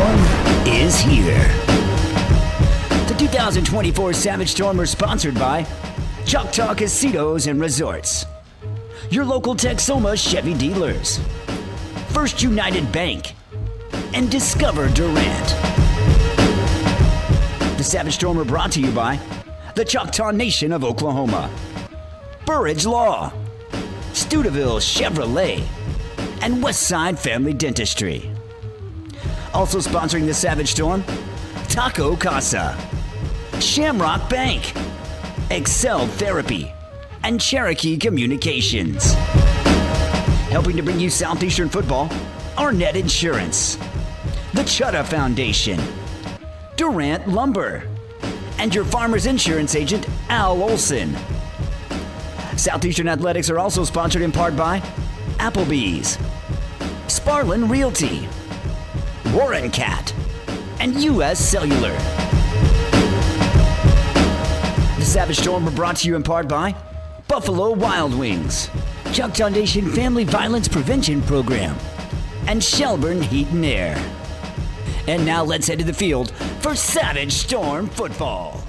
Storm is here. The 2024 Savage Storm are sponsored by Choctaw Casinos and Resorts, your local Texoma Chevy dealers, First United Bank, and Discover Durant. The Savage Storm are brought to you by the Choctaw Nation of Oklahoma, Burridge Law, Stuteville Chevrolet, and Westside Family Dentistry. Also sponsoring the Savage Storm, Taco Casa, Shamrock Bank, Excel Therapy, and Cherokee Communications. Helping to bring you Southeastern football, Arnett Insurance, the Chutta Foundation, Durant Lumber, and your farmer's insurance agent, Al Olson. Southeastern Athletics are also sponsored in part by Applebee's, Sparlin Realty, Warren Cat, and U.S. Cellular. The Savage Storm are brought to you in part by Buffalo Wild Wings, Choctaw Nation Family Violence Prevention Program, and Shelburne Heat and Air. And now let's head to the field for Savage Storm football.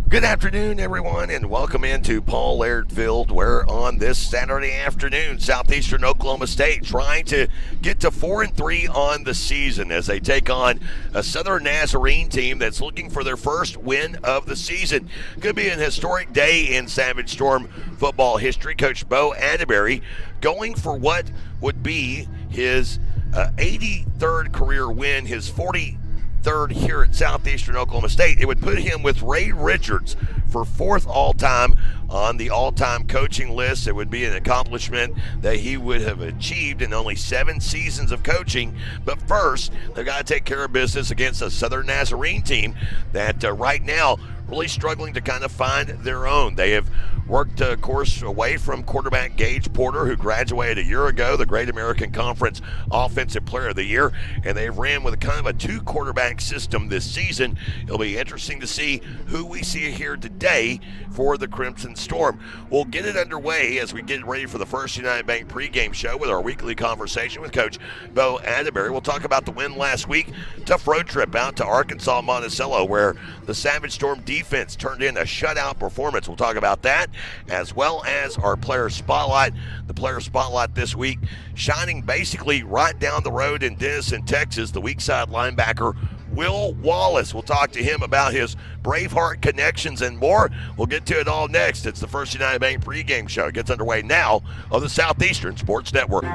Good afternoon, everyone, and welcome into Paul Laird Field, where on this Saturday afternoon, Southeastern Oklahoma State trying to get to 4-3 on the season as they take on a Southern Nazarene team that's looking for their first win of the season. Could be an historic day in Savage Storm football history. Coach Bo Atterberry going for what would be his 83rd career win, his 43rd here at Southeastern Oklahoma State. It would put him with Ray Richards for 4th all-time on the all-time coaching list. It would be an accomplishment that he would have achieved in only 7 seasons of coaching. But first, they've got to take care of business against a Southern Nazarene team that right now really struggling to kind of find their own. They have worked, of course, away from quarterback Gage Porter, who graduated a year ago, the Great American Conference Offensive Player of the Year, and they've ran with a kind of a 2-quarterback system this season. It'll be interesting to see who we see here today for the Crimson Storm. We'll get it underway as we get ready for the First United Bank pregame show with our weekly conversation with Coach Bo Atterberry. We'll talk about the win last week, tough road trip out to Arkansas Monticello, where the Savage Storm defense turned in a shutout performance. We'll talk about that, as well as our player spotlight. The player spotlight this week shining basically right down the road in Denison, Texas, the weak side linebacker Will Wallace. We'll talk to him about his Braveheart connections and more. We'll get to it all next. It's the First United Bank pregame show. It gets underway now on the Southeastern Sports Network.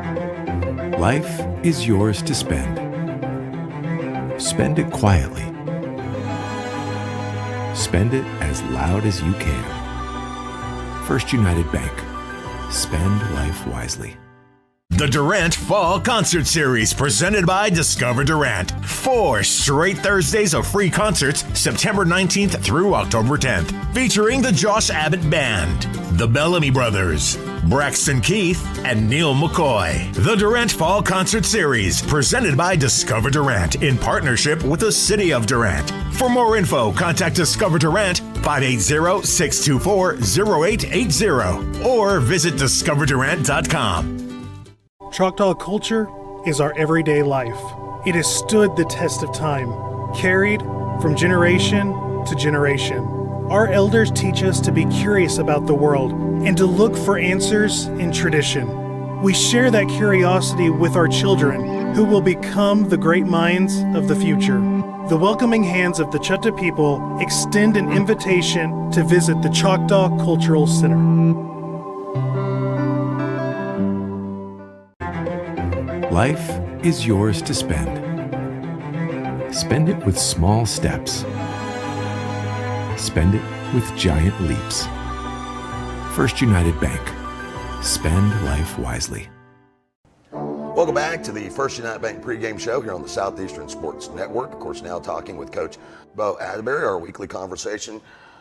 Life is yours to spend. Spend it quietly. Spend it as loud as you can. First United Bank. Spend life wisely. The Durant Fall Concert Series, presented by Discover Durant. 4 straight Thursdays of free concerts, September 19th through October 10th, featuring the Josh Abbott Band, the Bellamy Brothers, Braxton Keith, and Neil McCoy. The Durant Fall Concert Series, presented by Discover Durant, in partnership with the City of Durant. For more info, contact Discover Durant 580-624-0880 or visit discoverdurant.com. Choctaw culture is our everyday life. It has stood the test of time, carried from generation to generation. Our elders teach us to be curious about the world and to look for answers in tradition. We share that curiosity with our children, who will become the great minds of the future. The welcoming hands of the Chutta people extend an invitation to visit the Choctaw Cultural Center. Life is yours to spend. Spend it with small steps. Spend it with giant leaps. First United Bank. Spend life wisely. Welcome back to the First United Bank pregame show here on the Southeastern Sports Network. Of course, now talking with Coach Bo Atterberry, our weekly conversation.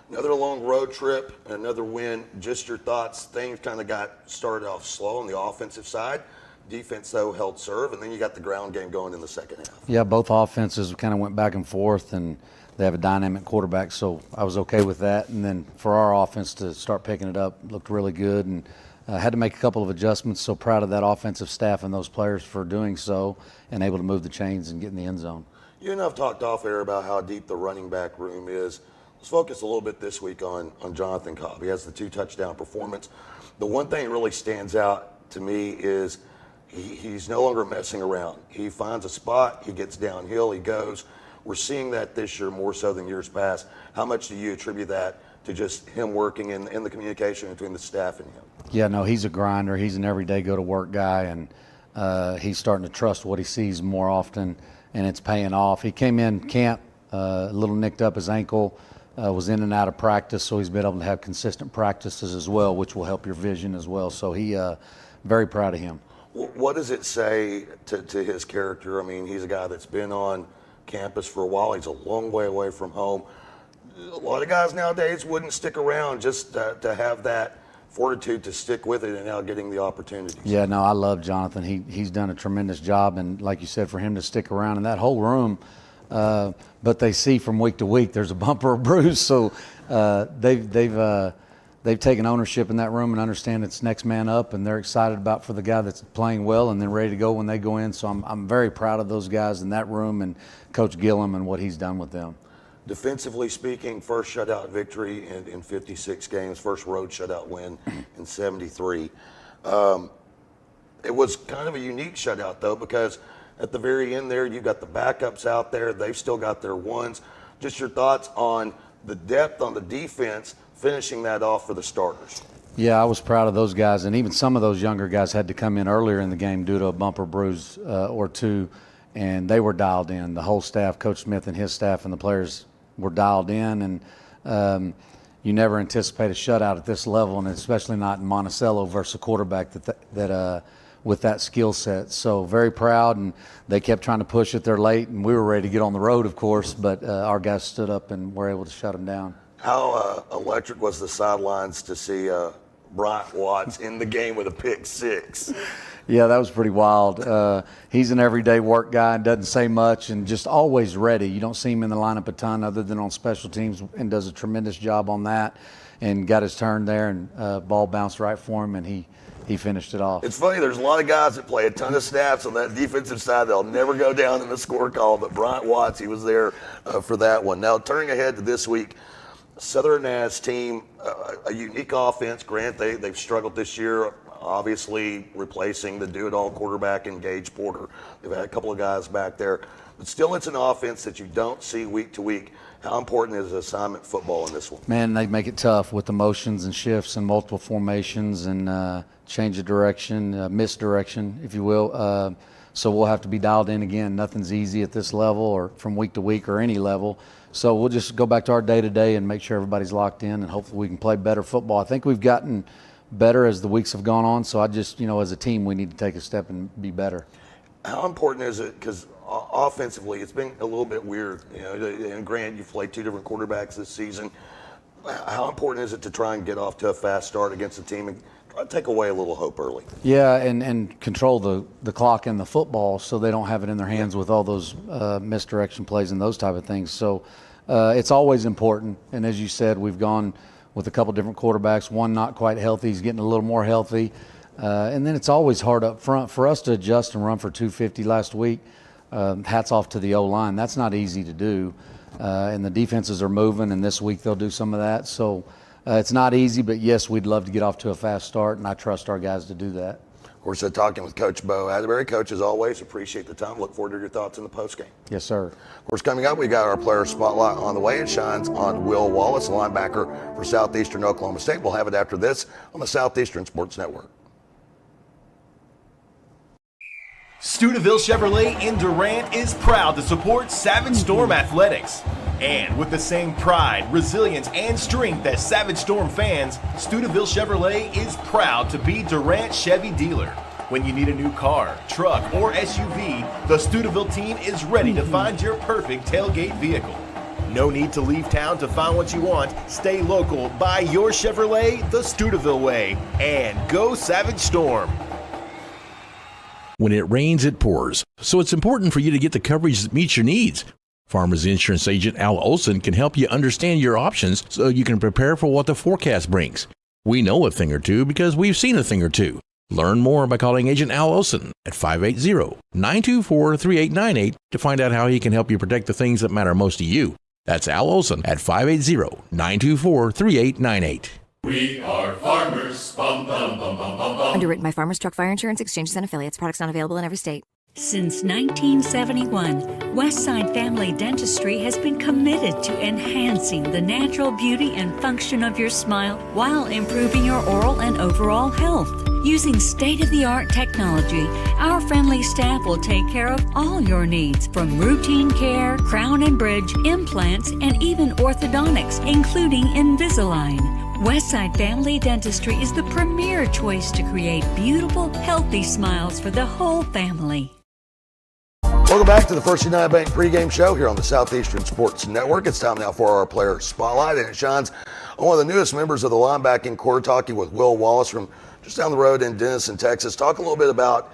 Another long road trip, another win. Just your thoughts. Things kind of got started off slow on the offensive side. Defense, though, held serve, and then you got the ground game going in the second half. Yeah, both offenses kind of went back and forth, and they have a dynamic quarterback, so I was okay with that. And then for our offense to start picking it up, looked really good. And had to make a couple of adjustments. So proud of that offensive staff and those players for doing so and able to move the chains and get in the end zone. You and I have talked off air about how deep the running back room is. Let's focus a little bit this week on Jonathan Cobb. He has the 2 touchdown performance. The one thing that really stands out to me is he's no longer messing around. He finds a spot, he gets downhill, he goes. We're seeing that this year more so than years past. How much do you attribute that to just him working in the communication between the staff and him? Yeah, no, he's a grinder. He's an everyday go-to-work guy, and he's starting to trust what he sees more often, and it's paying off. He came in camp a little nicked up his ankle, was in and out of practice, so he's been able to have consistent practices as well, which will help your vision as well. So very proud of him. What does it say to his character? I mean, he's a guy that's been on campus for a while. He's a long way away from home. A lot of guys nowadays wouldn't stick around just to have that fortitude to stick with it and now getting the opportunities. Yeah, no, I love Jonathan. He's done a tremendous job, and like you said, for him to stick around in that whole room, but they see from week to week there's a bump or a bruise, so they've taken ownership in that room and understand it's next man up, and they're excited about for the guy that's playing well and then ready to go when they go in. So I'm very proud of those guys in that room and Coach Gillum and what he's done with them. Defensively speaking, first shutout victory in 56 games, first road shutout win in 73. It was kind of a unique shutout, though, because at the very end there, you've got the backups out there. They've still got their ones. Just your thoughts on the depth on the defense, finishing that off for the starters. Yeah, I was proud of those guys, and even some of those younger guys had to come in earlier in the game due to a bump or bruise or two, and they were dialed in. The whole staff, Coach Smith and his staff and the players were dialed in, and you never anticipate a shutout at this level, and especially not in Monticello versus a quarterback that with that skill set. So very proud, and they kept trying to push it there late, and we were ready to get on the road, of course, but our guys stood up and were able to shut them down. How electric was the sidelines to see Bryant Watts in the game with a pick 6? Yeah, that was pretty wild. He's an everyday work guy and doesn't say much and just always ready. You don't see him in the lineup a ton other than on special teams, and does a tremendous job on that and got his turn there, and ball bounced right for him, and he finished it off. It's funny, there's a lot of guys that play a ton of snaps on that defensive side. They'll never go down in the score call, but Bryant Watts, he was there for that one. Now, turning ahead to this week, Southern Naz team, a unique offense. Grant, they've struggled this year, obviously replacing the do-it-all quarterback in Gage Porter. They've had a couple of guys back there. But still, it's an offense that you don't see week to week. How important is assignment football in this one? Man, they make it tough with the motions and shifts and multiple formations and change of direction, misdirection, if you will. So we'll have to be dialed in again. Nothing's easy at this level or from week to week or any level. So we'll just go back to our day-to-day and make sure everybody's locked in, and hopefully we can play better football. I think we've gotten better as the weeks have gone on, so I just, as a team, we need to take a step and be better. How important is it, because offensively it's been a little bit weird, and Grant, you've played 2 different quarterbacks this season. How important is it to try and get off to a fast start against a team and try to take away a little hope early? Yeah, and control the clock and the football so they don't have it in their hands with all those misdirection plays and those type of things. So it's always important, and as you said, we've gone with a couple different quarterbacks, one not quite healthy, he's getting a little more healthy. And then it's always hard up front for us to adjust and run for 250 last week. Hats off to the O-line. That's not easy to do. And the defenses are moving, and this week they'll do some of that. So it's not easy, but yes, we'd love to get off to a fast start, and I trust our guys to do that. Of course, talking with Coach Bo Atterberry. Coach, as always, appreciate the time. Look forward to your thoughts in the postgame. Yes, sir. Of course, coming up, we got our player spotlight on the way. It shines on Will Wallace, linebacker for Southeastern Oklahoma State. We'll have it after this on the Southeastern Sports Network. Steubenville Chevrolet in Durant is proud to support Savage Storm Athletics. And with the same pride, resilience, and strength as Savage Storm fans, Steubenville Chevrolet is proud to be Durant Chevy dealer. When you need a new car, truck, or SUV, the Steubenville team is ready to find your perfect tailgate vehicle. No need to leave town to find what you want. Stay local, buy your Chevrolet the Steubenville way, and go Savage Storm. When it rains, it pours, so it's important for you to get the coverage that meets your needs. Farmers Insurance Agent Al Olson can help you understand your options so you can prepare for what the forecast brings. We know a thing or two because we've seen a thing or two. Learn more by calling Agent Al Olson at 580-924-3898 to find out how he can help you protect the things that matter most to you. That's Al Olson at 580-924-3898. We are farmers. Bum, bum, bum, bum, bum, bum. Underwritten by Farmers Truck Fire Insurance Exchanges and Affiliates. Products not available in every state. Since 1971, Westside Family Dentistry has been committed to enhancing the natural beauty and function of your smile while improving your oral and overall health. Using state-of-the-art technology, our friendly staff will take care of all your needs, from routine care, crown and bridge, implants, and even orthodontics, including Invisalign. Westside Family Dentistry is the premier choice to create beautiful, healthy smiles for the whole family. Welcome back to the First United Bank pregame show here on the Southeastern Sports Network. It's time now for our player spotlight, and it shines on one of the newest members of the linebacking core, talking with Will Wallace from just down the road in Denison, Texas. Talk a little bit about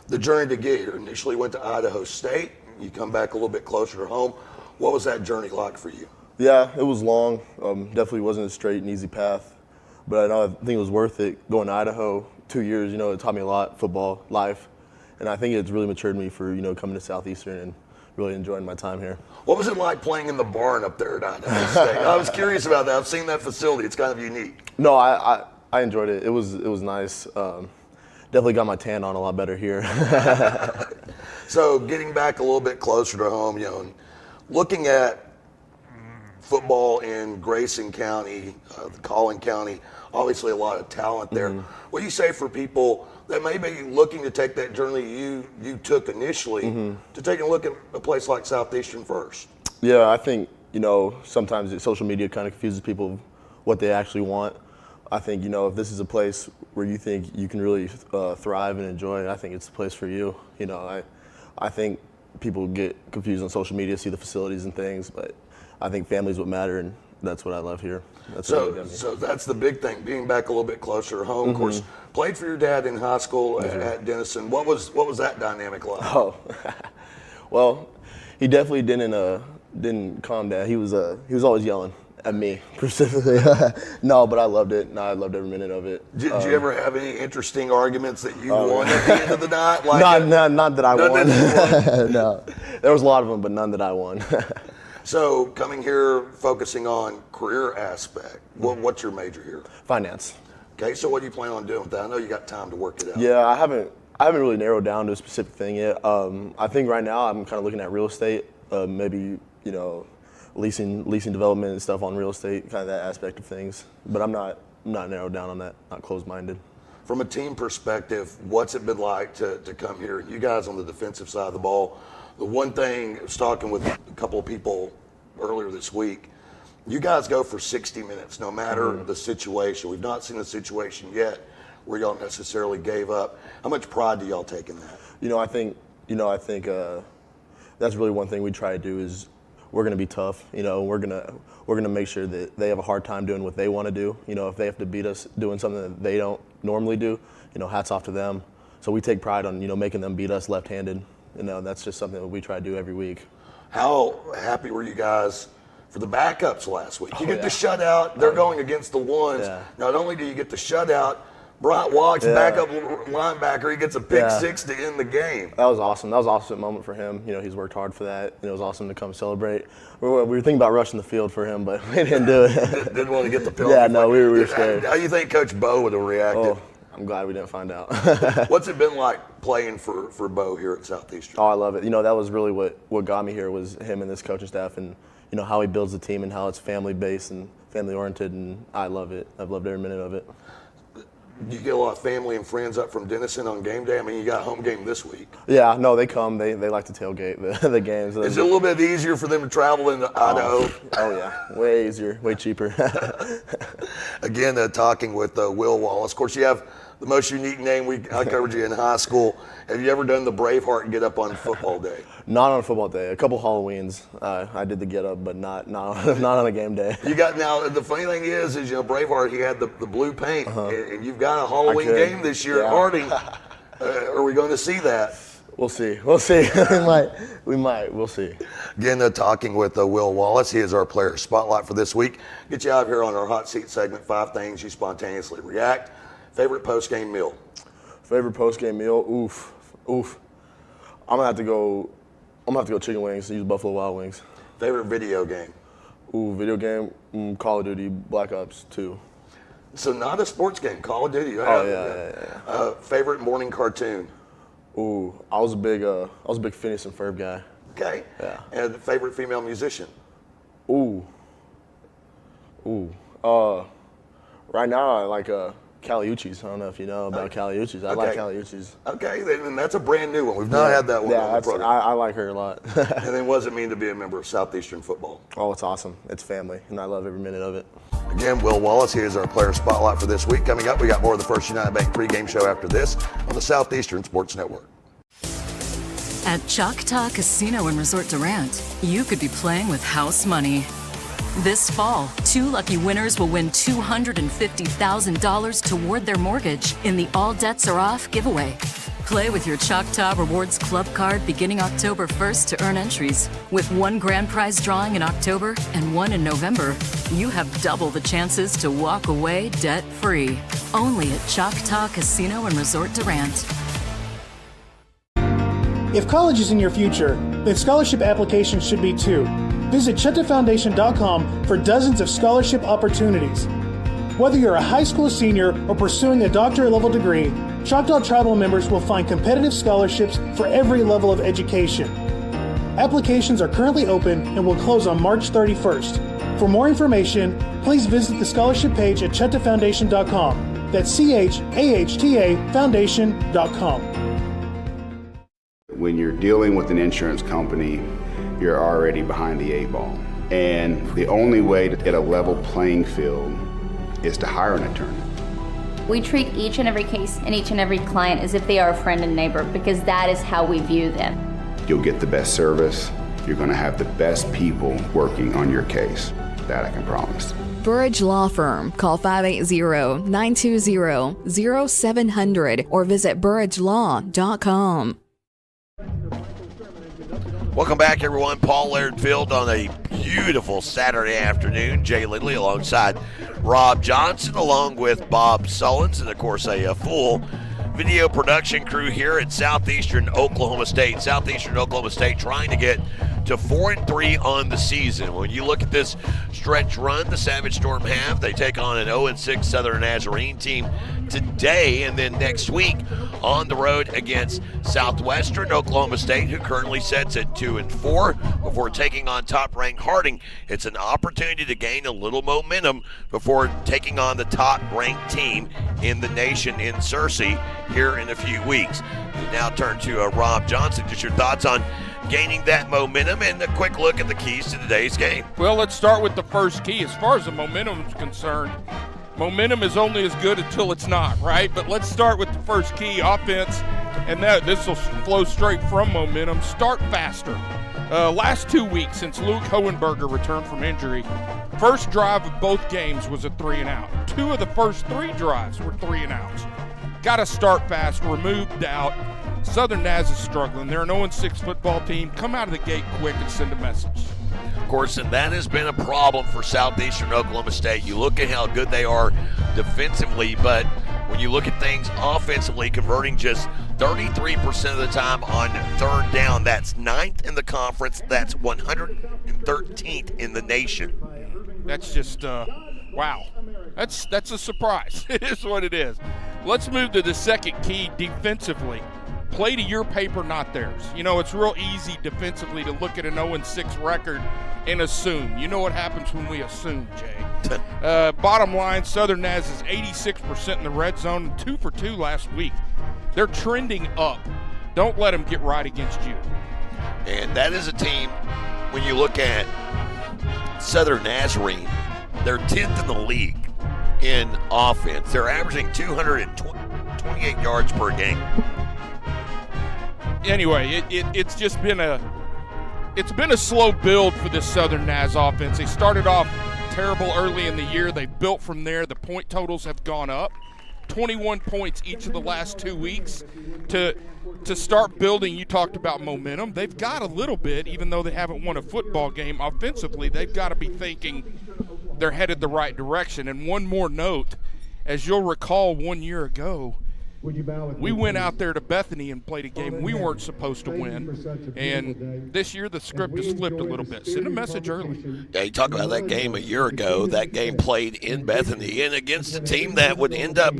the journey to get here. Initially went to Idaho State. You come back a little bit closer to home. What was that journey like for you? Yeah, it was long. Definitely wasn't a straight and easy path, but I think it was worth it. Going to Idaho 2 years, it taught me a lot, football, life. And I think it's really matured me for, coming to Southeastern and really enjoying my time here. What was it like playing in the barn up there at Idaho State? I was curious about that. I've seen that facility. It's kind of unique. No, I enjoyed it. It was nice. Definitely got my tan on a lot better here. So getting back a little bit closer to home, and looking at football in Grayson County, Collin County, obviously a lot of talent there. Mm-hmm. What do you say for people that may be looking to take that journey you took initially, mm-hmm. to take a look at a place like Southeastern first? Yeah, I think, sometimes social media kind of confuses people what they actually want. I think, if this is a place where you think you can really thrive and enjoy, I think it's the place for you. I think people get confused on social media, see the facilities and things, but I think family's what matter, and that's what I love here. So that's the big thing, being back a little bit closer to home. Mm-hmm. Of course, played for your dad in high school at Denison. What was that dynamic like? Oh, well, he definitely didn't calm down. He was always yelling at me specifically. No, but I loved it. No, I loved every minute of it. Did you ever have any interesting arguments that you won at the end of the night? Like not that I won. No, there was a lot of them, but none that I won. So coming here, focusing on career aspect, what's your major here? Finance. Okay, so what do you plan on doing with that? I know you got time to work it out. Yeah, I haven't really narrowed down to a specific thing yet. I think right now I'm kind of looking at real estate, maybe leasing development and stuff on real estate, kind of that aspect of things. But I'm not narrowed down on that, not closed-minded. From a team perspective, what's it been like to come here? You guys on the defensive side of the ball, the one thing, I was talking with a couple of people earlier this week, you guys go for 60 minutes no matter mm-hmm. the situation. We've not seen a situation yet where y'all necessarily gave up. How much pride do y'all take in that? I think that's really one thing we try to do is we're going to be tough. We're going to make sure that they have a hard time doing what they want to do. If they have to beat us doing something that they don't normally do, hats off to them. So we take pride on, making them beat us left-handed. That's just something that we try to do every week. How happy were you guys for the backups last week? You get the shutout. They're going against the ones. Yeah. Not only do you get the shutout, Bryant Wallace, backup linebacker, he gets a pick six to end the game. That was awesome. That was an awesome moment for him. He's worked hard for that. It was awesome to come celebrate. We were thinking about rushing the field for him, but we didn't do it. Didn't want to get the penalty. Yeah, no, we were scared. How do you think Coach Bo would have reacted? Oh, I'm glad we didn't find out. What's it been like playing for Bo here at Southeastern? Oh, I love it. That was really what got me here was him and this coaching staff and, how he builds the team and how it's family-based and family-oriented, and I love it. I've loved every minute of it. You get a lot of family and friends up from Denison on game day. I mean, you got a home game this week. Yeah, no, they come. They like to tailgate the games. Is it a little bit easier for them to travel into Idaho? Oh yeah, way easier, way cheaper. Again, talking with Will Wallace. Of course, you have the most unique name. I covered you in high school. Have you ever done the Braveheart get up on football day? Not on football day. A couple Halloweens, I did the get up, but not on a game day. You got now. The funny thing is Braveheart. He had the blue paint, and you've got a Halloween game this year at Harding. Are we going to see that? We'll see. We'll see. we might. We'll see. Again, talking with Will Wallace. He is our player spotlight for this week. Get you out here on our hot seat segment. 5 things you spontaneously react. Favorite post-game meal? Favorite post-game meal? Oof. I'm gonna have to go chicken wings. Use Buffalo Wild Wings. Favorite video game? Video game. Call of Duty Black Ops 2. So not a sports game. Call of Duty. Yeah. Favorite morning cartoon? I was a big Phineas and Ferb guy. Okay. Yeah. And favorite female musician? Right now I like Kali Uchis. I don't know if you know about Kali Uchis. I like Kali Uchis. Okay, then that's a brand new one. We've not had that one on the program. I like her a lot. And then what does it mean to be a member of Southeastern football? Oh, it's awesome. It's family, and I love every minute of it. Again, Will Wallace, he is our player spotlight for this week. Coming up, we got more of the First United Bank pregame show after this on the Southeastern Sports Network. At Choctaw Casino and Resort Durant, you could be playing with house money. This fall, 2 lucky winners will win $250,000 toward their mortgage in the All Debts Are Off giveaway. Play with your Choctaw Rewards Club card beginning October 1st to earn entries. With 1 grand prize drawing in October and 1 in November, you have double the chances to walk away debt-free. Only at Choctaw Casino and Resort Durant. If college is in your future, then scholarship applications should be too. Visit ChoctawFoundation.com for dozens of scholarship opportunities. Whether you're a high school senior or pursuing a doctorate-level degree, Choctaw Tribal members will find competitive scholarships for every level of education. Applications are currently open and will close on March 31st. For more information, please visit the scholarship page at ChoctawFoundation.com. That's CHAHTA Foundation.com. When you're dealing with an insurance company, you're already behind the 8 ball. And the only way to get a level playing field is to hire an attorney. We treat each and every case and each and every client as if they are a friend and neighbor, because that is how we view them. You'll get the best service. You're going to have the best people working on your case. That I can promise. Burridge Law Firm. Call 580-920-0700 or visit burridgelaw.com. Welcome back, everyone. Paul Laird Field on a beautiful Saturday afternoon. Jay Lindley alongside Rob Johnson, along with Bob Sullins, and, of course, a full video production crew here at Southeastern Oklahoma State. Southeastern Oklahoma State trying to get to 4-3 on the season. When you look at this stretch run the Savage Storm have, they take on an 0-6 Southern Nazarene team today, and then next week on the road against Southwestern Oklahoma State, who currently sits at 2-4 before taking on top-ranked Harding. It's an opportunity to gain a little momentum before taking on the top-ranked team in the nation in Searcy here in a few weeks. We now turn to Rob Johnson. Just your thoughts on gaining that momentum and a quick look at the keys to today's game. Well, let's start with the first key. As far as the momentum is concerned, momentum is only as good until it's not, right? But let's start with the first key, offense, and this will flow straight from momentum. Start faster. Last 2 weeks since Luke Hohenberger returned from injury, first drive of both games was a 3-and-out. 2 of the first 3 drives were 3-and-outs. Got to start fast, remove doubt. Southern Naz is struggling. They're an 0-6 football team. Come out of the gate quick and send a message. Of course, and that has been a problem for Southeastern Oklahoma State. You look at how good they are defensively, but when you look at things offensively, converting just 33% of the time on third down. That's 9th in the conference. That's 113th in the nation. That's just, wow. That's a surprise. It is what it is. Let's move to the second key, defensively. Play to your paper, not theirs. You know, it's real easy defensively to look at an 0-6 record and assume. You know what happens when we assume, Jay. Bottom line, Southern Naz is 86% in the red zone, 2 for 2 last week. They're trending up. Don't let them get right against you. And that is a team, when you look at Southern Nazarene, they're 10th in the league in offense. They're averaging 228 yards per game. Anyway, it's just been a slow build for this Southern Naz offense. They started off terrible early in the year. They built from there. The point totals have gone up. 21 points each of the last 2 weeks to start building. You talked about momentum. They've got a little bit, even though they haven't won a football game offensively. They've got to be thinking they're headed the right direction. And one more note, as you'll recall 1 year ago, we went out there to Bethany and played a game we weren't supposed to win. And this year the script has flipped a little bit. Send a message early. Yeah, you talk about that game a year ago. That game played in Bethany and against a team that would end up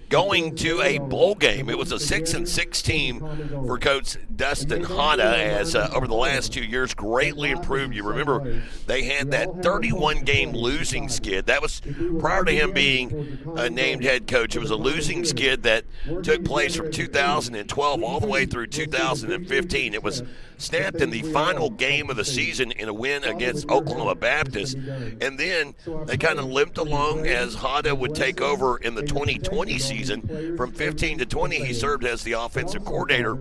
going to a bowl game. It was a 6-6 team for Coach Dustin Hada, as over the last 2 years greatly improved. You remember they had that 31-game losing skid. That was prior to him being named head coach. It was a losing skid that took place from 2012 all the way through 2015. It was snapped in the final game of the season in a win against Oklahoma Baptist. And then they kind of limped along as Hada would take over in the 2020 season. From 15 to 20, he served as the offensive coordinator.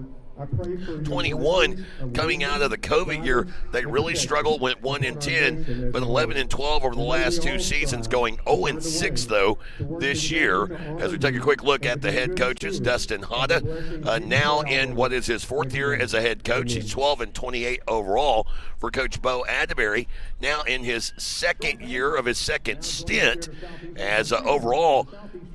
21, coming out of the COVID year, they really struggled, went 1-10, but 11-12 over the last 2 seasons, going 0-6 though this year. As we take a quick look at the head coaches, Dustin Hada, now in what is his 4th year as a head coach. He's 12-28 overall. For Coach Bo Atterberry, now in his 2nd year of his 2nd stint as overall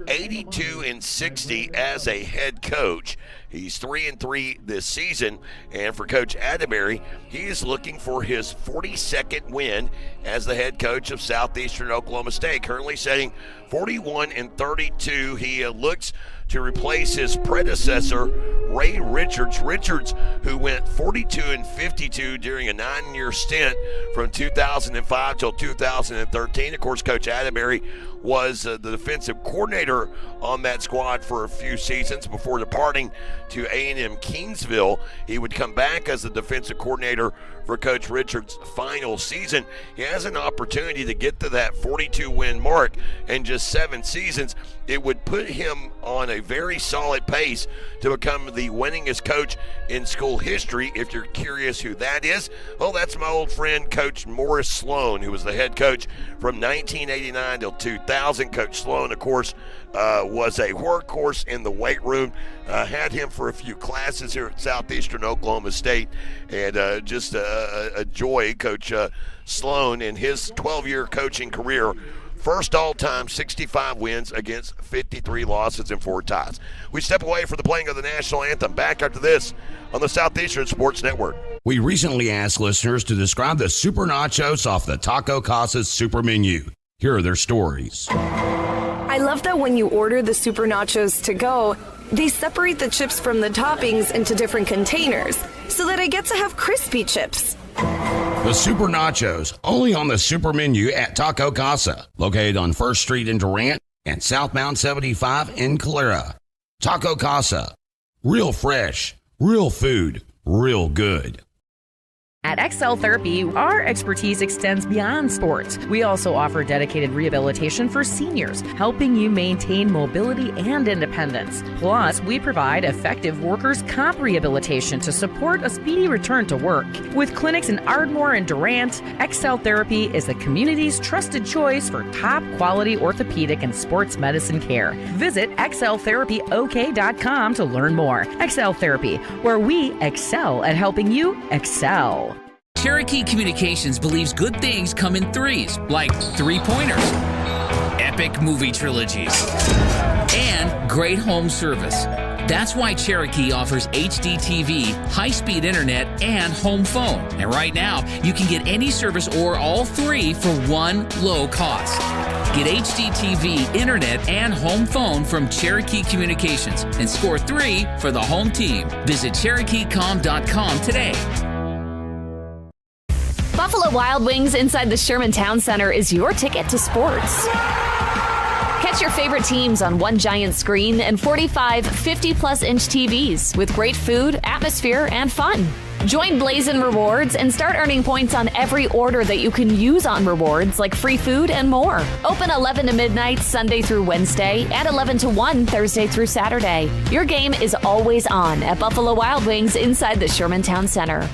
82-60 as a head coach. He's 3-3 this season, and for Coach Atterberry, he is looking for his 42nd win as the head coach of Southeastern Oklahoma State. Currently setting 41-32. He looks to replace his predecessor, Ray Richards. Richards, who went 42-52 during a 9-year stint from 2005 till 2013. Of course, Coach Atterberry was the defensive coordinator on that squad for a few seasons before departing to A&M Kingsville. He would come back as the defensive coordinator for Coach Richards' final season. He has an opportunity to get to that 42-win mark in just 7 seasons. It would put him on a very solid pace to become the winningest coach in school history. If you're curious who that is, well, that's my old friend Coach Morris Sloan, who was the head coach from 1989 till 2000. Coach Sloan, of course, was a workhorse in the weight room. Had him for a few classes here at Southeastern Oklahoma State, and just a joy. Coach Sloan, in his 12-year coaching career, first all-time 65 wins against 53 losses and 4 ties. We step away from the playing of the national anthem. Back after this on the Southeastern Sports Network. We recently asked listeners to describe the Super Nachos off the Taco Casa's Super Menu. Here are their stories. I love that when you order the Super Nachos to go, they separate the chips from the toppings into different containers so that I get to have crispy chips. The Super Nachos, only on the Super Menu at Taco Casa, located on 1st Street in Durant and Southbound 75 in Calera. Taco Casa, real fresh, real food, real good. At XL Therapy, our expertise extends beyond sports. We also offer dedicated rehabilitation for seniors, helping you maintain mobility and independence. Plus, we provide effective workers' comp rehabilitation to support a speedy return to work. With clinics in Ardmore and Durant, XL Therapy is the community's trusted choice for top-quality orthopedic and sports medicine care. Visit xltherapyok.com to learn more. XL Therapy, where we excel at helping you excel. Cherokee Communications believes good things come in threes, like 3-pointers, epic movie trilogies, and great home service. That's why Cherokee offers HD TV, high-speed internet, and home phone. And right now, you can get any service or all 3 for one low cost. Get HD TV, internet, and home phone from Cherokee Communications and score 3 for the home team. Visit CherokeeCom.com today. Buffalo Wild Wings inside the Sherman Town Center is your ticket to sports. Catch your favorite teams on one giant screen and 45 50-plus inch TVs with great food, atmosphere, and fun. Join Blazin' Rewards and start earning points on every order that you can use on rewards like free food and more. Open 11 to midnight Sunday through Wednesday and 11 to 1 Thursday through Saturday. Your game is always on at Buffalo Wild Wings inside the Sherman Town Center.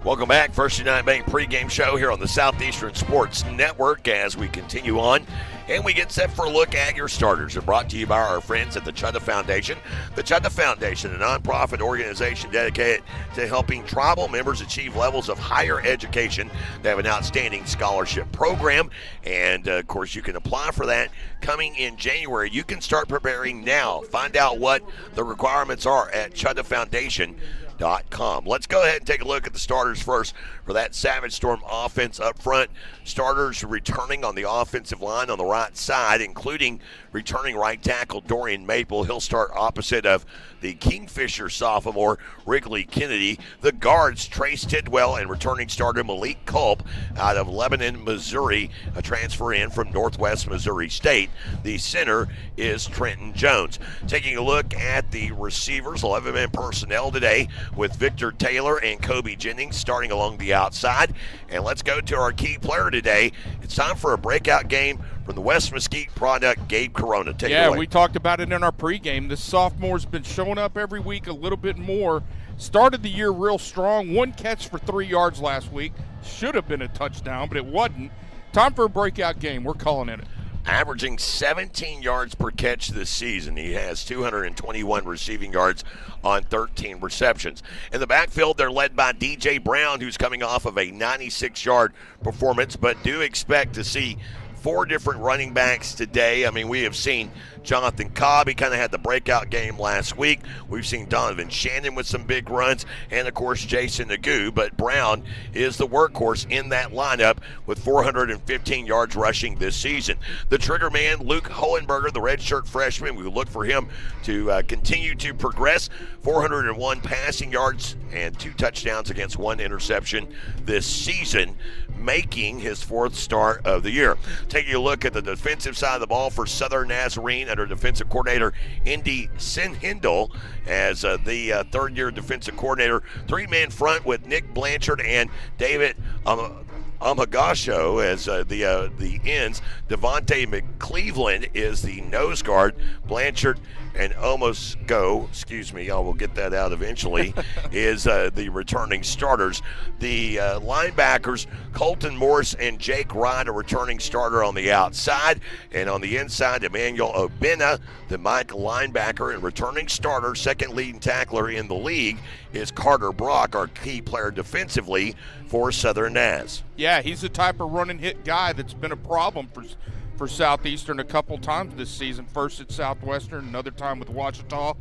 Welcome back. First United Bank pregame show here on the Southeastern Sports Network as we continue on And we get set for a look at your starters. They're brought to you by our friends at the Chutta Foundation. The Chutta Foundation, a nonprofit organization dedicated to helping tribal members achieve levels of higher education. They have an outstanding scholarship program, and of course you can apply for that coming in January. You can start preparing now. Find out what the requirements are at ChuttaFoundation.com. Let's go ahead and take a look at the starters first for that Savage Storm offense up front. Starters returning on the offensive line on the right side, including returning right tackle Dorian Maple. He'll start opposite of the Kingfisher sophomore Wrigley Kennedy. The guards, Trace Tidwell, and returning starter Malik Culp out of Lebanon, Missouri, a transfer in from Northwest Missouri State. The center is Trenton Jones. Taking a look at the receivers, 11-man personnel today with Victor Taylor and Kobe Jennings starting along the outside. And let's go to our key player today. It's time for a breakout game from the West Mesquite product, Gabe Corona. Take it away. We talked about it in our pregame. This sophomore's been showing up every week a little bit more. Started the year real strong. 1 catch for 3 yards last week. Should have been a touchdown, but it wasn't. Time for a breakout game. We're calling it. Averaging 17 yards per catch this season. He has 221 receiving yards on 13 receptions. In the backfield, they're led by DJ Brown, who's coming off of a 96-yard performance, but do expect to see 4 different running backs today. I mean, we have seen Jonathan Cobb. He kind of had the breakout game last week. We've seen Donovan Shannon with some big runs, and, of course, Jason Nagu. But Brown is the workhorse in that lineup with 415 yards rushing this season. The trigger man, Luke Hohenberger, the redshirt freshman, we look for him to continue to progress. 401 passing yards and 2 touchdowns against 1 interception this season, making his 4th start of the year. Taking a look at the defensive side of the ball for Southern Nazarene under defensive coordinator Indy Sinhindle as the third-year defensive coordinator. 3-man front with Nick Blanchard and David Amagasho as the ends. Devontae McCleveland is the nose guard. Blanchard and almost go, excuse me, I will get that out eventually, is the returning starters. The linebackers, Colton Morris and Jake Ryan, a returning starter on the outside. And on the inside, Emmanuel Obena, the Mike linebacker and returning starter, second leading tackler in the league, is Carter Brock, our key player defensively for Southern Naz. Yeah, he's the type of run and hit guy that's been a problem for Southeastern a couple times this season. First at Southwestern, another time with Ouachita.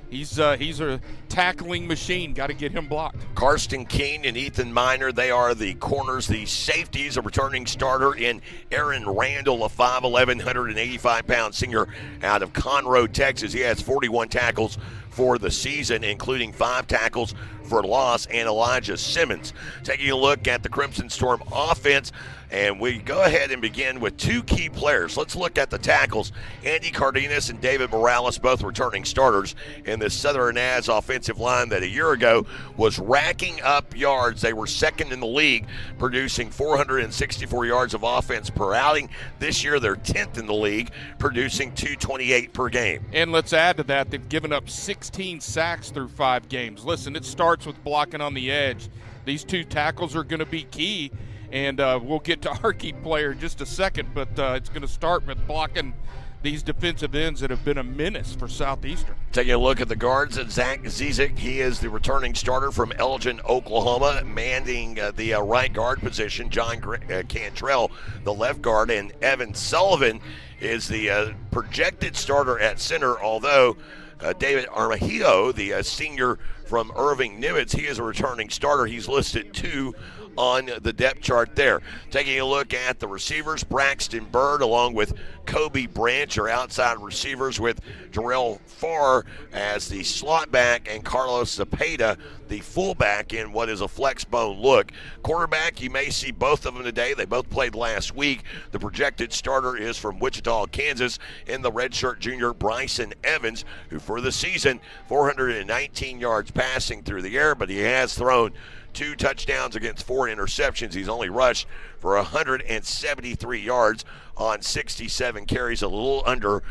He's a tackling machine. Got to get him blocked. Karsten Keene and Ethan Miner, they are the corners. The safeties, a returning starter in Aaron Randall, a 5'11", 185-pound senior out of Conroe, Texas. He has 41 tackles for the season, including 5 tackles for loss, and Elijah Simmons. Taking a look at the Crimson Storm offense, and we go ahead and begin with 2 key players. Let's look at the tackles. Andy Cardenas and David Morales, both returning starters in the Southern Naz offensive line that a year ago was racking up yards. They were second in the league, producing 464 yards of offense per outing. This year, they're 10th in the league, producing 228 per game. And let's add to that, they've given up 16 sacks through 5 games. Listen, it starts with blocking on the edge. These 2 tackles are going to be key. And we'll get to our key player in just a second, but it's going to start with blocking these defensive ends that have been a menace for Southeastern. Taking a look at the guards, Zach Zizek, he is the returning starter from Elgin, Oklahoma, manning the right guard position. John Cantrell, the left guard, and Evan Sullivan is the projected starter at center, although David Armajillo, the senior from Irving Nimitz, he is a returning starter. He's listed 2 on the depth chart there. Taking a look at the receivers, Braxton Bird along with Kobe Branch are outside receivers, with Jarrell Farr as the slot back and Carlos Zepeda the fullback in what is a flex bone look. Quarterback, you may see both of them today. They both played last week. The projected starter is from Wichita, Kansas, in the redshirt junior Bryson Evans, who for the season 419 yards passing through the air, but he has thrown 2 touchdowns against 4 interceptions. He's only rushed for 173 yards on 67 carries, a little under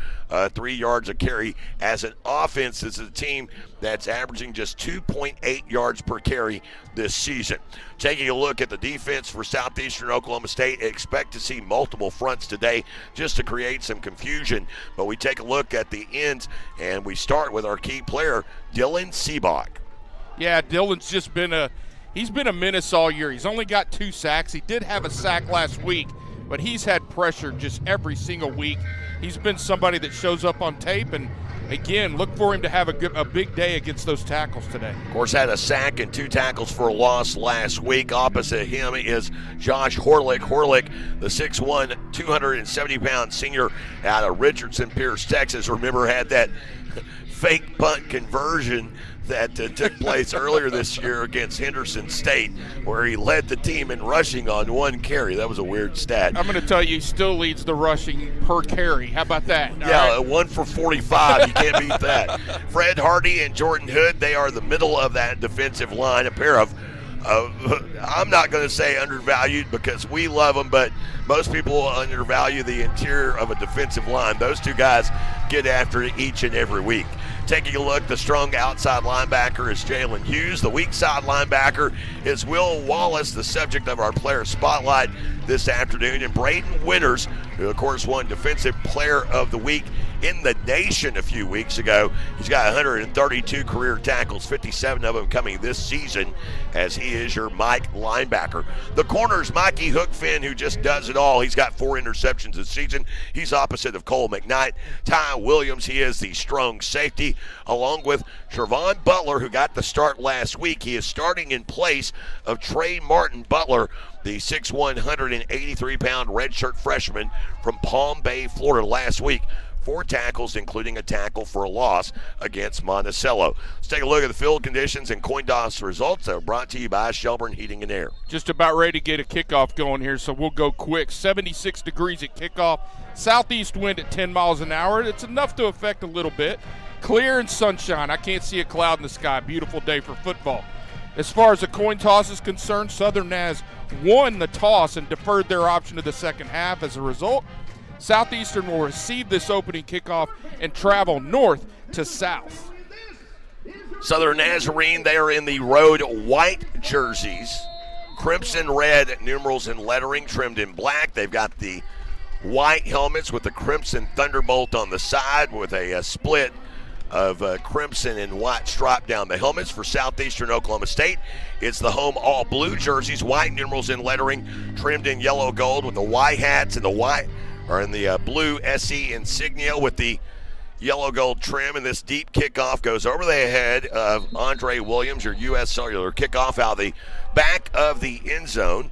3 yards a carry. As an offense, this is a team that's averaging just 2.8 yards per carry this season. Taking a look at the defense for Southeastern Oklahoma State, expect to see multiple fronts today just to create some confusion. But we take a look at the ends, and we start with our key player, Dylan Seabach. Yeah, Dylan's just been a menace all year. He's only got 2 sacks. He did have a sack last week, but he's had pressure just every single week. He's been somebody that shows up on tape, and again, look for him to have a big day against those tackles today. Of course, had a sack and 2 tackles for a loss last week. Opposite him is Josh Horlick. Horlick, the 6'1", 270-pound senior out of Richardson, Pierce, Texas. Remember, had that fake punt conversion that took place earlier this year against Henderson State, where he led the team in rushing on 1 carry. That was a weird stat. I'm going to tell you, he still leads the rushing per carry. How about that? Yeah, 1 for 45. You can't beat that. Fred Hardy and Jordan Hood, they are the middle of that defensive line, a pair of I'm not going to say undervalued because we love them, but most people undervalue the interior of a defensive line. Those 2 guys get after it each and every week. Taking a look, the strong outside linebacker is Jalen Hughes. The weak side linebacker is Will Wallace, the subject of our player spotlight this afternoon. And Braden Winters, who of course won Defensive Player of the Week in the nation a few weeks ago. He's got 132 career tackles, 57 of them coming this season, as he is your Mike linebacker. The corner's Mikey Hookfin, who just does it all. He's got 4 interceptions this season. He's opposite of Cole McKnight. Ty Williams, he is the strong safety, along with Trevon Butler, who got the start last week. He is starting in place of Trey Martin Butler, the 6'1", 183-pound redshirt freshman from Palm Bay, Florida. Last week, 4 tackles, including a tackle for a loss against Monticello. Let's take a look at the field conditions and coin toss results that are brought to you by Shelburne Heating and Air. Just about ready to get a kickoff going here, so we'll go quick. 76 degrees at kickoff. Southeast wind at 10 miles an hour. It's enough to affect a little bit. Clear and sunshine. I can't see a cloud in the sky. Beautiful day for football. As far as the coin toss is concerned, Southern Naz won the toss and deferred their option to the second half. As a result, Southeastern will receive this opening kickoff and travel north to south. Southern Nazarene, they are in the road white jerseys. Crimson red numerals and lettering trimmed in black. They've got the white helmets with the crimson thunderbolt on the side with a split of crimson and white stripe down the helmets. For Southeastern Oklahoma State, it's the home all blue jerseys, white numerals and lettering trimmed in yellow gold with the white hats and the white or in the blue SE insignia with the yellow gold trim. And this deep kickoff goes over the head of Andre Williams, your U.S. Cellular kickoff out the back of the end zone.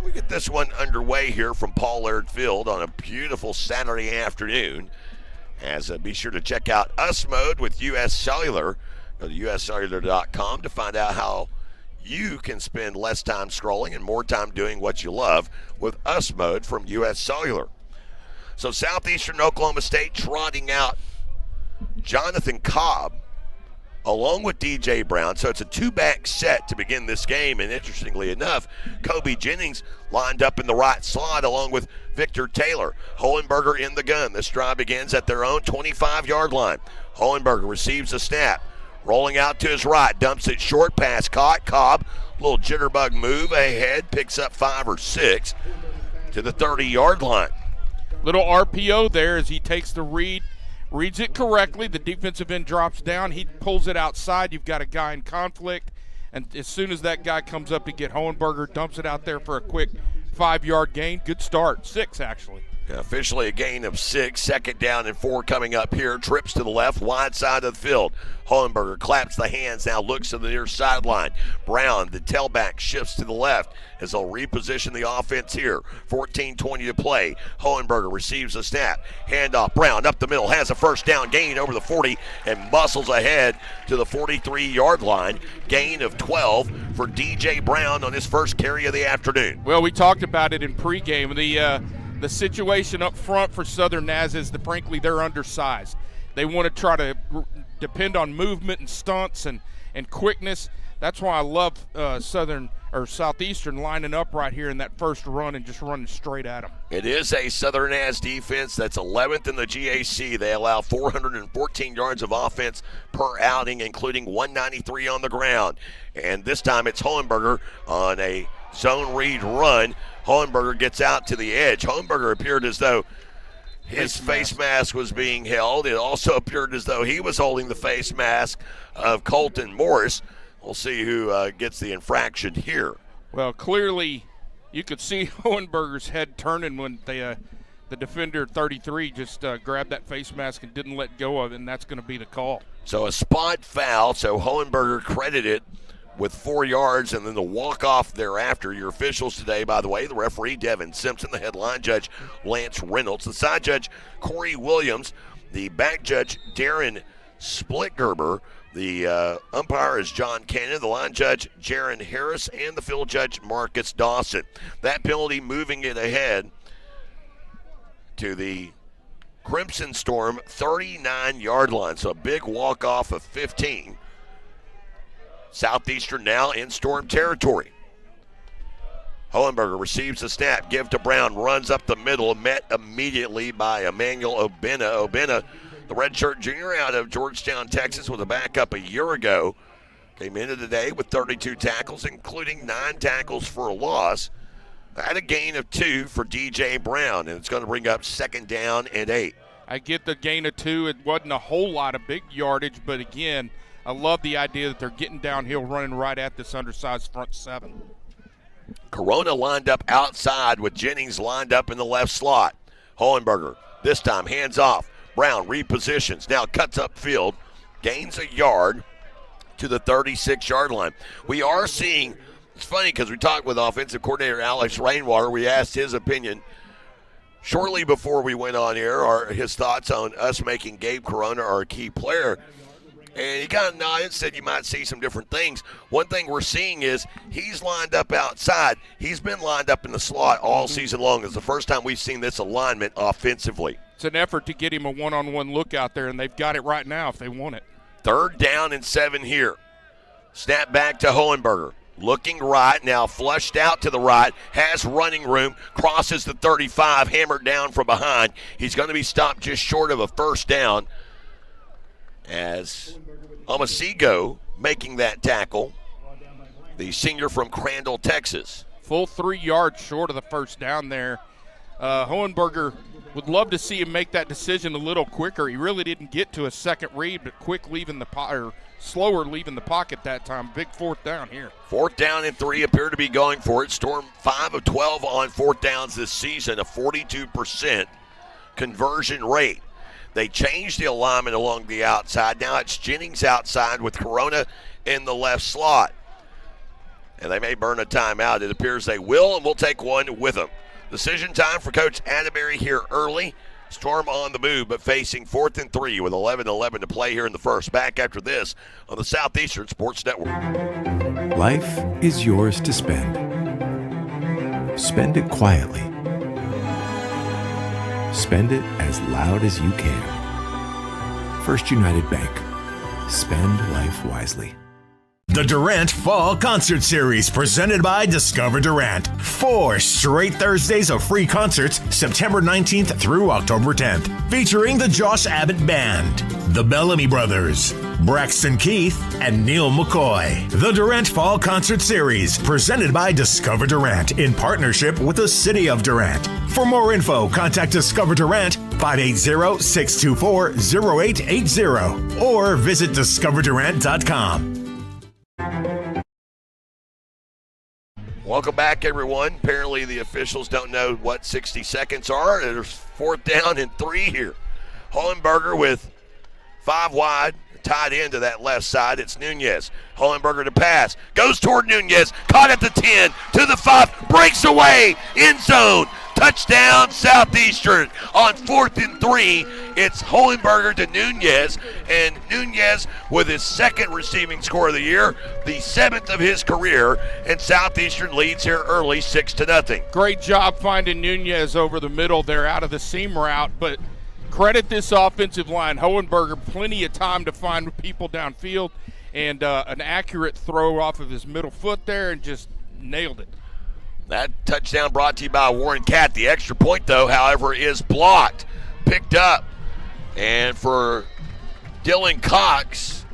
We get this one underway here from Paul Laird Field on a beautiful Saturday afternoon. As be sure to check out US Mode with U.S. Cellular. Go to uscellular.com to find out how you can spend less time scrolling and more time doing what you love with US Mode from U.S. Cellular. So Southeastern Oklahoma State trotting out Jonathan Cobb along with DJ Brown. So it's a 2-back set to begin this game. And interestingly enough, Kobe Jennings lined up in the right slot along with Victor Taylor. Hohenberger in the gun. This drive begins at their own 25-yard line. Hohenberger receives the snap. Rolling out to his right. Dumps it short, pass caught. Cobb, little jitterbug move ahead. Picks up 5 or 6 to the 30-yard line. Little RPO there as he takes the read. Reads it correctly. The defensive end drops down. He pulls it outside. You've got a guy in conflict. And as soon as that guy comes up to get Hohenberger, dumps it out there for a quick 5-yard gain. Good start. 6, actually. Yeah, officially a gain of 6. 2nd down and 4 coming up here. Trips to the left, wide side of the field. Hohenberger claps the hands, now looks to the near sideline. Brown, the tailback, shifts to the left as they'll reposition the offense here. 14:20 to play. Hohenberger receives the snap. Handoff. Brown up the middle, has a first down gain over the 40 and muscles ahead to the 43-yard line. Gain of 12 for DJ Brown on his first carry of the afternoon. Well, we talked about it in pregame. The situation up front for Southern Naz is frankly they're undersized. They want to try to depend on movement and stunts and quickness. That's why I love Southeastern lining up right here in that first run and just running straight at them. It is a Southern Ass defense that's 11th in the GAC. They allow 414 yards of offense per outing, including 193 on the ground. And this time it's Hohenberger on a zone read run. Hohenberger gets out to the edge. Hohenberger appeared as though his face mask was being held. It also appeared as though he was holding the face mask of Colton Morris. We'll see who gets the infraction here. Well, clearly you could see Hohenberger's head turning when the defender 33 just grabbed that face mask and didn't let go of it, and that's going to be the call. So a spot foul, so Hohenberger credited with 4 yards, and then the walk-off thereafter. Your officials today, by the way, the referee Devin Simpson, the headline judge Lance Reynolds, the side judge Corey Williams, the back judge Darren Splitgerber, the umpire is John Cannon, the line judge Jaron Harris, and the field judge Marcus Dawson. That penalty moving it ahead to the Crimson Storm 39-yard line, so a big walk-off of 15. Southeastern now in Storm territory. Hohenberger receives the snap, give to Brown, runs up the middle, met immediately by Emmanuel Obena. Obena, the redshirt junior out of Georgetown, Texas, was a backup a year ago. Came into the day with 32 tackles, including 9 tackles for a loss. Had a gain of 2 for DJ Brown, and it's going to bring up 2nd down and 8. I get the gain of 2. It wasn't a whole lot of big yardage, but again, I love the idea that they're getting downhill, running right at this undersized front 7. Corona lined up outside with Jennings lined up in the left slot. Hohenberger, this time hands off. Brown repositions, now cuts upfield, gains a yard to the 36-yard line. We are seeing, it's funny because we talked with offensive coordinator Alex Rainwater. We asked his opinion shortly before we went on air, or his thoughts on us making Gabe Corona our key player. And he kind of nodded and said you might see some different things. One thing we're seeing is he's lined up outside. He's been lined up in the slot all season long. It's the first time we've seen this alignment offensively. It's an effort to get him a one-on-one look out there, and they've got it right now if they want it. 3rd down and 7 here. Snap back to Hohenberger. Looking right, now flushed out to the right, has running room, crosses the 35, hammered down from behind. He's going to be stopped just short of a 1st down as Amasigo making that tackle, the senior from Crandall, Texas. Full 3 yards short of the 1st down there. Hohenberger would love to see him make that decision a little quicker. He really didn't get to a second read, but slower leaving the pocket that time. Big 4th down here. 4th down and 3 appear to be going for it. Storm 5 of 12 on 4th downs this season, a 42% conversion rate. They changed the alignment along the outside. Now it's Jennings outside with Corona in the left slot. And they may burn a timeout. It appears they will, and we'll take one with them. Decision time for Coach Atterberry here early. Storm on the move, but facing 4th and 3 with 11:11 to play here in the first. Back after this on the Southeastern Sports Network. Life is yours to spend. Spend it quietly. Spend it as loud as you can. First United Bank. Spend life wisely. The Durant Fall Concert Series, presented by Discover Durant. 4 straight Thursdays of free concerts, September 19th through October 10th, featuring the Josh Abbott Band, the Bellamy Brothers, Braxton Keith, and Neil McCoy. The Durant Fall Concert Series, presented by Discover Durant, in partnership with the City of Durant. For more info, contact Discover Durant 580-624-0880 or visit discoverdurant.com. Welcome back, everyone. Apparently the officials don't know what 60 seconds are. There's 4th down and 3 here. Hohenberger with 5 wide, tied into that left side. It's Nunez. Hohenberger to pass. Goes toward Nunez. Caught at the 10, to the 5, breaks away. End zone. Touchdown, Southeastern. On 4th and 3, it's Hohenberger to Nunez, and Nunez with his 2nd receiving score of the year, the 7th of his career, and Southeastern leads here early 6-0. Great job finding Nunez over the middle there out of the seam route, but credit this offensive line. Hohenberger, plenty of time to find people downfield, and an accurate throw off of his middle foot there and just nailed it. That touchdown brought to you by Warren Catt. The extra point, though, however, is blocked, picked up. And for Dylan Cox,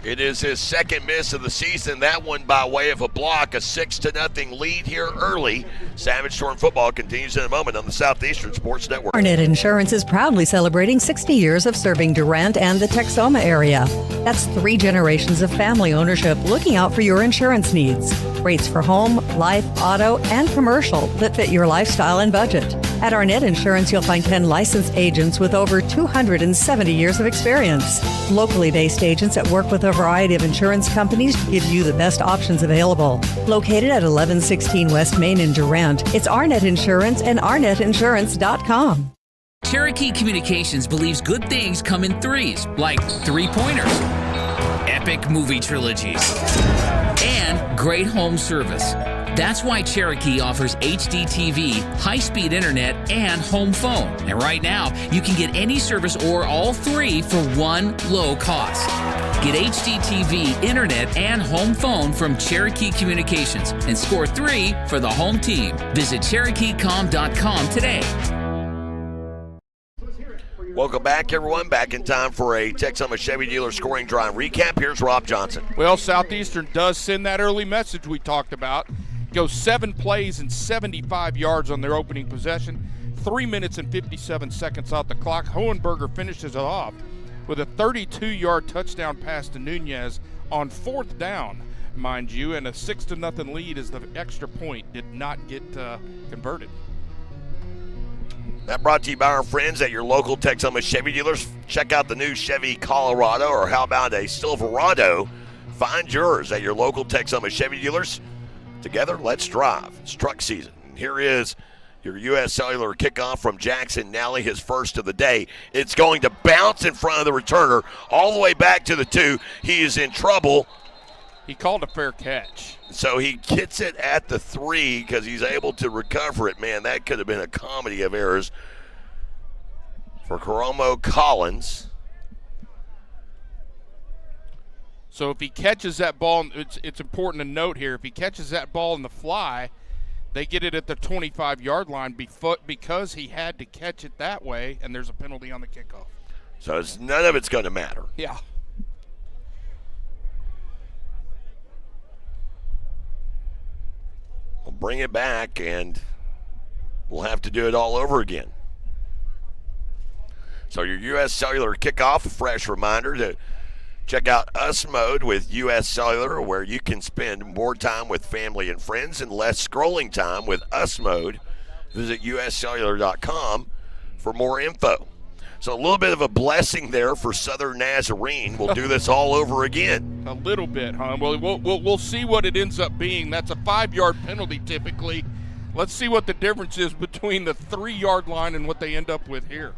it is his second miss of the season. That one by way of a block, a 6-0 lead here early. Savage Storm football continues in a moment on the Southeastern Sports Network. Arnett Insurance is proudly celebrating 60 years of serving Durant and the Texoma area. That's 3 generations of family ownership looking out for your insurance needs. Rates for home, life, auto, and commercial that fit your lifestyle and budget. At Arnett Insurance, you'll find 10 licensed agents with over 270 years of experience. Locally based agents that work with a variety of insurance companies to give you the best options available. Located at 1116 West Main in Durant, it's Arnett Insurance and ArnettInsurance.com. Cherokee Communications believes good things come in threes, like 3-pointers, epic movie trilogies, and great home service. That's why Cherokee offers HD TV, high-speed internet, and home phone. And right now, you can get any service or all 3 for one low cost. Get HD TV, internet, and home phone from Cherokee Communications and score 3 for the home team. Visit CherokeeCom.com today. Welcome back, everyone. Back in time for a Texoma Chevy dealer scoring drive recap. Here's Rob Johnson. Well, Southeastern does send that early message we talked about. Goes 7 plays and 75 yards on their opening possession. 3 minutes and 57 seconds out the clock. Hohenberger finishes it off with a 32-yard touchdown pass to Nunez on 4th down, mind you, and a 6-0 lead as the extra point did not get converted. That brought to you by our friends at your local Texoma Chevy dealers. Check out the new Chevy Colorado, or how about a Silverado? Find yours at your local Texoma Chevy dealers. Together, let's drive. It's truck season. Here is your U.S. Cellular kickoff from Jackson Nally, his first of the day. It's going to bounce in front of the returner all the way back to the 2. He is in trouble. He called a fair catch. So he gets it at the 3 because he's able to recover it. Man, that could have been a comedy of errors for Karomo Collins. So if he catches that ball, it's important to note here, if he catches that ball in the fly, they get it at the 25-yard line because he had to catch it that way, and there's a penalty on the kickoff. So none of it's going to matter. Yeah. We'll bring it back, and we'll have to do it all over again. So your U.S. Cellular kickoff, a fresh reminder to check out Us Mode with U.S. Cellular, where you can spend more time with family and friends and less scrolling time with Us Mode. Visit uscellular.com for more info. So a little bit of a blessing there for Southern Nazarene. We'll do this all over again. A little bit, huh? Well, we'll see what it ends up being. That's a 5-yard penalty typically. Let's see what the difference is between the 3-yard line and what they end up with here.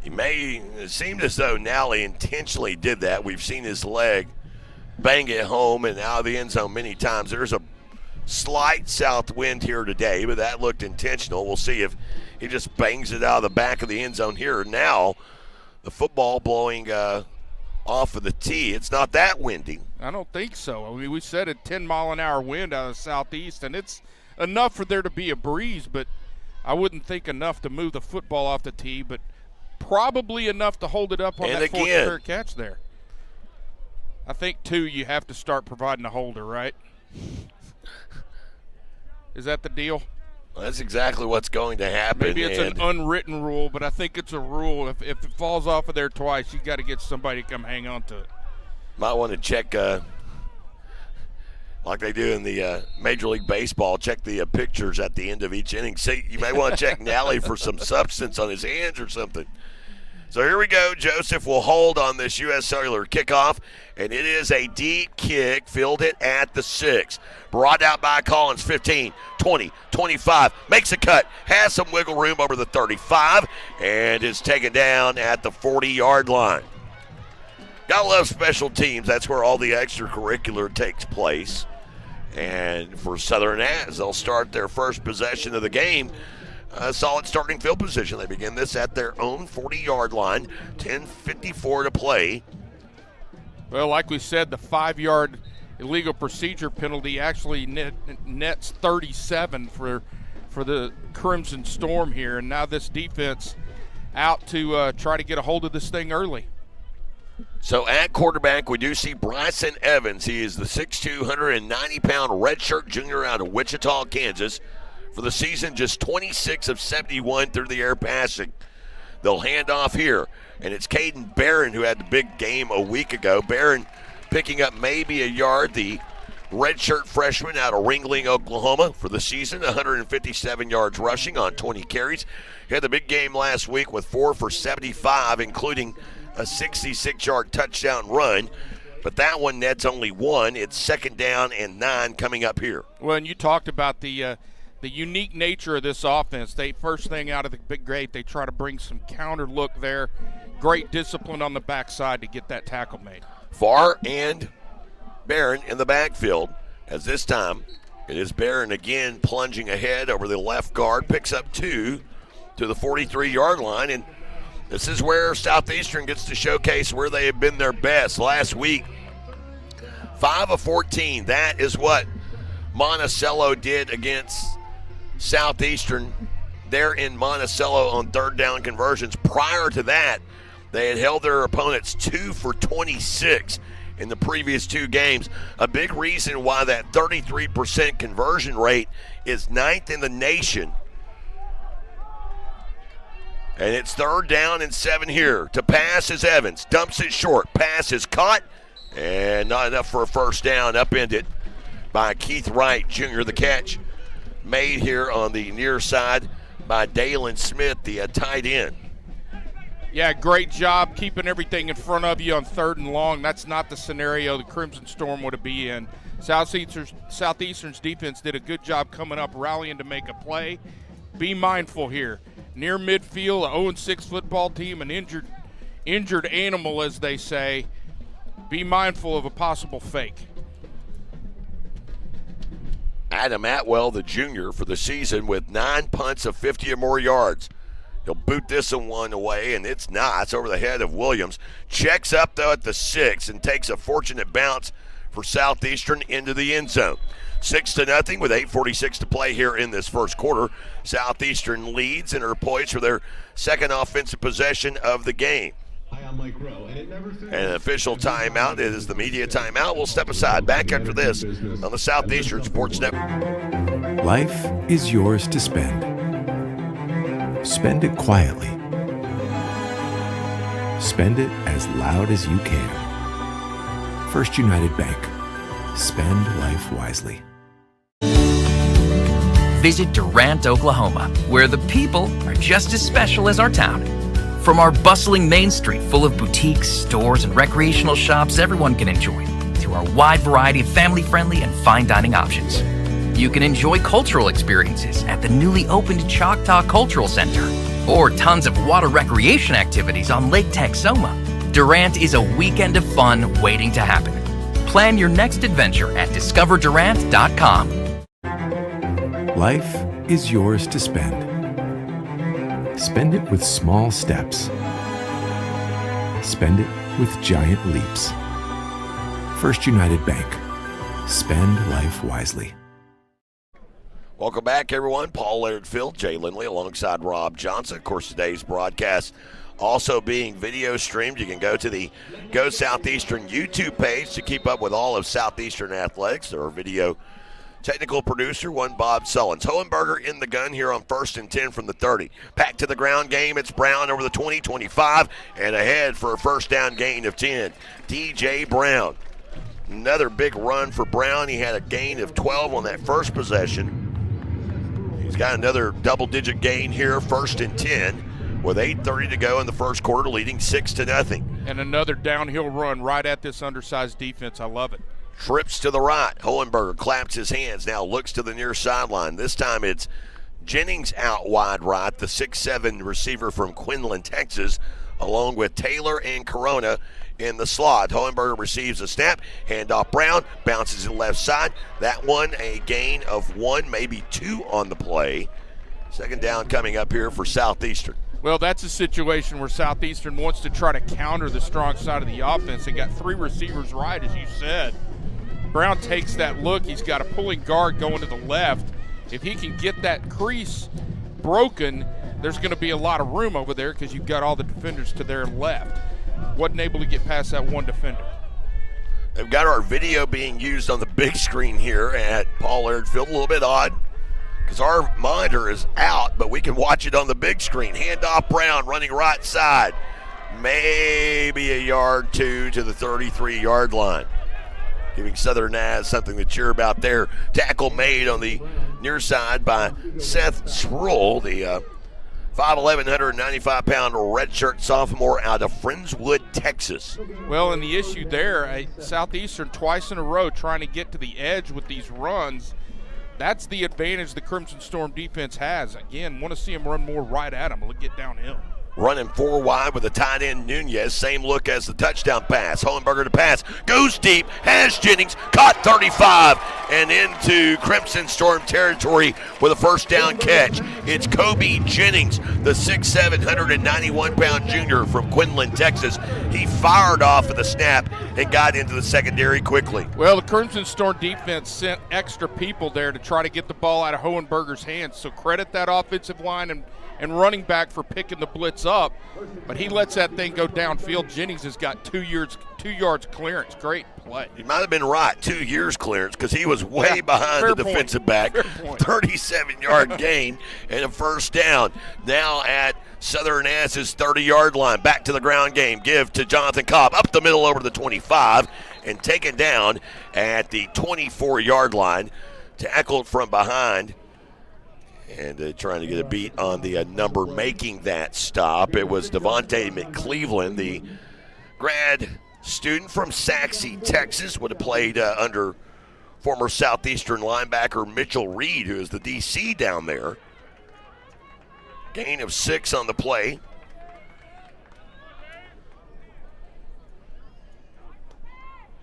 It seemed as though Nally intentionally did that. We've seen his leg bang it home and out of the end zone many times. There's a slight south wind here today, but that looked intentional. We'll see if he just bangs it out of the back of the end zone here. Now, the football blowing off of the tee. It's not that windy. I don't think so. I mean, we said a 10-mile-an-hour wind out of the southeast, and it's enough for there to be a breeze, but I wouldn't think enough to move the football off the tee, but probably enough to hold it up on that fourth fair catch there. I think, too, you have to start providing a holder, right? Is that the deal? Well, that's exactly what's going to happen. Maybe it's an unwritten rule, but I think it's a rule. If it falls off of there twice, you got to get somebody to come hang on to it. Might want to check, like they do in the Major League Baseball, check the pictures at the end of each inning. See, you may want to check Nally for some substance on his hands or something. So here we go. Joseph will hold on this U.S. Cellular kickoff, and it is a deep kick, fielded at the 6. Brought out by Collins, 15, 20, 25, makes a cut, has some wiggle room over the 35, and is taken down at the 40-yard line. Gotta love special teams. That's where all the extracurricular takes place. And for Southern Az, they'll start their first possession of the game. A solid starting field position. They begin this at their own 40-yard line. 10:54 to play Well, like we said, the 5-yard illegal procedure penalty actually nets 37 for the Crimson Storm here, and now this defense out to try to get a hold of this thing early. So at quarterback, we do see Bryson Evans. He is the 6'2", 190-pound redshirt junior out of Wichita, Kansas. For the season, just 26 of 71 through the air passing. They'll hand off here, and it's Caden Barron who had the big game a week ago. Barron picking up maybe a yard, the redshirt freshman out of Ringling, Oklahoma. For the season, 157 yards rushing on 20 carries. He had the big game last week with 4 for 75, including a 66-yard touchdown run. But that one nets only 1. It's 2nd down and 9 coming up here. Well, and you talked about the unique nature of this offense. They first thing out of the big gate, they try to bring some counter look there. Great discipline on the backside to get that tackle made. Farr and Barron in the backfield, as this time it is Barron again plunging ahead over the left guard, picks up 2 to the 43-yard line, and this is where Southeastern gets to showcase where they have been their best. Last week, 5 of 14. That is what Monticello did against Southeastern there in Monticello on 3rd down conversions. Prior to that, they had held their opponents 2 for 26 in the previous 2 games. A big reason why that 33% conversion rate is 9th in the nation. And it's 3rd down and 7 here. To pass is Evans. Dumps it short. Pass is caught. And not enough for a first down. Upended by Keith Wright Jr. The catch made here on the near side by Dalen Smith, the tight end. Yeah, great job keeping everything in front of you on 3rd and long. That's not the scenario the Crimson Storm would have been in. Southeastern's defense did a good job coming up, rallying to make a play. Be mindful here. Near midfield, a 0-6 football team, an injured animal, as they say. Be mindful of a possible fake. Adam Atwell, the junior, for the season with 9 punts of 50 or more yards. He'll boot this one away, and it's not. It's over the head of Williams. Checks up, though, at the 6 and takes a fortunate bounce for Southeastern into the end zone. 6-0 with 8:46 to play here in this first quarter. Southeastern leads and are poised for their 2nd offensive possession of the game. An official timeout is the media timeout. We'll step aside. Back after this on the Southeastern Sports Network. Life is yours to spend. Spend it quietly. Spend it as loud as you can. First United Bank. Spend life wisely. Visit Durant, Oklahoma, where the people are just as special as our town. From our bustling Main Street full of boutiques, stores, and recreational shops everyone can enjoy, to our wide variety of family-friendly and fine dining options. You can enjoy cultural experiences at the newly opened Choctaw Cultural Center, or tons of water recreation activities on Lake Texoma. Durant is a weekend of fun waiting to happen. Plan your next adventure at discoverdurant.com. Life is yours to spend. Spend it with small steps. Spend it with giant leaps. First United Bank. Spend life wisely. Welcome back, everyone. Paul Laird Field, Jay Lindley, alongside Rob Johnson. Of course, today's broadcast also being video streamed. You can go to the Go Southeastern YouTube page to keep up with all of Southeastern athletics. Our video technical producer, one Bob Sullins. Hohenberger in the gun here on 1st and 10 from the 30. Back to the ground game. It's Brown over the 20, 25, and ahead for a first down gain of 10. DJ Brown. Another big run for Brown. He had a gain of 12 on that first possession. He's got another double-digit gain here, 1st and 10, with 8:30 to go in the first quarter, leading 6-0. And another downhill run right at this undersized defense. I love it. Trips to the right. Hohenberger claps his hands, now looks to the near sideline. This time it's Jennings out wide right, the 6'7" receiver from Quinlan, Texas, along with Taylor and Corona in the slot. Hohenberger receives a snap, handoff Brown, bounces it left side. That one a gain of 1, maybe 2 on the play. 2nd down coming up here for Southeastern. Well, that's a situation where Southeastern wants to try to counter the strong side of the offense. They got 3 receivers right, as you said. Brown takes that look. He's got a pulling guard going to the left. If he can get that crease broken, there's going to be a lot of room over there because you've got all the defenders to their left. Wasn't able to get past that one defender. They've got our video being used on the big screen here at Paul Laird Field. A little bit odd because our monitor is out, but we can watch it on the big screen. Handoff Brown running right side. Maybe a yard 2 to the 33-yard line. Giving Southern Naz something to cheer about there. Tackle made on the near side by Seth Sproul, the 5'11", 195-pound redshirt sophomore out of Friendswood, Texas. Well, and the issue there, Southeastern twice in a row trying to get to the edge with these runs. That's the advantage the Crimson Storm defense has. Again, want to see them run more right at them. We'll get downhill. Running 4 wide with the tight end Nunez. Same look as the touchdown pass. Hohenberger to pass. Goes deep. Has Jennings. Caught 35 and into Crimson Storm territory with a first down catch. It's Kobe Jennings, the 6'7", 191-pound junior from Quinlan, Texas. He fired off at the snap and got into the secondary quickly. Well, the Crimson Storm defense sent extra people there to try to get the ball out of Hohenberger's hands. So credit that offensive line and running back for picking the blitz up, but he lets that thing go downfield. Jennings has got 2 yards clearance. Great play. He might have been right, 2 years clearance, because he was way behind the defensive back. 37-yard gain and a first down. Now at Southern Naz's 30-yard line. Back to the ground game. Give to Jonathan Cobb. Up the middle over to the 25 and taken down at the 24-yard line. Tackled from behind. And trying to get a beat on the number making that stop. It was Devontae McCleveland, the grad student from Saxe, Texas. Would have played under former Southeastern linebacker Mitchell Reed, who is the DC down there. Gain of 6 on the play.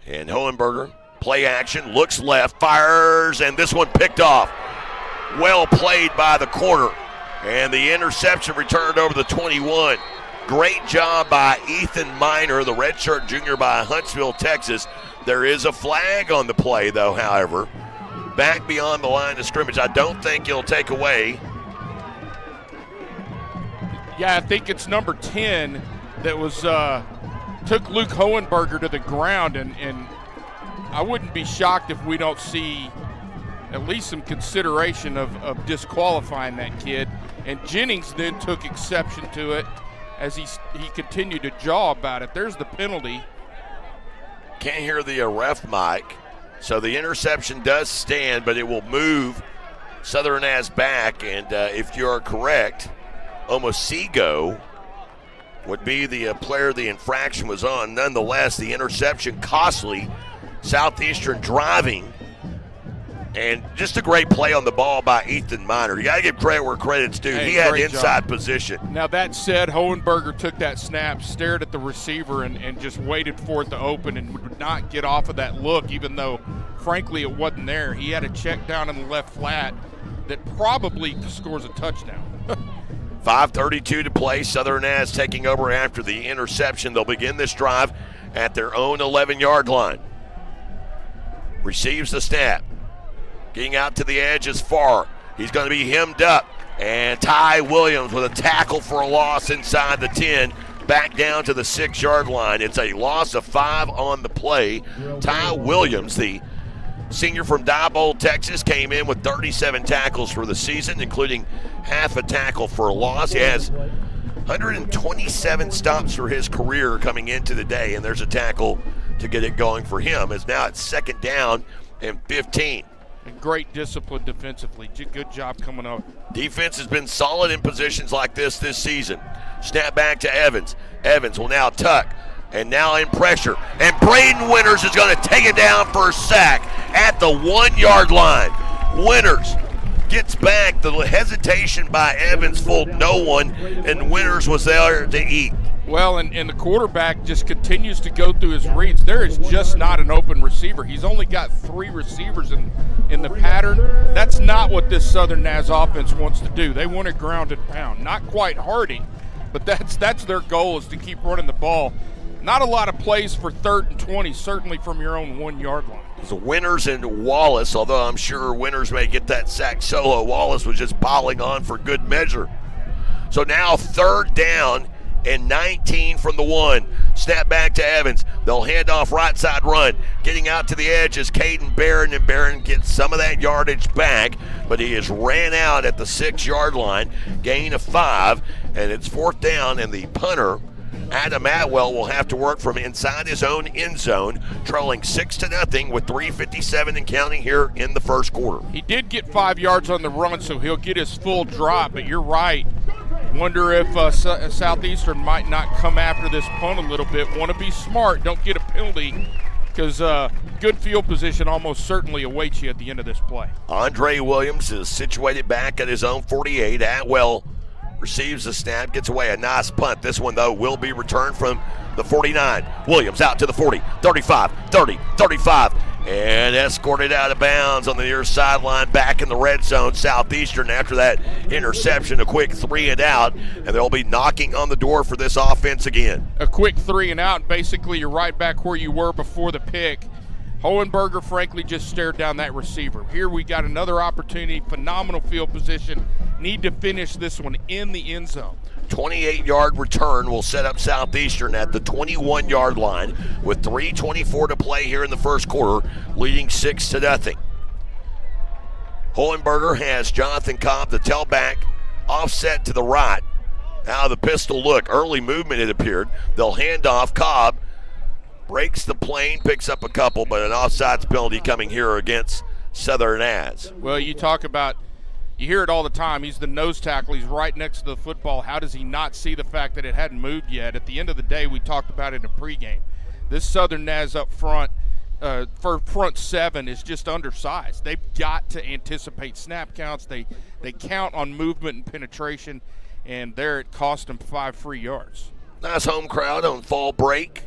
And Hohenberger, play action, looks left, fires, and this one picked off. Well played by the corner. And the interception returned over the 21. Great job by Ethan Miner, the redshirt junior by Huntsville, Texas. There is a flag on the play, though, however. Back beyond the line of scrimmage. I don't think he'll take away. Yeah, I think it's number 10 that was took Luke Hohenberger to the ground, and I wouldn't be shocked if we don't see at least some consideration of disqualifying that kid. And Jennings then took exception to it as he continued to jaw about it. There's the penalty. Can't hear the ref mic. So the interception does stand, but it will move Southern Naz back. And if you are correct, Omosigo would be the player the infraction was on. Nonetheless, the interception costly. Southeastern driving. And just a great play on the ball by Ethan Miner. You got to give credit where credit's due. He had inside position. Now, that said, Hohenberger took that snap, stared at the receiver, and just waited for it to open and would not get off of that look, even though, frankly, it wasn't there. He had a check down in the left flat that probably scores a touchdown. 5:32 to play. Southern Naz taking over after the interception. They'll begin this drive at their own 11-yard line. Receives the snap. Getting out to the edge is Farr. He's going to be hemmed up. And Ty Williams with a tackle for a loss inside the 10. Back down to the 6-yard line. It's a loss of 5 on the play. Ty Williams, the senior from Diebold, Texas, came in with 37 tackles for the season, including half a tackle for a loss. He has 127 stops for his career coming into the day, and there's a tackle to get it going for him. As now it's 2nd down and 15. And great discipline defensively. Good job coming up. Defense has been solid in positions like this season. Snap back to Evans. Evans will now tuck and now in pressure. And Braden Winters is going to take it down for a sack at the 1-yard line. Winters gets back. The hesitation by Evans fooled no one, and Winters was there to eat. Well, and the quarterback just continues to go through his reads. There is just not an open receiver. He's only got 3 receivers in the pattern. That's not what this Southern Naz offense wants to do. They want to ground and pound. Not quite Hardy, But that's their goal, is to keep running the ball. Not a lot of plays for 3rd and 20, certainly from your own 1-yard line. So Winters and Wallace, although I'm sure Winters may get that sack solo, Wallace was just piling on for good measure. So now 3rd down and 19 from the 1. Snap back to Evans. They'll hand off right side run. Getting out to the edge is Caden Barron, and Barron gets some of that yardage back, but he is ran out at the 6-yard line. Gain of 5, and it's 4th down, and the punter, Adam Atwell, will have to work from inside his own end zone, trailing 6-0 with 3:57 and counting here in the first quarter. He did get 5 yards on the run, so he'll get his full drop, but you're right. Wonder if Southeastern might not come after this punt a little bit. Want to be smart, don't get a penalty, because good field position almost certainly awaits you at the end of this play. Andre Williams is situated back at his own 48. Atwell receives the snap, gets away a nice punt. This one, though, will be returned from the 49. Williams out to the 40, 35, 30, 35, and escorted out of bounds on the near sideline, back in the red zone. Southeastern, after that interception, a quick 3 and out, and they'll be knocking on the door for this offense again. A quick 3 and out, basically you're right back where you were before the pick. Hohenberger, frankly, just stared down that receiver. Here we got another opportunity, phenomenal field position. Need to finish this one in the end zone. 28-yard return will set up Southeastern at the 21-yard line with 3:24 to play here in the first quarter, leading 6-0. Hohenberger has Jonathan Cobb, the tailback, offset to the right. Now the pistol look. Early movement, it appeared. They'll hand off. Cobb breaks the plane, picks up a couple, but an offsides penalty coming here against Southern Ads. Well, you hear it all the time. He's the nose tackle. He's right next to the football. How does he not see the fact that it hadn't moved yet? At the end of the day, we talked about it in pregame. This Southern Naz up front, for front 7, is just undersized. They've got to anticipate snap counts. They count on movement and penetration, and there it cost them 5 free yards. Nice home crowd on fall break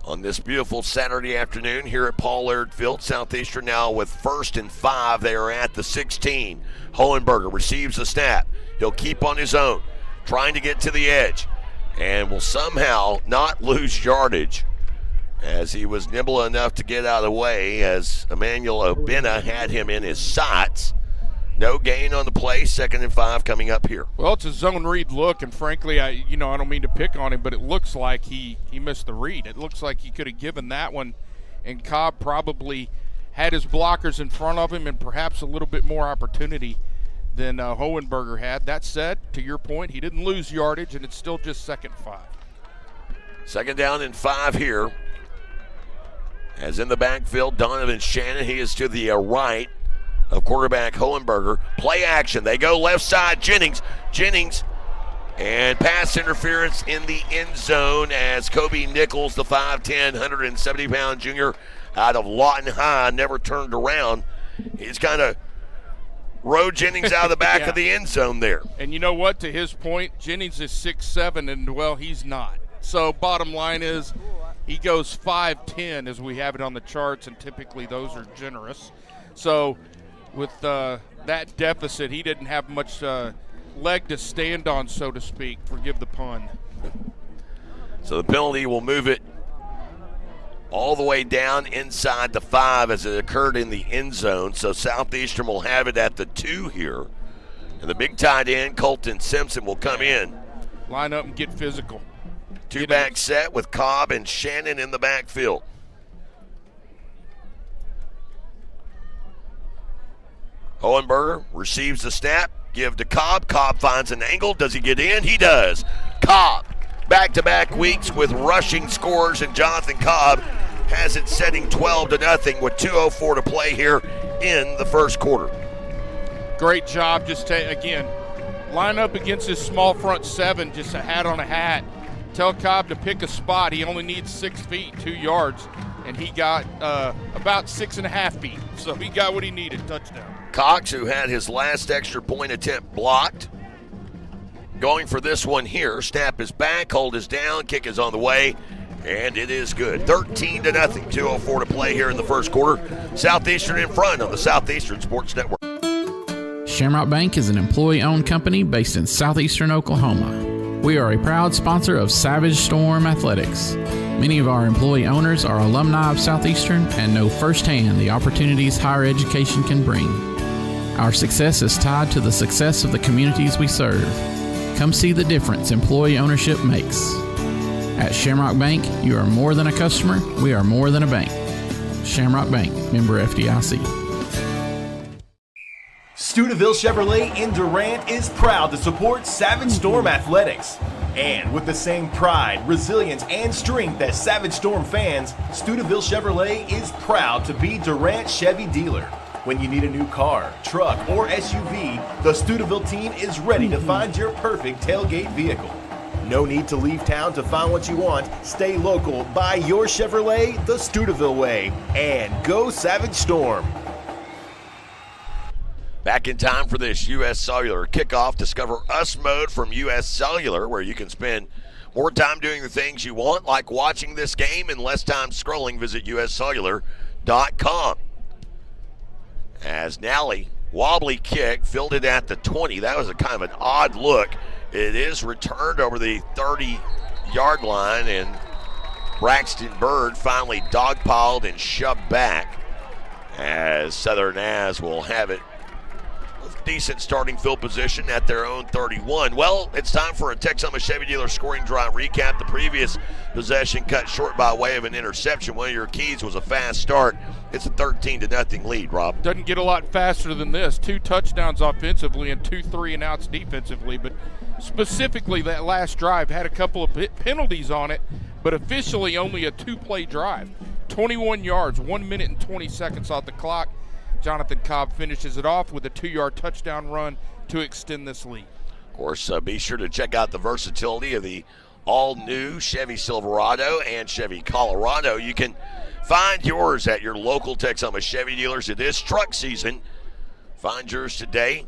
on this beautiful Saturday afternoon here at Paul Laird Field. Southeastern now with 1st and 5. They are at the 16. Hohenberger receives the snap. He'll keep on his own, trying to get to the edge, and will somehow not lose yardage as he was nimble enough to get out of the way as Emmanuel Obina had him in his sights. No gain on the play. 2nd and 5 coming up here. Well, it's a zone read look, and frankly, I don't mean to pick on him, but it looks like he missed the read. It looks like he could have given that one, and Cobb probably had his blockers in front of him and perhaps a little bit more opportunity than Hohenberger had. That said, to your point, he didn't lose yardage, and it's still just 2nd and 5. 2nd down and 5 here. As in the backfield, Donovan Shannon, he is to the right of quarterback Hohenberger. Play action. They go left side. Jennings, and pass interference in the end zone as Kobe Nichols, the 5'10", 170-pound junior out of Lawton High, never turned around. He's kind of rode Jennings out of the back of the end zone there. And you know what? To his point, Jennings is 6'7", and, well, he's not. So bottom line is he goes 5'10", as we have it on the charts, and typically those are generous. So with that deficit, he didn't have much leg to stand on, so to speak. Forgive the pun. So the penalty will move it all the way down inside the 5 as it occurred in the end zone. So Southeastern will have it at the 2 here. And the big tight end, Colton Simpson, will come in. Line up and get physical. Two-back set with Cobb and Shannon in the backfield. Hohenberger receives the snap, give to Cobb. Cobb finds an angle. Does he get in? He does. Cobb, back-to-back weeks with rushing scores, and Jonathan Cobb has it setting 12-0 with 2:04 to play here in the first quarter. Great job. Just again, line up against his small front 7, just a hat on a hat. Tell Cobb to pick a spot. He only needs 6 feet, 2 yards, and he got about 6.5 feet. So he got what he needed. Touchdown. Cox, who had his last extra point attempt blocked, going for this one here. Snap is back, hold is down, kick is on the way, and it is good. 13-0, 2:04 to play here in the first quarter. Southeastern in front on the Southeastern Sports Network. Shamrock Bank is an employee-owned company based in Southeastern Oklahoma. We are a proud sponsor of Savage Storm Athletics. Many of our employee owners are alumni of Southeastern and know firsthand the opportunities higher education can bring. Our success is tied to the success of the communities we serve. Come see the difference employee ownership makes. At Shamrock Bank, you are more than a customer, we are more than a bank. Shamrock Bank, member FDIC. Steubenville Chevrolet in Durant is proud to support Savage Storm Athletics. And with the same pride, resilience, and strength as Savage Storm fans, Steubenville Chevrolet is proud to be Durant Chevy dealer. When you need a new car, truck, or SUV, the Steubenville team is ready to find your perfect tailgate vehicle. No need to leave town to find what you want. Stay local, buy your Chevrolet the Steubenville way, and go Savage Storm. Back in time for this U.S. Cellular kickoff. Discover Us Mode from U.S. Cellular, where you can spend more time doing the things you want, like watching this game, and less time scrolling. Visit uscellular.com. As Nally, wobbly kick, fielded at the 20. That was a kind of an odd look. It is returned over the 30-yard line, and Braxton Bird finally dogpiled and shoved back, as Southern Naz will have it. Decent starting field position at their own 31. Well, it's time for a Texoma Chevy dealer scoring drive recap. The previous possession cut short by way of an interception. One of your keys was a fast start. It's a 13-0 lead, Rob. Doesn't get a lot faster than this. 2 touchdowns offensively and 2 3-and-outs defensively. But specifically, that last drive had a couple of penalties on it, but officially only a 2-play drive. 21 yards, 1 minute and 20 seconds off the clock. Jonathan Cobb finishes it off with a 2-yard touchdown run to extend this lead. Of course, be sure to check out the versatility of the all-new Chevy Silverado and Chevy Colorado. You can find yours at your local Texoma Chevy dealers. It is truck season. Find yours today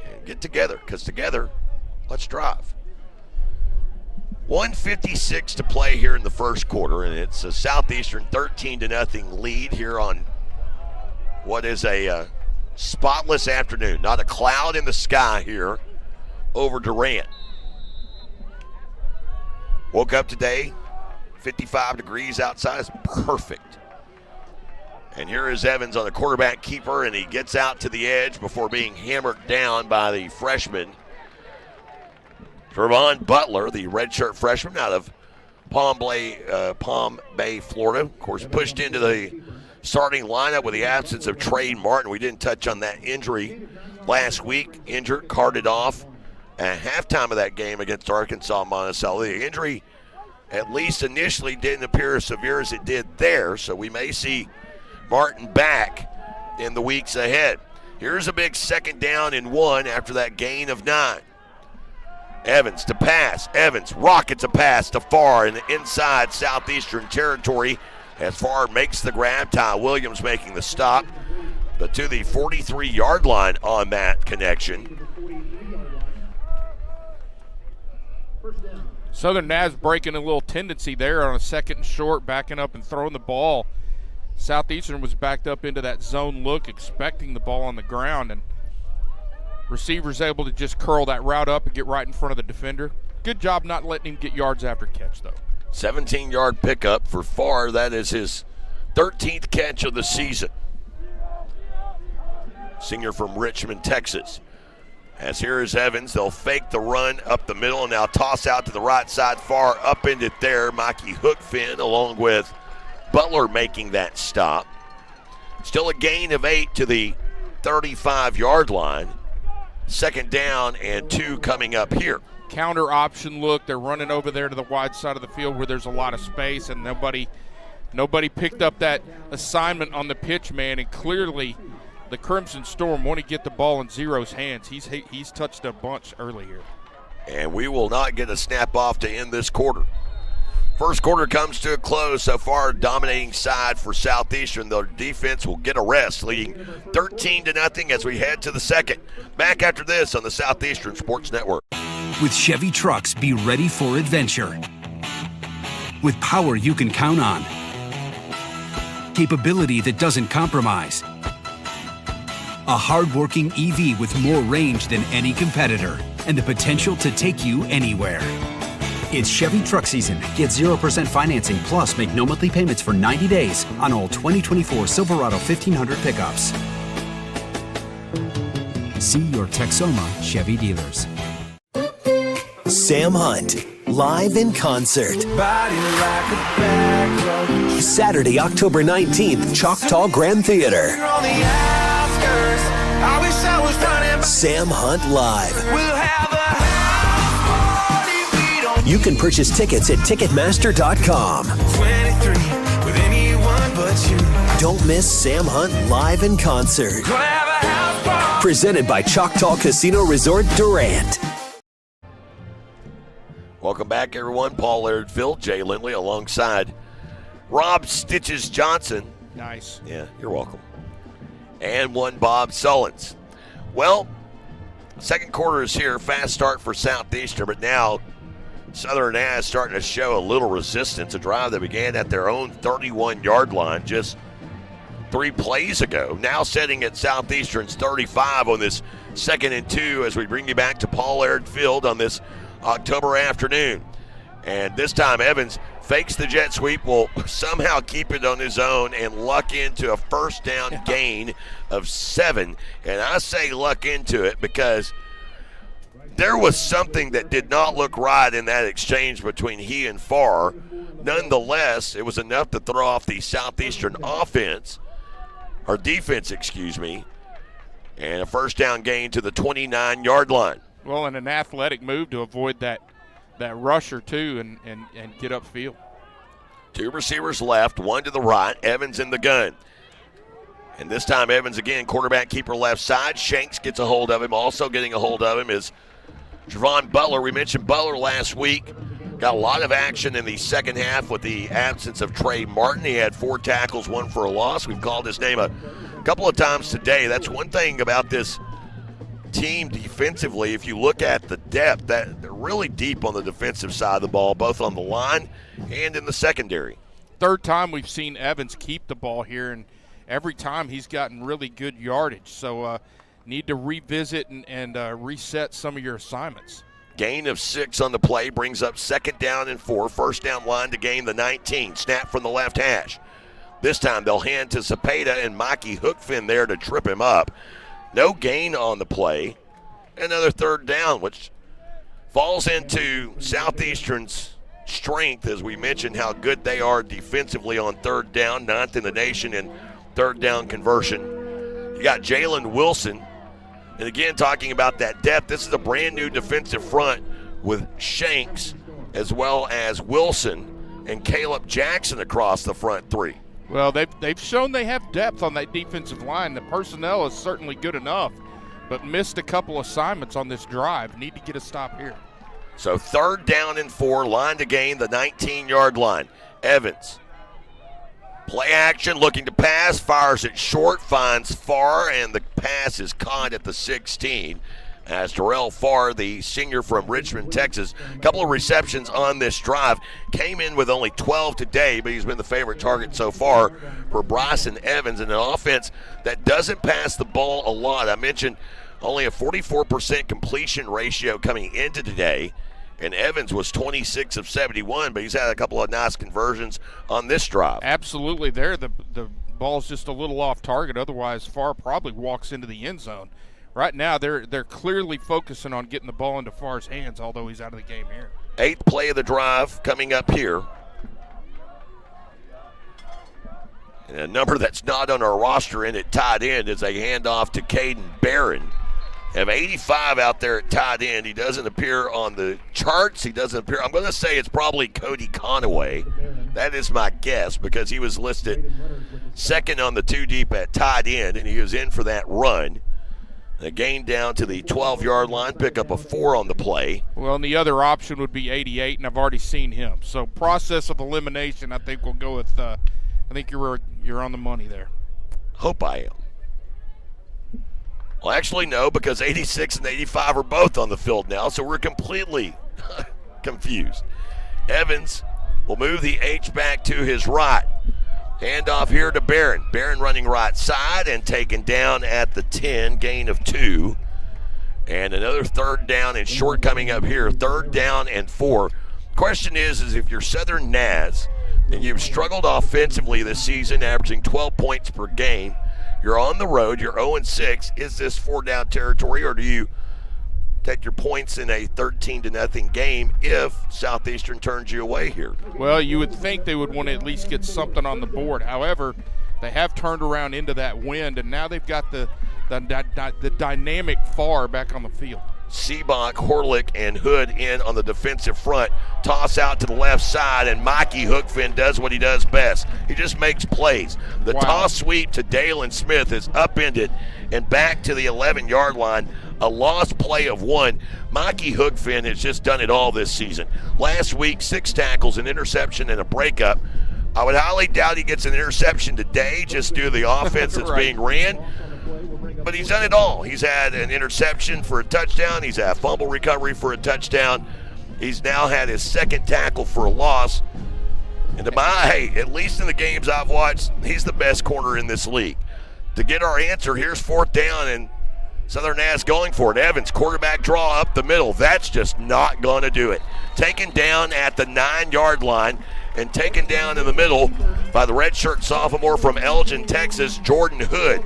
and get together, because together, let's drive. 1:56 to play here in the first quarter, and it's a Southeastern 13-0 lead here on what is a spotless afternoon. Not a cloud in the sky here over Durant. Woke up today, 55 degrees outside. It's perfect. And here is Evans on the quarterback keeper, and he gets out to the edge before being hammered down by the freshman, Trevon Butler, the redshirt freshman out of Palm Bay, Florida. Of course, pushed into the starting lineup with the absence of Trey Martin. We didn't touch on that injury last week. Injured, carted off at halftime of that game against Arkansas Monticello. The injury, at least initially, didn't appear as severe as it did there, so we may see Martin back in the weeks ahead. Here's a big 2nd down and 1 after that gain of 9. Evans to pass. Evans rockets a pass to Farr in the inside Southeastern territory. As Farr makes the grab, Ty Williams making the stop, but to the 43-yard line on that connection. Southern Naz breaking a little tendency there on a 2nd and short, backing up and throwing the ball. Southeastern was backed up into that zone look, expecting the ball on the ground, and receivers able to just curl that route up and get right in front of the defender. Good job not letting him get yards after catch, though. 17-yard pickup for Farr. That is his 13th catch of the season. Senior from Richmond, Texas. As here is Evans, they'll fake the run up the middle and now toss out to the right side. Farr up into there. Mikey Hookfin along with Butler making that stop. Still a gain of 8 to the 35-yard line. 2nd down and 2 coming up here. Counter option look. They're running over there to the wide side of the field where there's a lot of space, and nobody picked up that assignment on the pitch man, and clearly the Crimson Storm want to get the ball in Zero's hands. He's touched a bunch early here. And we will not get a snap off to end this quarter. First quarter comes to a close. So far, dominating side for Southeastern. Their defense will get a rest, leading 13-0 as we head to the second. Back after this on the Southeastern Sports Network. With Chevy trucks, be ready for adventure. With power you can count on. Capability that doesn't compromise. a hard-working EV with more range than any competitor and the potential to take you anywhere. It's Chevy truck season. Get 0% financing plus make no monthly payments for 90 days on all 2024 Silverado 1500 pickups. See your Texoma Chevy dealers. Sam Hunt, live in concert. Saturday, October 19th, Choctaw Grand Theater. Sam Hunt Live. You can purchase tickets at Ticketmaster.com. Don't miss Sam Hunt live in concert. Presented by Choctaw Casino Resort Durant. Welcome back, everyone. Paul Laird, Phil, Jay Lindley, alongside Rob Stitches Johnson. Nice. Yeah, you're welcome. And one Bob Sullins. Well, second quarter is here. Fast start for Southeastern, but now Southern Ave starting to show a little resistance. A drive that began at their own 31-yard line just 3 plays ago. Now setting at Southeastern's 35 on this 2nd and 2 as we bring you back to Paul Laird Field on this October afternoon. And this time Evans fakes the jet sweep, will somehow keep it on his own and luck into a first down gain of 7. And I say luck into it because there was something that did not look right in that exchange between he and Farr. Nonetheless, it was enough to throw off the Southeastern defense, and a first down gain to the 29-yard line. Well, and an athletic move to avoid that rusher, too, and get upfield. 2 receivers left, 1 to the right. Evans in the gun. And this time Evans again, quarterback keeper left side. Shanks gets a hold of him. Also getting a hold of him is Javon Butler. We mentioned Butler last week. Got a lot of action in the second half with the absence of Trey Martin. He had 4 tackles, 1 for a loss. We've called his name a couple of times today. That's one thing about this team defensively. If you look at the depth, that they're really deep on the defensive side of the ball, both on the line and in the secondary. Third time we've seen Evans keep the ball here, and every time he's gotten really good yardage. So need to revisit and reset some of your assignments. Gain of 6 on the play brings up 2nd down and 4. First down line to gain the 19. Snap from the left hash. This time they'll hand to Cepeda and Mikey Hookfin there to trip him up. No gain on the play. Another 3rd down, which falls into Southeastern's strength, as we mentioned how good they are defensively on 3rd down, 9th in the nation in 3rd down conversion. You got Jalen Wilson. And again, talking about that depth, this is a brand new defensive front with Shanks as well as Wilson and Caleb Jackson across the front 3. Well, they've shown they have depth on that defensive line. The personnel is certainly good enough, but missed a couple assignments on this drive. Need to get a stop here. So 3rd down and 4, line to gain the 19-yard line. Evans. Play action, looking to pass, fires it short, finds Farr, and the pass is caught at the 16. As Terrell Farr, the senior from Richmond, Texas, a couple of receptions on this drive. Came in with only 12 today, but he's been the favorite target so far for Bryson Evans in an offense that doesn't pass the ball a lot. I mentioned only a 44% completion ratio coming into today. And Evans was 26 of 71, but he's had a couple of nice conversions on this drive. Absolutely there. The ball's just a little off target. Otherwise, Farr probably walks into the end zone. Right now, they're clearly focusing on getting the ball into Farr's hands, although he's out of the game here. 8th play of the drive coming up here. And a number that's not on our roster in at tight end is a handoff to Caden Barron. Have 85 out there at tight end. He doesn't appear on the charts. He doesn't appear. I'm going to say it's probably Cody Conaway. That is my guess because he was listed 2nd on the 2 deep at tight end, and he was in for that run. A gain down to the 12-yard line, pick up a 4 on the play. Well, and the other option would be 88, and I've already seen him. So process of elimination, I think we'll go with I think you're on the money there. Hope I am. Well, actually, no, because 86 and 85 are both on the field now, so we're completely confused. Evans will move the H back to his right. Hand off here to Barron. Barron running right side and taken down at the 10, gain of 2. And another third down and short coming up here, 3rd down and 4. Question is if you're Southern Naz and you've struggled offensively this season, averaging 12 points per game, you're on the road, you're 0-6, is this 4-down territory, or do you take your points in a 13-0 game if Southeastern turns you away here? Well, you would think they would want to at least get something on the board. However, they have turned around into that wind, and now they've got the dynamic far back on the field. Seabach, Horlick, and Hood in on the defensive front. Toss out to the left side, and Mikey Hookfin does what he does best. He just makes plays. The toss sweep to Dalen Smith is upended and back to the 11-yard line. A lost play of 1. Mikey Hookfin has just done it all this season. Last week, 6 tackles, an interception, and a breakup. I would highly doubt he gets an interception today just due to the offense that's being ran. But he's done it all. He's had an interception for a touchdown. He's had a fumble recovery for a touchdown. He's now had his 2nd tackle for a loss. And at least in the games I've watched, he's the best corner in this league. To get our answer, here's 4th down, and Southern Naz going for it. Evans, quarterback draw up the middle. That's just not going to do it. Taken down at the 9-yard line and taken down in the middle by the redshirt sophomore from Elgin, Texas, Jordan Hood.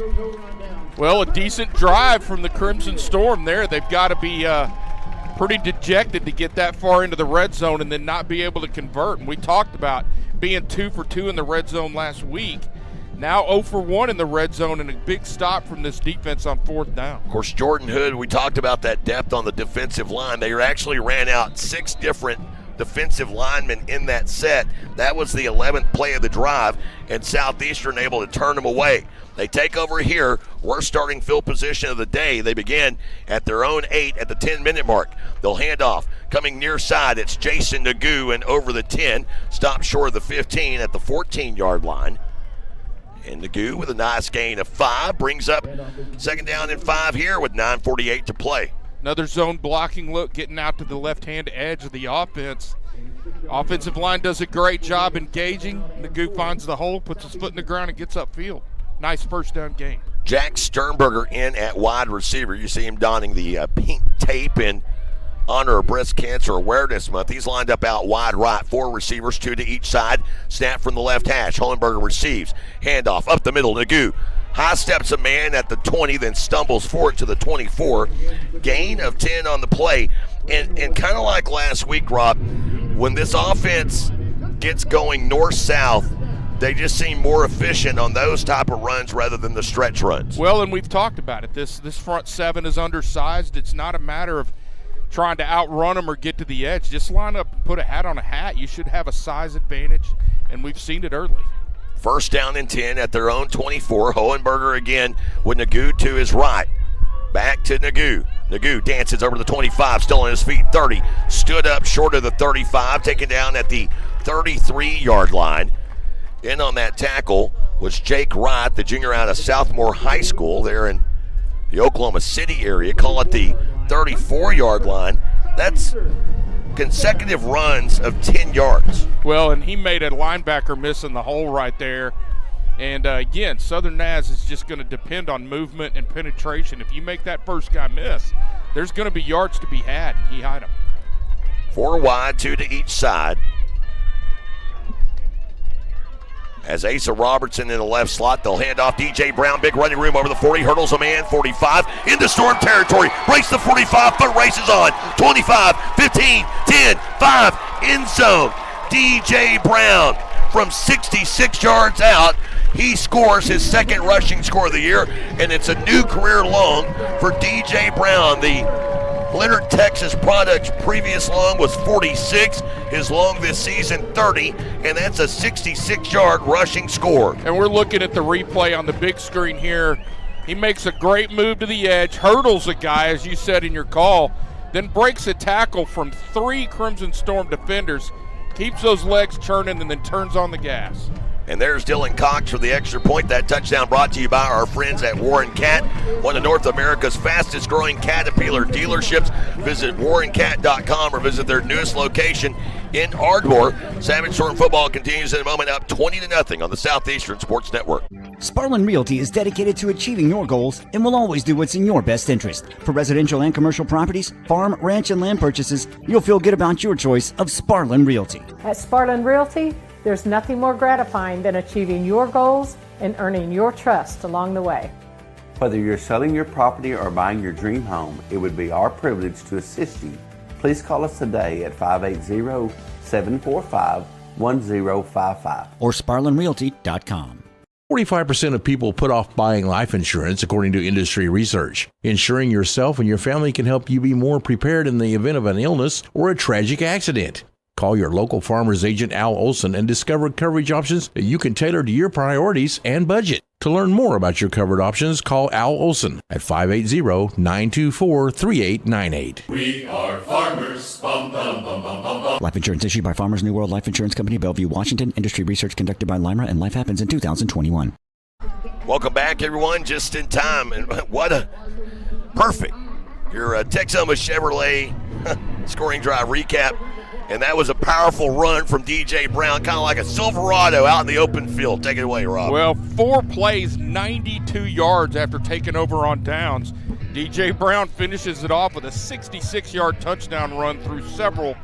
Well, a decent drive from the Crimson Storm there. They've got to be pretty dejected to get that far into the red zone and then not be able to convert. And we talked about being 2 for 2 in the red zone last week. Now 0 for 1 in the red zone, and a big stop from this defense on 4th down. Of course, Jordan Hood, we talked about that depth on the defensive line. They actually ran out 6 different defensive linemen in that set. That was the 11th play of the drive, and Southeastern able to turn them away. They take over here. Worst starting field position of the day. They begin at their own 8 at the 10-minute mark. They'll hand off. Coming near side, it's Jason Nagu, and over the 10. Stop short of the 15 at the 14-yard line. And Nagu with a nice gain of 5 brings up 2nd down and 5 here with 9:48 to play. Another zone blocking look, getting out to the left-hand edge of the offense. Offensive line does a great job engaging. Nagu finds the hole, puts his foot in the ground, and gets upfield. Nice 1st down gain. Jack Sternberger in at wide receiver. You see him donning the pink tape in honor of Breast Cancer Awareness Month. He's lined up out wide right. 4 receivers, 2 to each side. Snap from the left hash. Hohenberger receives. Handoff up the middle. Nagu high steps a man at the 20, then stumbles for it to the 24. Gain of 10 on the play. And kind of like last week, Rob, when this offense gets going north-south, they just seem more efficient on those type of runs rather than the stretch runs. Well, and we've talked about it. This front 7 is undersized. It's not a matter of trying to outrun them or get to the edge. Just line up and put a hat on a hat. You should have a size advantage, and we've seen it early. 1st down and 10 at their own 24. Hohenberger again with Nagu to his right. Back to Nagu. Nagu dances over the 25, still on his feet, 30. Stood up short of the 35, taken down at the 33-yard line. In on that tackle was Jake Wright, the junior out of Southmore High School there in the Oklahoma City area. Call it the 34-yard line. That's consecutive runs of 10 yards. Well, and he made a linebacker miss in the hole right there. And, again, Southern Naz is just going to depend on movement and penetration. If you make that first guy miss, there's going to be yards to be had, and he had them. 4 wide, 2 to each side. As Asa Robertson in the left slot, they'll hand off DJ Brown. Big running room over the 40, hurdles a man, 45. Into Storm territory, breaks the 45, foot races on. 25, 15, 10, 5, end zone. DJ Brown from 66 yards out. He scores his 2nd rushing score of the year, and it's a new career long for DJ Brown. The Leonard, Texas product's previous long was 46. His long this season, 30, and that's a 66-yard rushing score. And we're looking at the replay on the big screen here. He makes a great move to the edge, hurdles a guy, as you said in your call, then breaks a tackle from 3 Crimson Storm defenders, keeps those legs churning, and then turns on the gas. And there's Dylan Cox for the extra point. That touchdown brought to you by our friends at Warren Cat, one of North America's fastest growing Caterpillar dealerships. Visit warrencat.com or visit their newest location in Ardmore. Savage Storm football continues in a moment, up 20-0 on the Southeastern Sports Network. Sparlin Realty is dedicated to achieving your goals and will always do what's in your best interest. For residential and commercial properties, farm, ranch, and land purchases, you'll feel good about your choice of Sparlin Realty. At Sparlin Realty, there's nothing more gratifying than achieving your goals and earning your trust along the way. Whether you're selling your property or buying your dream home, it would be our privilege to assist you. Please call us today at 580-745-1055 or sparlinrealty.com. 45% of people put off buying life insurance, according to industry research. Insuring yourself and your family can help you be more prepared in the event of an illness or a tragic accident. Call your local farmer's agent, Al Olson, and discover coverage options that you can tailor to your priorities and budget. To learn more about your covered options, call Al Olson at 580-924-3898. We are farmers. Bum, bum, bum, bum, bum, bum. Life insurance issued by Farmers New World Life Insurance Company, Bellevue, Washington. Industry research conducted by Lima, and Life Happens in 2021. Welcome back, everyone. Just in time. And what a perfect. Your Texoma Chevrolet scoring drive recap. And that was a powerful run from DJ Brown, kind of like a Silverado out in the open field. Take it away, Rob. Well, 4 plays, 92 yards after taking over on downs. DJ Brown finishes it off with a 66-yard touchdown run through several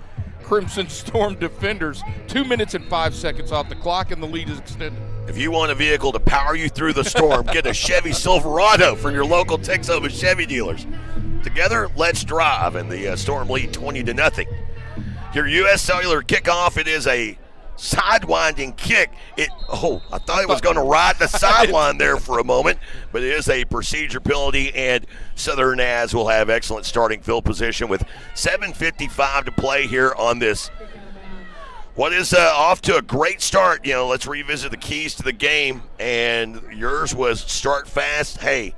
Crimson Storm defenders. 2 minutes and 5 seconds off the clock, and the lead is extended. If you want a vehicle to power you through the storm, get a Chevy Silverado from your local Texoma Chevy dealers. Together, let's drive, and the Storm lead 20-0. Your U.S. Cellular kickoff, it is a sidewinding kick. I thought it was going to ride the sideline there for a moment, but it is a procedure penalty, and Southern Naz will have excellent starting field position with 7:55 to play here on this. What is off to a great start. Let's revisit the keys to the game, and yours was start fast. Hey,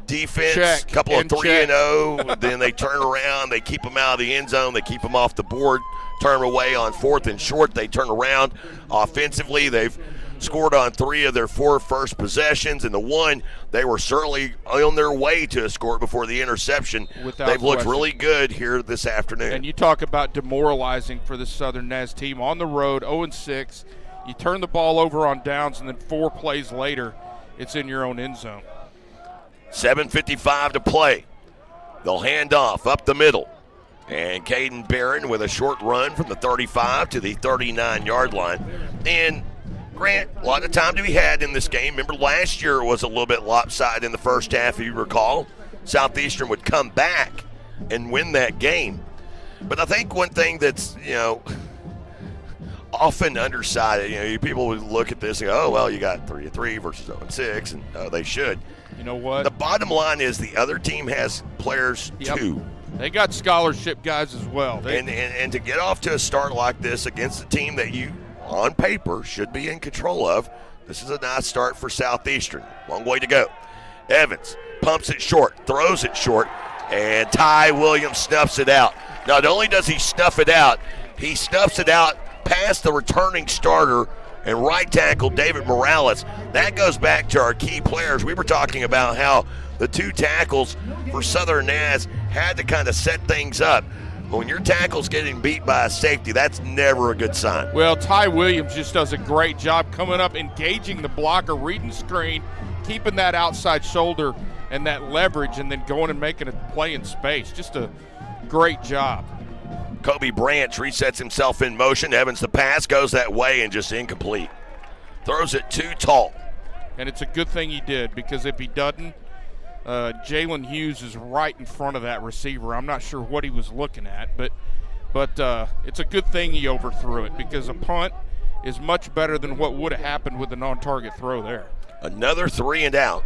defense, check, couple of 3-0, then they turn around, they keep them out of the end zone, they keep them off the board, turn them away on 4th and short, they turn around. Offensively, they've scored on 3 of their 4 first possessions, and the one, they were certainly on their way to a score before the interception. They've looked really good here this afternoon. And you talk about demoralizing for the Southern Naz team on the road, 0-6. You turn the ball over on downs, and then 4 plays later, it's in your own end zone. 7:55 to play. They'll hand off up the middle. And Caden Barron with a short run from the 35 to the 39-yard line. And Grant, a lot of time to be had in this game. Remember last year it was a little bit lopsided in the first half, if you recall. Southeastern would come back and win that game. But I think one thing that's, often undersided, people would look at this and go, oh, well, you got 3-3 versus 0-6, and they should. You know what? The bottom line is the other team has players too. They got scholarship guys as well. And to get off to a start like this against a team that you, on paper, should be in control of, this is a nice start for Southeastern. Long way to go. Evans pumps it short, throws it short, and Ty Williams snuffs it out. Not only does he snuff it out, he stuffs it out past the returning starter and right tackle David Morales. That goes back to our key players. We were talking about how the 2 tackles for Southern Naz had to kind of set things up. But when your tackle's getting beat by a safety, that's never a good sign. Well, Ty Williams just does a great job coming up, engaging the blocker, reading screen, keeping that outside shoulder and that leverage, and then going and making a play in space. Just a great job. Kobe Branch resets himself in motion. Evans, the pass goes that way and just incomplete. Throws it too tall. And it's a good thing he did, because if he doesn't, Jalen Hughes is right in front of that receiver. I'm not sure what he was looking at, but it's a good thing he overthrew it, because a punt is much better than what would have happened with a non-target throw there. Another 3 and out.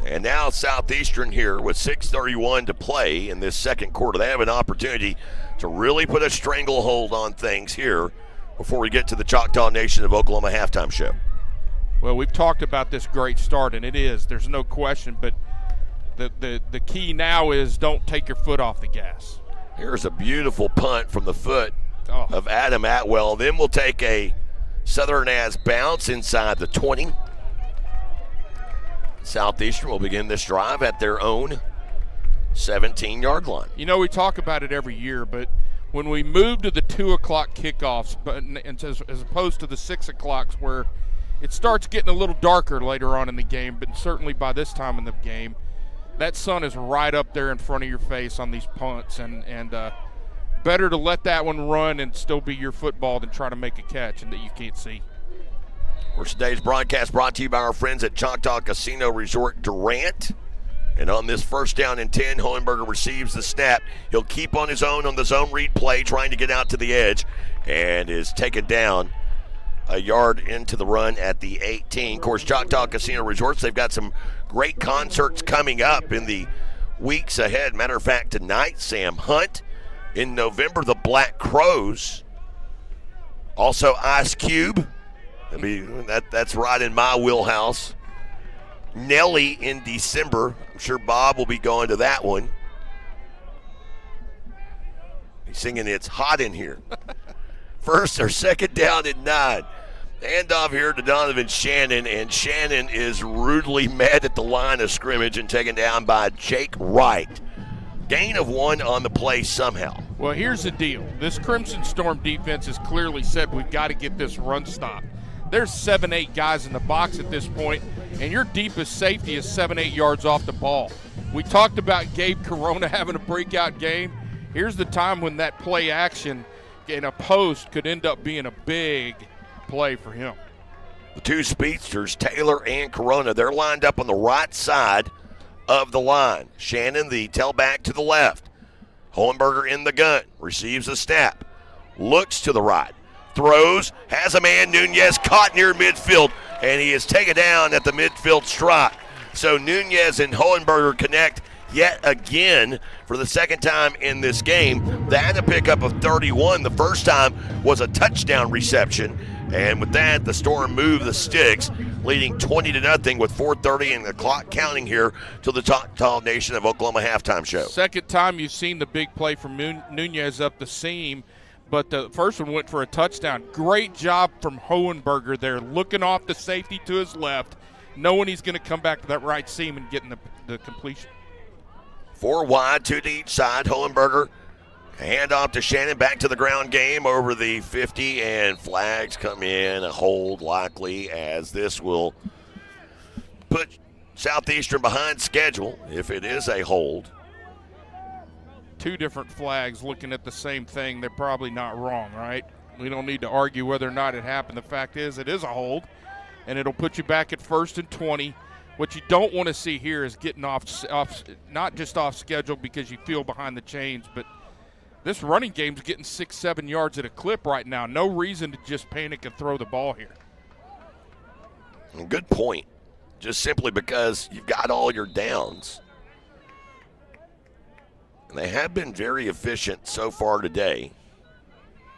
And now Southeastern here with 6:31 to play in this second quarter. They have an opportunity to really put a stranglehold on things here before we get to the Choctaw Nation of Oklahoma halftime show. Well, we've talked about this great start, and it is. There's no question, but the key now is don't take your foot off the gas. Here's a beautiful punt from the foot of Adam Atwell. Then we'll take a Southern has bounce inside the 20. Southeastern will begin this drive at their own 17-yard line. You know, we talk about it every year, but when we move to the 2 o'clock kickoffs, as opposed to the 6 o'clocks where it starts getting a little darker later on in the game, but certainly by this time in the game, that sun is right up there in front of your face on these punts, and better to let that one run and still be your football than try to make a catch and that you can't see. Of course, today's broadcast brought to you by our friends at Choctaw Casino Resort Durant. And on this 1st down and 10, Hohenberger receives the snap. He'll keep on his own on the zone read play, trying to get out to the edge, and is taken down a yard into the run at the 18. Of course, Choctaw Casino Resorts, they've got some great concerts coming up in the weeks ahead. Matter of fact, tonight, Sam Hunt. In November, the Black Crows. Also, Ice Cube. That's right in my wheelhouse. Nelly in December. I'm sure Bob will be going to that one. He's singing It's Hot in Here. 1st or 2nd down and 9. Handoff here to Donovan Shannon, and Shannon is rudely met at the line of scrimmage and taken down by Jake Wright. Gain of 1 on the play somehow. Well, here's the deal. This Crimson Storm defense has clearly said we've got to get this run stopped. There's 7-8 guys in the box at this point, and your deepest safety is 7-8 yards off the ball. We talked about Gabe Corona having a breakout game. Here's the time when that play action in a post could end up being a big play for him. The two speedsters, Taylor and Corona, they're lined up on the right side of the line. Shannon, the tailback, to the left. Hohenberger in the gun, receives a snap, looks to the right, throws, has a man, Nunez, caught near midfield, and he is taken down at the midfield stripe. So Nunez and Hohenberger connect yet again for the 2nd time in this game. That a pickup of 31. The first time was a touchdown reception, and with that, the Storm move the sticks, leading 20-0 with 4:30 and the clock counting here till the Choctaw Nation of Oklahoma halftime show. 2nd time you've seen the big play from Nunez up the seam, but the first one went for a touchdown. Great job from Hohenberger there, looking off the safety to his left, knowing he's going to come back to that right seam and getting the completion. 4 wide, 2 to each side. Hohenberger, hand off to Shannon, back to the ground game over the 50, and flags come in. A hold likely, as this will put Southeastern behind schedule if it is a hold. 2 different flags looking at the same thing. They're probably not wrong, right? We don't need to argue whether or not it happened. The fact is it is a hold, and it'll put you back at 1st and 20. What you don't want to see here is getting off not just off schedule because you feel behind the chains, but this running game's getting 6-7 yards at a clip right now. No reason to just panic and throw the ball here. Good point. Just simply because you've got all your downs. And they have been very efficient so far today.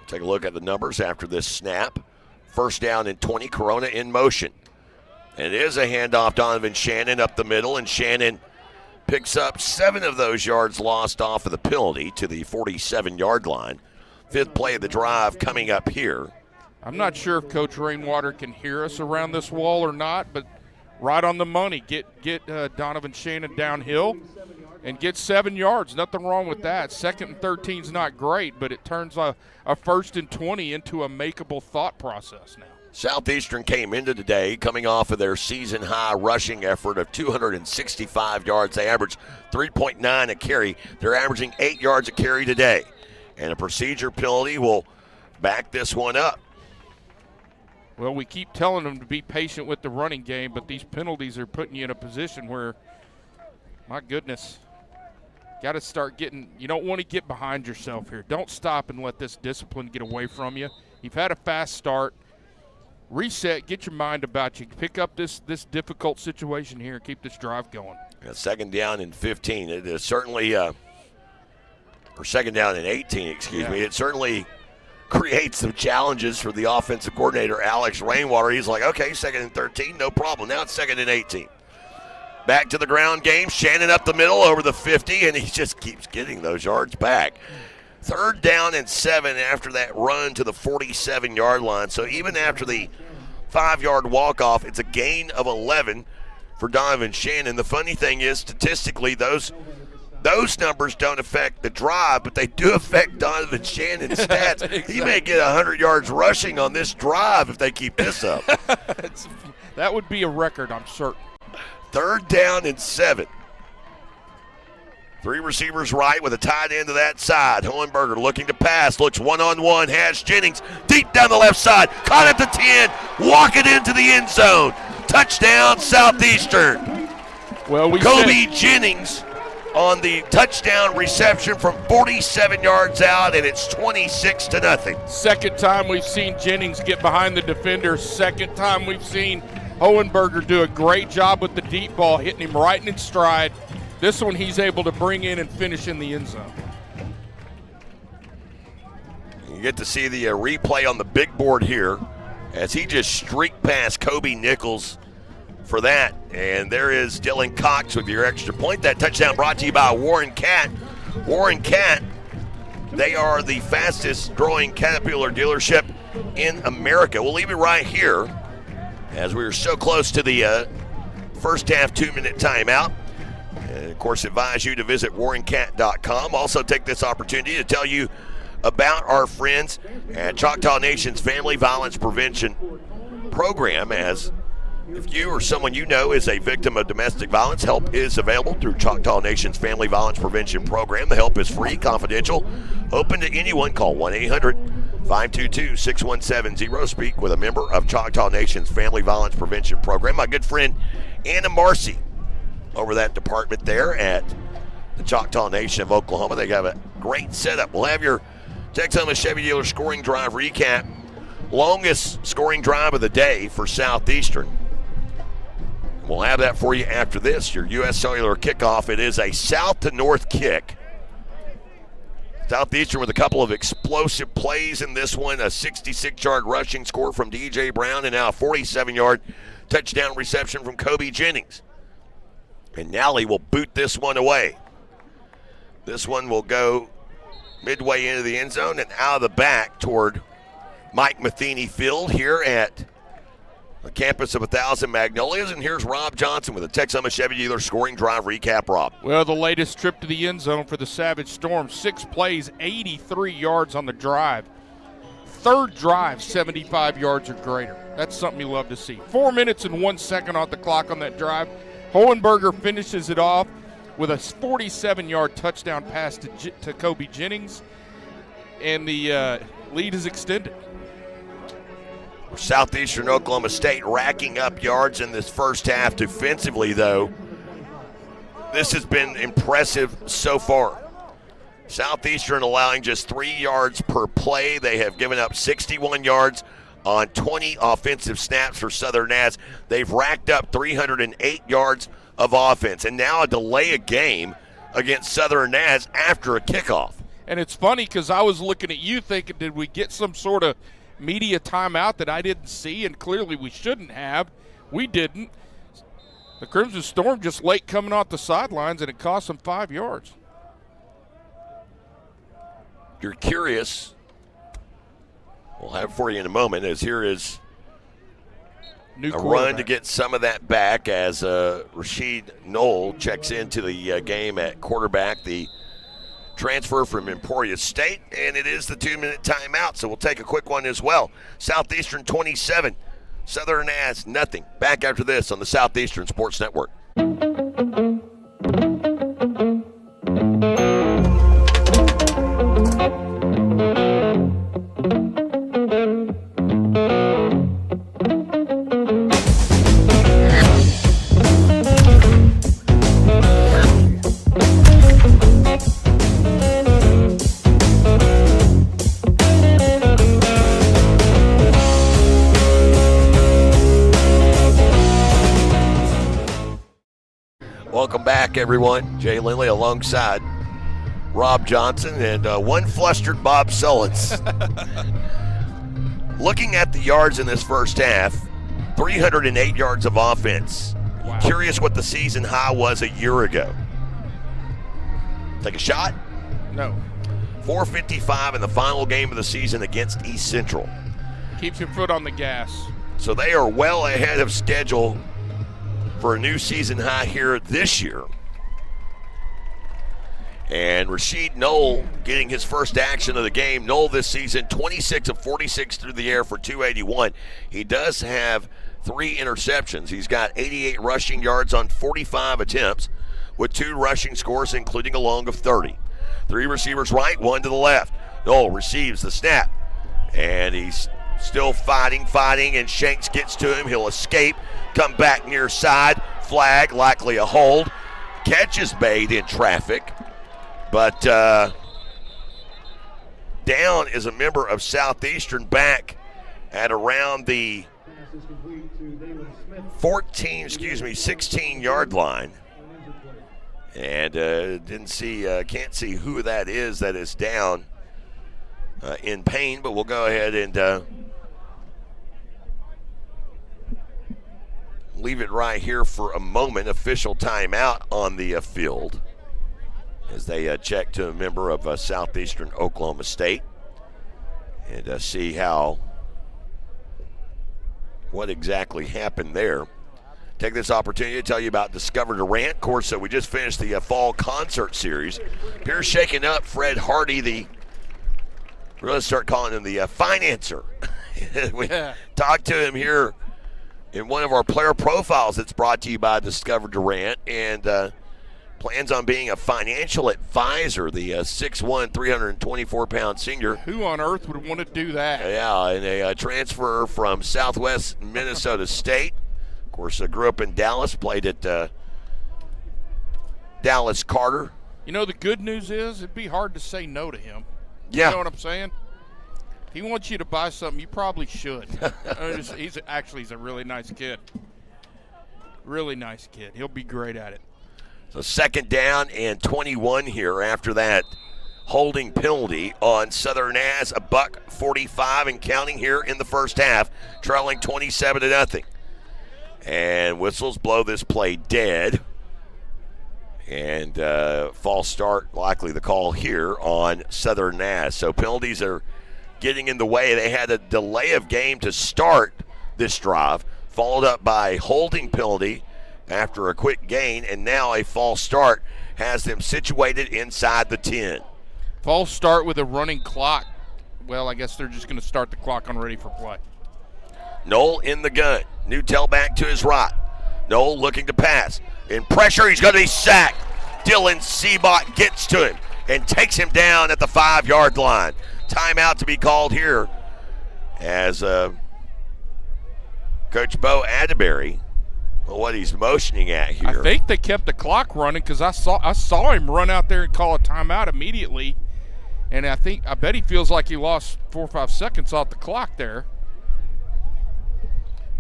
Take a look at the numbers after this snap. 1st down and 20, Corona in motion. And it is a handoff, Donovan Shannon up the middle, and Shannon picks up 7 of those yards lost off of the penalty to the 47-yard line. 5th play of the drive coming up here. I'm not sure if Coach Rainwater can hear us around this wall or not, but right on the money. Get Donovan Shannon downhill and get 7 yards. Nothing wrong with that. 2nd and 13 is not great, but it turns a 1st and 20 into a makeable thought process now. Southeastern came into today coming off of their season-high rushing effort of 265 yards. They averaged 3.9 a carry. They're averaging 8 yards a carry today. And a procedure penalty will back this one up. Well, we keep telling them to be patient with the running game, but these penalties are putting you in a position where, my goodness, got to start getting – you don't want to get behind yourself here. Don't stop and let this discipline get away from you. You've had a fast start. Reset, get your mind about you. Pick up this difficult situation here and keep this drive going. 2nd down and 15. It is certainly or 2nd down and 18, excuse me. It certainly creates some challenges for the offensive coordinator, Alex Rainwater. He's like, okay, 2nd and 13, no problem. Now it's 2nd and 18. Back to the ground game. Shannon up the middle over the 50, and he just keeps getting those yards back. 3rd down and 7 after that run to the 47-yard line. So even after the 5-yard walk-off, it's a gain of 11 for Donovan Shannon. The funny thing is, statistically, those numbers don't affect the drive, but they do affect Donovan Shannon's stats. Exactly. He may get 100 yards rushing on this drive if they keep this up. That would be a record, I'm certain. 3rd down and 7. 3 receivers right with a tight end to that side. Hohenberger looking to pass, looks one-on-one, has Jennings deep down the left side, caught at the 10, walk it into the end zone. Touchdown, Southeastern. Well, Kobe Jennings on the touchdown reception from 47 yards out, and it's 26-0. Second time we've seen Jennings get behind the defender. Second time we've seen Hohenberger do a great job with the deep ball, hitting him right in his stride. This one he's able to bring in and finish in the end zone. You get to see the replay on the big board here as he just streaked past Kobe Nichols for that. And there is Dylan Cox with your extra point. That touchdown brought to you by Warren Cat. Warren Cat, they are the fastest growing Caterpillar dealership in America. We'll leave it right here as we are so close to the first half 2-minute timeout. And of course, advise you to visit warrencat.com. Also take this opportunity to tell you about our friends at Choctaw Nation's Family Violence Prevention Program. As if you or someone you know is a victim of domestic violence, help is available through Choctaw Nation's Family Violence Prevention Program. The help is free, confidential, open to anyone. Call 1-800-522-6170. Speak with a member of Choctaw Nation's Family Violence Prevention Program. My good friend Anna Marcy over that department there at the Choctaw Nation of Oklahoma. They have a great setup. We'll have your Texoma Chevy Dealer scoring drive recap. Longest scoring drive of the day for Southeastern. We'll have that for you after this. Your U.S. Cellular kickoff. It is a south to north kick. Southeastern with a couple of explosive plays in this one. A 66-yard rushing score from DJ Brown, and now a 47-yard touchdown reception from Kobe Jennings. And Nally will boot this one away. This one will go midway into the end zone and out of the back toward Mike Matheny Field here at the campus of 1,000 Magnolias. And here's Rob Johnson with a Texoma Chevy Dealer scoring drive recap. Rob. Well, the latest trip to the end zone for the Savage Storm. 6 plays, 83 yards on the drive. Third drive, 75 yards or greater. That's something you love to see. 4 minutes and 1 second off the clock on that drive. Hohenberger finishes it off with a 47-yard touchdown pass to Kobe Jennings, and the lead is extended. Southeastern Oklahoma State racking up yards in this first half. Defensively, though, this has been impressive so far. Southeastern allowing just 3 yards per play. They have given up 61 yards on 20 offensive snaps for Southern Naz. They've racked up 308 yards of offense, and now a delay of game against Southern Naz after a kickoff. And it's funny because I was looking at you thinking, did we get some sort of media timeout that I didn't see? And clearly we shouldn't have. We didn't. The Crimson Storm just late coming off the sidelines, and it cost them 5 yards. If you're curious, we'll have it for you in a moment, as here is a run to get some of that back as Rashid Knoll checks into the game at quarterback, the transfer from Emporia State, and it is the 2-minute timeout, so we'll take a quick one as well. Southeastern 27, Southern Naz nothing. Back after this on the Southeastern Sports Network. Welcome back, everyone. Jay Lindley alongside Rob Johnson and one flustered Bob Sullins. Looking at the yards in this first half, 308 yards of offense. Wow. Curious what the season high was a year ago. Take a shot? No. 4:55 in the final game of the season against East Central. Keeps your foot on the gas. So they are well ahead of schedule for a new season high here this year. And Rasheed Knoll getting his first action of the game. Knoll this season, 26 of 46 through the air for 281. He does have 3 interceptions. He's got 88 rushing yards on 45 attempts with 2 rushing scores, including a long of 30. 3 receivers right, 1 to the left. Knoll receives the snap, and he's still fighting, and Shanks gets to him. He'll escape, come back near side, flag, likely a hold. Catch is made in traffic. But down is a member of Southeastern back at around the 16-yard line. And can't see who that is down in pain, but we'll go ahead and leave it right here for a moment. Official timeout on the field as they check to a member of Southeastern Oklahoma State and see what exactly happened there. Take this opportunity to tell you about Discover Durant. Of course, we just finished the fall concert series. Here's shaking up Fred Hardy, we're going to start calling him the financer. We talked to him here in one of our player profiles that's brought to you by Discover Durant, and plans on being a financial advisor, the 6'1", 324-pound senior. Who on earth would want to do that? Yeah, and a transfer from Southwest Minnesota State. Of course, grew up in Dallas, played at Dallas Carter. You know, the good news is it'd be hard to say no to him. Yeah. You know what I'm saying? He wants you to buy something, you probably should. He's a really nice kid. Really nice kid. He'll be great at it. So 2nd down and 21 here after that holding penalty on Southern As, $1:45 and counting here in the first half, trailing 27-0. And whistles blow this play dead. And false start, likely the call here on Southern As. So penalties are getting in the way. They had a delay of game to start this drive, followed up by holding penalty after a quick gain, and now a false start has them situated inside the 10. False start with a running clock. Well, I guess they're just going to start the clock on ready for play. Knoll in the gun. New tailback to his right. Knoll looking to pass. In pressure, he's going to be sacked. Dylan Seabot gets to him and takes him down at the 5-yard line. Timeout to be called here as Coach Bo Atterberry, what he's motioning at here. I think they kept the clock running because I saw him run out there and call a timeout immediately, and I bet he feels like he lost 4 or 5 seconds off the clock there.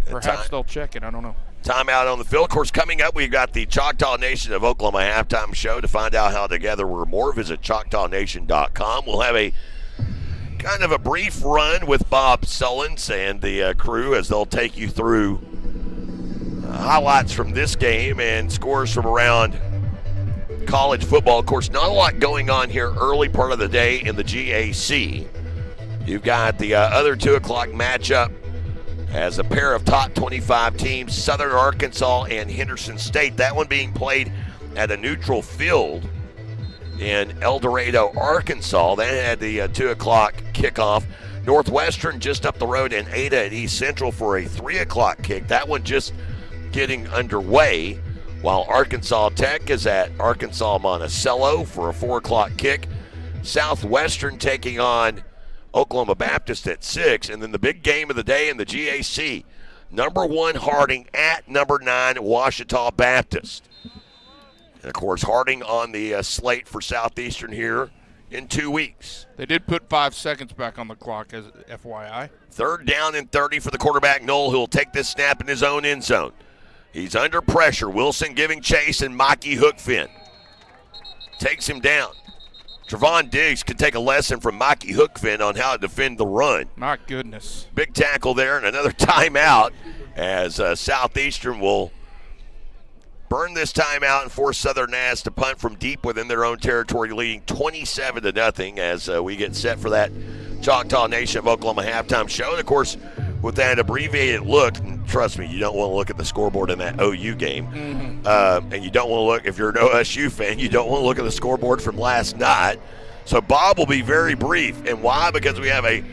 Perhaps they'll check it. I don't know. Timeout on the field. Of course, coming up, we've got the Choctaw Nation of Oklahoma halftime show. To find out how together we're more, visit ChoctawNation.com. We'll have a kind of a brief run with Bob Sullins and the crew as they'll take you through highlights from this game and scores from around college football. Of course, not a lot going on here early part of the day in the GAC. You've got the other 2 o'clock matchup as a pair of top 25 teams, Southern Arkansas and Henderson State. That one being played at a neutral field in El Dorado, Arkansas. That had the 2 o'clock kickoff. Northwestern just up the road in Ada at East Central for a 3 o'clock kick. That one just getting underway, while Arkansas Tech is at Arkansas Monticello for a 4 o'clock kick. Southwestern taking on Oklahoma Baptist at 6, and then the big game of the day in the GAC, number 1 Harding at number 9 Ouachita Baptist. And of course, Harding on the slate for Southeastern here in 2 weeks. They did put 5 seconds back on the clock, as FYI. 3rd down and 30 for the quarterback, Knoll, who will take this snap in his own end zone. He's under pressure. Wilson giving chase, and Mikey Hookfin takes him down. Trevon Diggs could take a lesson from Mikey Hookfin on how to defend the run. My goodness. Big tackle there, and another timeout as Southeastern will burn this timeout and force Southern Nass to punt from deep within their own territory, leading 27-0 as we get set for that Choctaw Nation of Oklahoma halftime show. And, of course, with that abbreviated look, and trust me, you don't want to look at the scoreboard in that OU game. And you don't want to look, if you're an OSU fan, you don't want to look at the scoreboard from last night. So Bob will be very brief. And why? Because we have a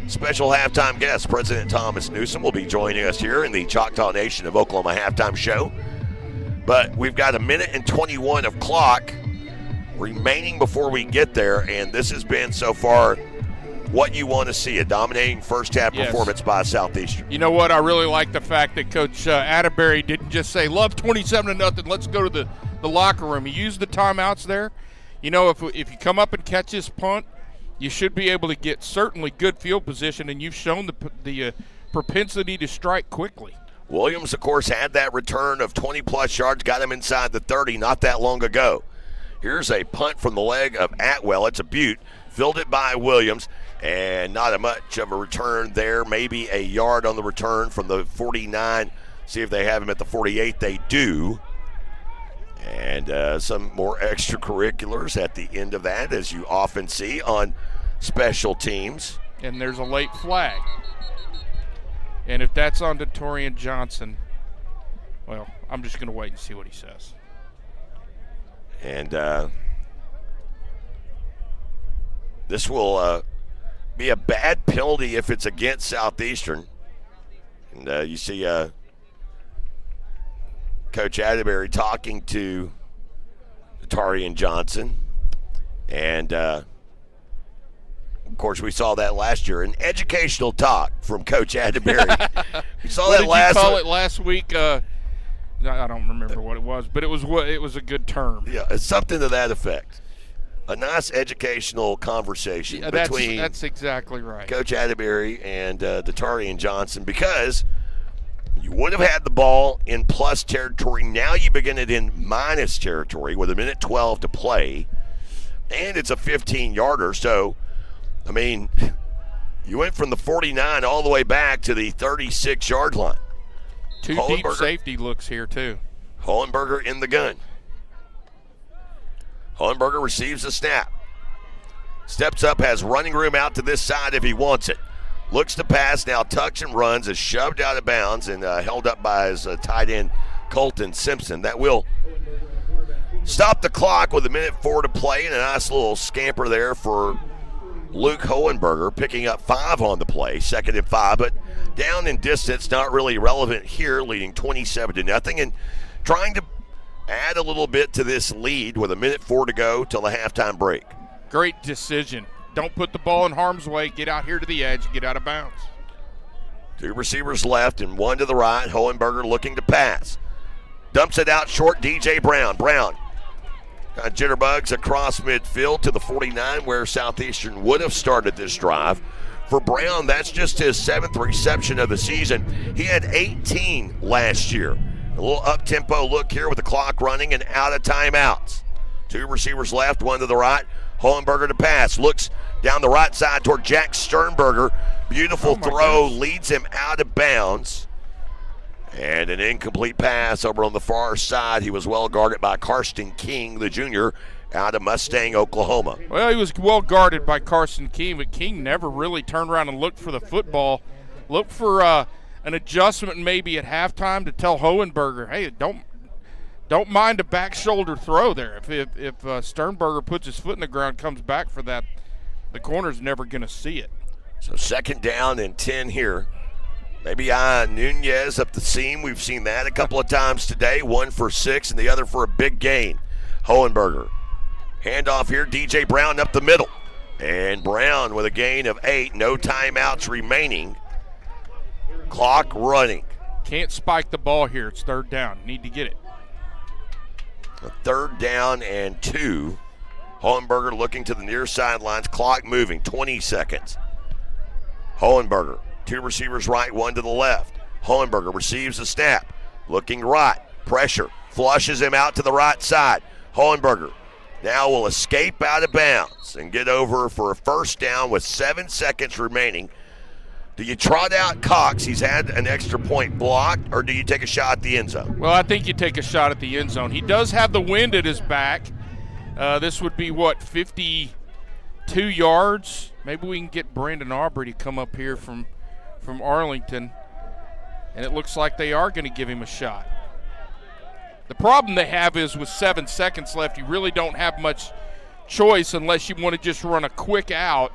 special halftime guest. President Thomas Newsom will be joining us here in the Choctaw Nation of Oklahoma halftime show. But we've got 1:21 of clock remaining before we get there, and this has been so far what you want to see, a dominating first-half performance by Southeastern. You know what? I really like the fact that Coach Atterberry didn't just say, love 27-0, let's go to the locker room. He used the timeouts there. You know, if you come up and catch this punt, you should be able to get certainly good field position, and you've shown the propensity to strike quickly. Williams, of course, had that return of 20-plus yards, got him inside the 30 not that long ago. Here's a punt from the leg of Atwell. It's a beaut. Filled it by Williams, and not much of a return there. Maybe a yard on the return from the 49. See if they have him at the 48. They do. And some more extracurriculars at the end of that, as you often see on special teams. And there's a late flag. And if that's on Datorian Johnson, well, I'm just going to wait and see what he says. And this will be a bad penalty if it's against Southeastern. And you see Coach Atterberry talking to Datorian Johnson. And of course, we saw that last year. An educational talk from Coach Atterberry. We saw that last week. What did you call it last week? I don't remember what it was, but it was a good term. Yeah, it's something to that effect. A nice educational conversation between that's exactly right. Coach Atterberry and Datorian Johnson, because you would have had the ball in plus territory. Now you begin it in minus territory with 1:12 to play, and it's a 15-yarder. So, I mean, you went from the 49 all the way back to the 36-yard line. Two deep safety looks here, too. Hohenberger in the gun. Hohenberger receives the snap. Steps up, has running room out to this side if he wants it. Looks to pass, now tucks and runs, is shoved out of bounds and held up by his tight end, Colton Simpson. That will stop the clock with 1:04 to play, and a nice little scamper there for Luke Hohenberger, picking up 5 on the play, 2nd and 5, but down in distance, not really relevant here, leading 27-0, and trying to add a little bit to this lead with 1:04 to go till the halftime break. Great decision. Don't put the ball in harm's way. Get out here to the edge, get out of bounds. 2 receivers left and 1 to the right. Hohenberger looking to pass. Dumps it out short, DJ Brown. Brown got jitterbugs across midfield to the 49 where Southeastern would have started this drive. For Brown, that's just his 7th reception of the season. He had 18 last year. A little up-tempo look here with the clock running and out of timeouts. 2 receivers left, 1 to the right. Hohenberger to pass. Looks down the right side toward Jack Sternberger. Beautiful throw, leads him out of bounds. And an incomplete pass over on the far side. He was well guarded by Karsten King, the junior, out of Mustang, Oklahoma. Well, he was well guarded by Karsten King, but King never really turned around and looked for the football. Looked for an adjustment maybe at halftime to tell Hohenberger, hey, don't mind a back shoulder throw there. If Sternberger puts his foot in the ground, comes back for that, the corner's never going to see it. So 2nd down and 10 here. Maybe Nunez up the seam. We've seen that a couple of times today. 1 for 6 and the other for a big gain. Hohenberger. Handoff here, DJ Brown up the middle. And Brown with a gain of 8. No timeouts remaining. Clock running. Can't spike the ball here. It's 3rd down. Need to get it. A 3rd down and 2. Hohenberger looking to the near sidelines. Clock moving. 20 seconds. Hohenberger. 2 receivers right, 1 to the left. Hohenberger receives the snap. Looking right. Pressure. Flushes him out to the right side. Hohenberger now will escape out of bounds and get over for a 1st down with 7 seconds remaining. Do you trot out Cox? He's had an extra point blocked, or do you take a shot at the end zone? Well, I think you take a shot at the end zone. He does have the wind at his back. This would be, 52 yards? Maybe we can get Brandon Aubrey to come up here from Arlington, and it looks like they are going to give him a shot. The problem they have is with 7 seconds left, you really don't have much choice unless you want to just run a quick out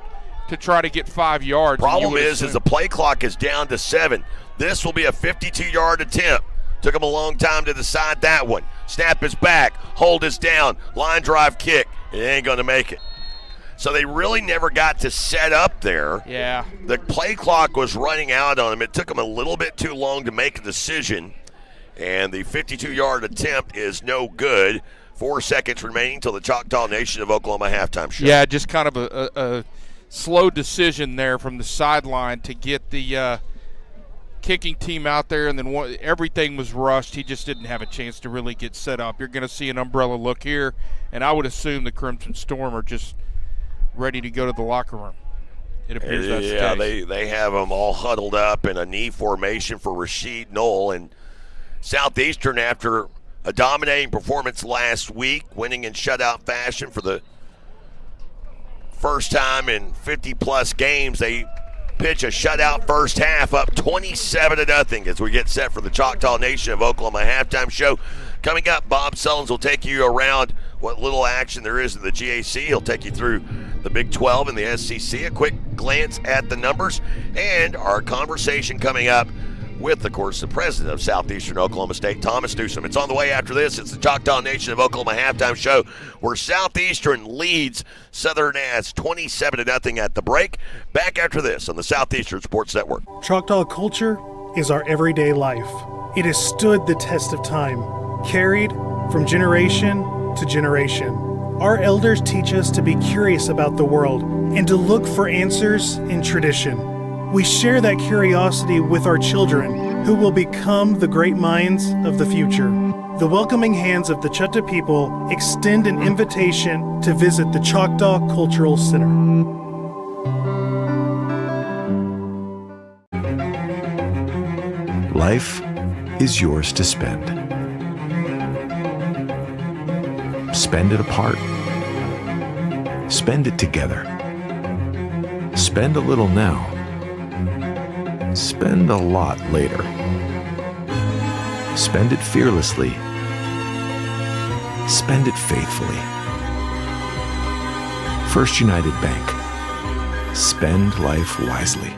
to try to get 5 yards. Problem is the play clock is down to 7. This will be a 52-yard attempt. Took him a long time to decide that one. Snap is back. Hold is down. Line drive kick. It ain't going to make it. So they really never got to set up there. Yeah. The play clock was running out on him. It took him a little bit too long to make a decision. And the 52-yard attempt is no good. 4 seconds remaining till the Choctaw Nation of Oklahoma halftime show. Yeah, just kind of a slow decision there from the sideline to get the kicking team out there, and then everything was rushed. He just didn't have a chance to really get set up. You're going to see an umbrella look here, and I would assume the Crimson Storm are just ready to go to the locker room. It appears that's the case. They have them all huddled up in a knee formation for Rasheed Knoll. And Southeastern, after a dominating performance last week, winning in shutout fashion for the first time in 50-plus games, they pitch a shutout first half, up 27-0 as we get set for the Choctaw Nation of Oklahoma halftime show. Coming up, Bob Sullins will take you around what little action there is in the GAC. He'll take you through the Big 12 and the SEC, a quick glance at the numbers, and our conversation coming up with, of course, the president of Southeastern Oklahoma State, Thomas Newsom. It's on the way after this. It's the Choctaw Nation of Oklahoma halftime show, where Southeastern leads Southern as 27-0 at the break. Back after this on the Southeastern Sports Network. Choctaw culture is our everyday life. It has stood the test of time, carried from generation to generation. Our elders teach us to be curious about the world and to look for answers in tradition. We share that curiosity with our children, who will become the great minds of the future. The welcoming hands of the Chutta people extend an invitation to visit the Choctaw Cultural Center. Life is yours to spend. Spend it apart. Spend it together. Spend a little now. Spend a lot later. Spend it fearlessly. Spend it faithfully. First United Bank. Spend life wisely.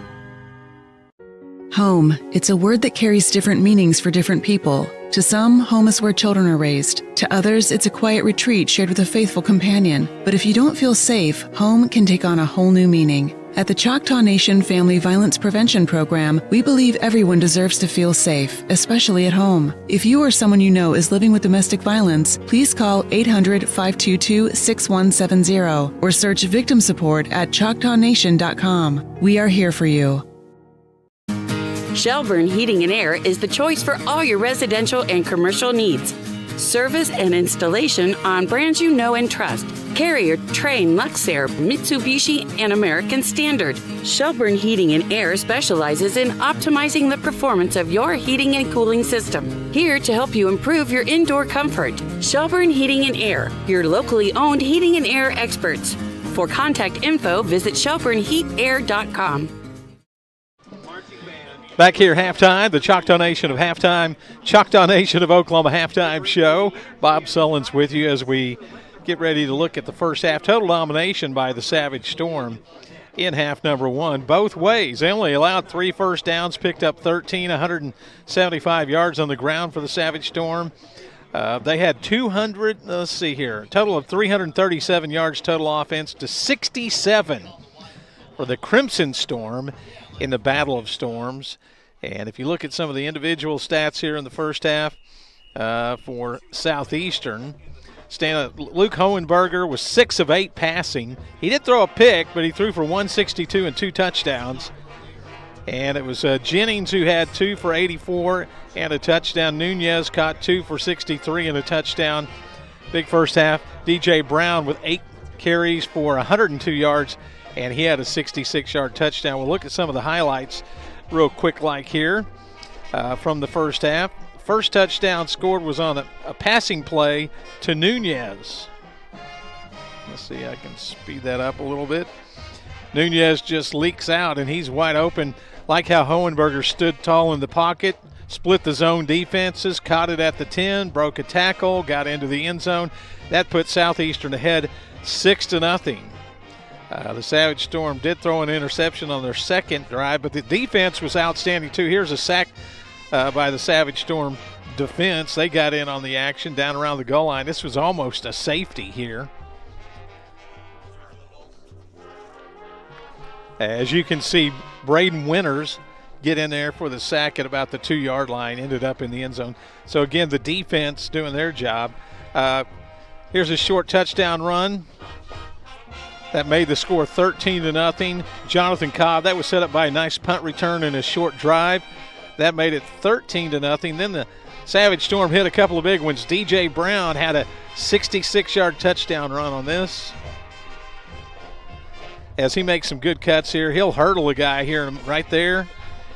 Home. It's a word that carries different meanings for different people. To some, home is where children are raised. To others, it's a quiet retreat shared with a faithful companion. But if you don't feel safe, home can take on a whole new meaning. At the Choctaw Nation Family Violence Prevention Program, we believe everyone deserves to feel safe, especially at home. If you or someone you know is living with domestic violence, please call 800-522-6170 or search victim support at ChoctawNation.com. We are here for you. Shelburne Heating and Air is the choice for all your residential and commercial needs. Service and installation on brands you know and trust. Carrier, Trane, Luxair, Mitsubishi, and American Standard. Shelburne Heating and Air specializes in optimizing the performance of your heating and cooling system. Here to help you improve your indoor comfort. Shelburne Heating and Air, your locally owned heating and air experts. For contact info, visit shelburneheatair.com. Back here, halftime, the Choctaw Nation of Halftime, Choctaw Nation of Oklahoma halftime show. Bob Sullins with you as we get ready to look at the first half. Total domination by the Savage Storm in half number one, both ways. They only allowed 3 first downs, picked up 13, 175 yards on the ground for the Savage Storm. They had total of 337 yards total offense to 67 for the Crimson Storm in the Battle of Storms. And if you look at some of the individual stats here in the first half for Southeastern, Luke Hohenberger was 6 of 8 passing. He did throw a pick, but he threw for 162 and 2 touchdowns. And it was Jennings who had 2 for 84 and a touchdown. Nunez caught 2 for 63 and a touchdown. Big first half. DJ Brown with 8 carries for 102 yards, and he had a 66-yard touchdown. We'll look at some of the highlights real quick like here from the first half. First touchdown scored was on a passing play to Nunez. Let's see, I can speed that up a little bit. Nunez just leaks out, and he's wide open. Like how Hohenberger stood tall in the pocket, split the zone defenses, caught it at the 10, broke a tackle, got into the end zone. That put Southeastern ahead 6-0. The Savage Storm did throw an interception on their second drive, but the defense was outstanding too. Here's a sack by the Savage Storm defense. They got in on the action down around the goal line. This was almost a safety here. As you can see, Braden Winters get in there for the sack at about the 2-yard line, ended up in the end zone. So again, the defense doing their job. Here's a short touchdown run that made the score 13-0. Jonathan Cobb, that was set up by a nice punt return and a short drive. That made it 13-0. Then the Savage Storm hit a couple of big ones. DJ Brown had a 66-yard touchdown run on this. As he makes some good cuts here, he'll hurdle a guy here right there,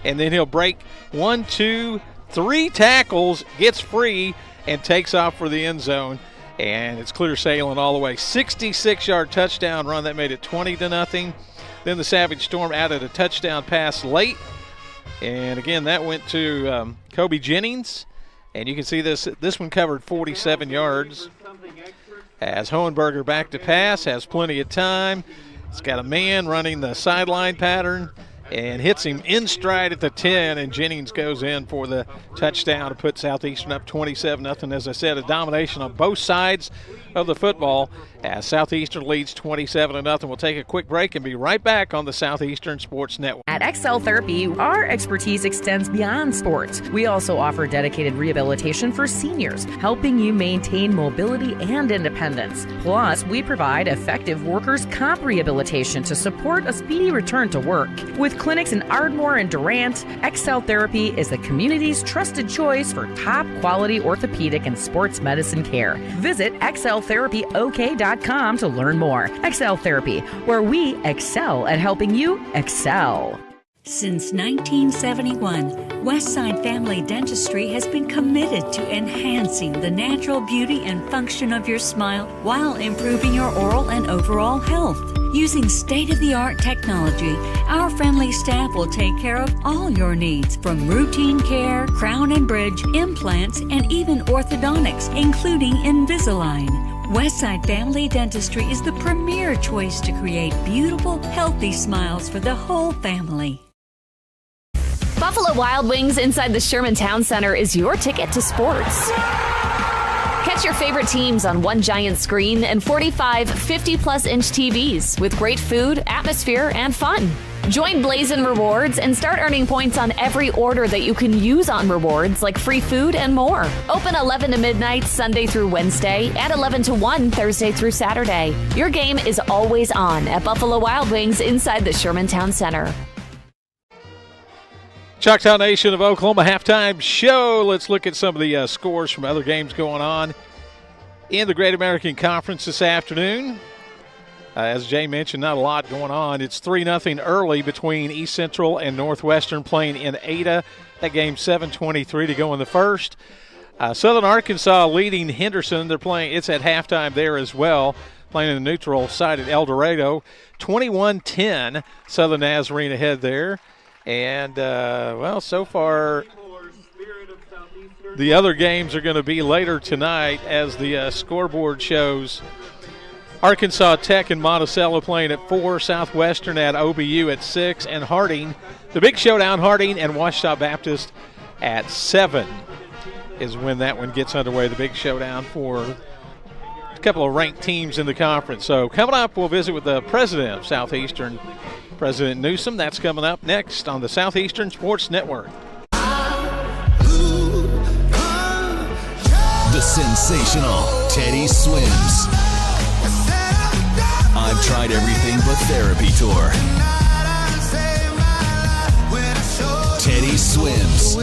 and then he'll break 1, 2, 3 tackles, gets free, and takes off for the end zone. And it's clear sailing all the way. 66-yard touchdown run that made it 20-0. Then the Savage Storm added a touchdown pass late, and again that went to Kobe Jennings. And you can see this one covered 47 yards. As Hohenberger back to pass, has plenty of time. It's got a man running the sideline pattern and hits him in stride at the 10, and Jennings goes in for the touchdown to put Southeastern up 27-0. As I said, a domination on both sides of the football as Southeastern leads 27-0. We'll take a quick break and be right back on the Southeastern Sports Network. At Excel Therapy, our expertise extends beyond sports. We also offer dedicated rehabilitation for seniors, helping you maintain mobility and independence. Plus, we provide effective workers' comp rehabilitation to support a speedy return to work. With clinics in Ardmore and Durant, Excel Therapy is the community's trusted choice for top-quality orthopedic and sports medicine care. Visit exceltherapyok.com to learn more. Excel Therapy, where we excel at helping you excel. Since 1971, Westside Family Dentistry has been committed to enhancing the natural beauty and function of your smile while improving your oral and overall health. Using state-of-the-art technology, our friendly staff will take care of all your needs, from routine care, crown and bridge, implants, and even orthodontics, including Invisalign. Westside Family Dentistry is the premier choice to create beautiful, healthy smiles for the whole family. Buffalo Wild Wings inside the Sherman Town Center is your ticket to sports. Catch your favorite teams on one giant screen and 45 50-plus inch TVs with great food, atmosphere, and fun. Join Blazin' Rewards and start earning points on every order that you can use on rewards, like free food and more. Open 11 to midnight Sunday through Wednesday and 11 to 1 Thursday through Saturday. Your game is always on at Buffalo Wild Wings inside the Sherman Town Center. Choctaw Nation of Oklahoma halftime show. Let's look at some of the scores from other games going on in the Great American Conference this afternoon. As Jay mentioned, not a lot going on. It's 3-0 early between East Central and Northwestern playing in Ada. That game 7:23 to go in the first. Southern Arkansas leading Henderson. They're playing. It's at halftime there as well, playing in the neutral side at El Dorado. 21-10, Southern Nazarene ahead there. And, well, so far the other games are going to be later tonight as the scoreboard shows. Arkansas Tech and Monticello playing at 4, Southwestern at OBU at 6, and Harding, the big showdown, Harding and Ouachita Baptist at 7 is when that one gets underway, the big showdown for a couple of ranked teams in the conference. So coming up, we'll visit with the president of Southeastern, President Newsom. That's coming up next on the Southeastern Sports Network. The sensational Teddy Swims. I've tried everything but therapy tour. Teddy Swims.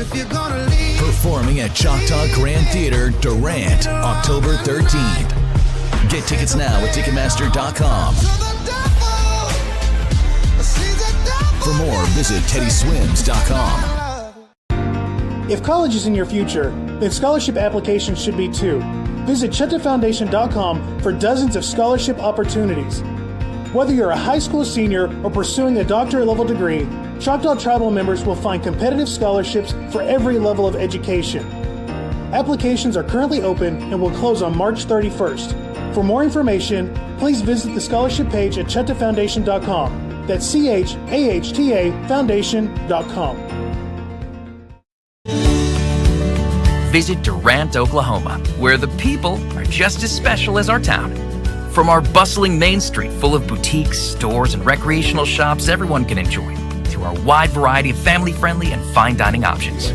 Performing at Choctaw Grand Theater, Durant, October 13th. Get tickets now at Ticketmaster.com. For more, visit TeddySwims.com. If college is in your future, then scholarship applications should be too. Visit ChutaFoundation.com for dozens of scholarship opportunities. Whether you're a high school senior or pursuing a doctorate level degree, Choctaw Tribal members will find competitive scholarships for every level of education. Applications are currently open and will close on March 31st. For more information, please visit the scholarship page at ChutaFoundation.com. That's CHAHTA Foundation.com. Visit Durant, Oklahoma, where the people are just as special as our town. From our bustling Main Street full of boutiques, stores, and recreational shops everyone can enjoy, to our wide variety of family-friendly and fine dining options.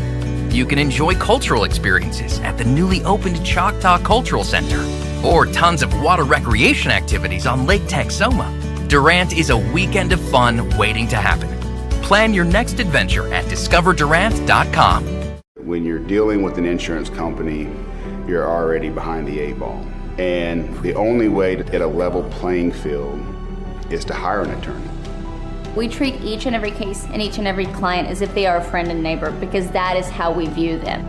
You can enjoy cultural experiences at the newly opened Choctaw Cultural Center, or tons of water recreation activities on Lake Texoma. Durant is a weekend of fun waiting to happen. Plan your next adventure at discoverdurant.com. When you're dealing with an insurance company, you're already behind the 8 ball. And the only way to get a level playing field is to hire an attorney. We treat each and every case and each and every client as if they are a friend and neighbor, because that is how we view them.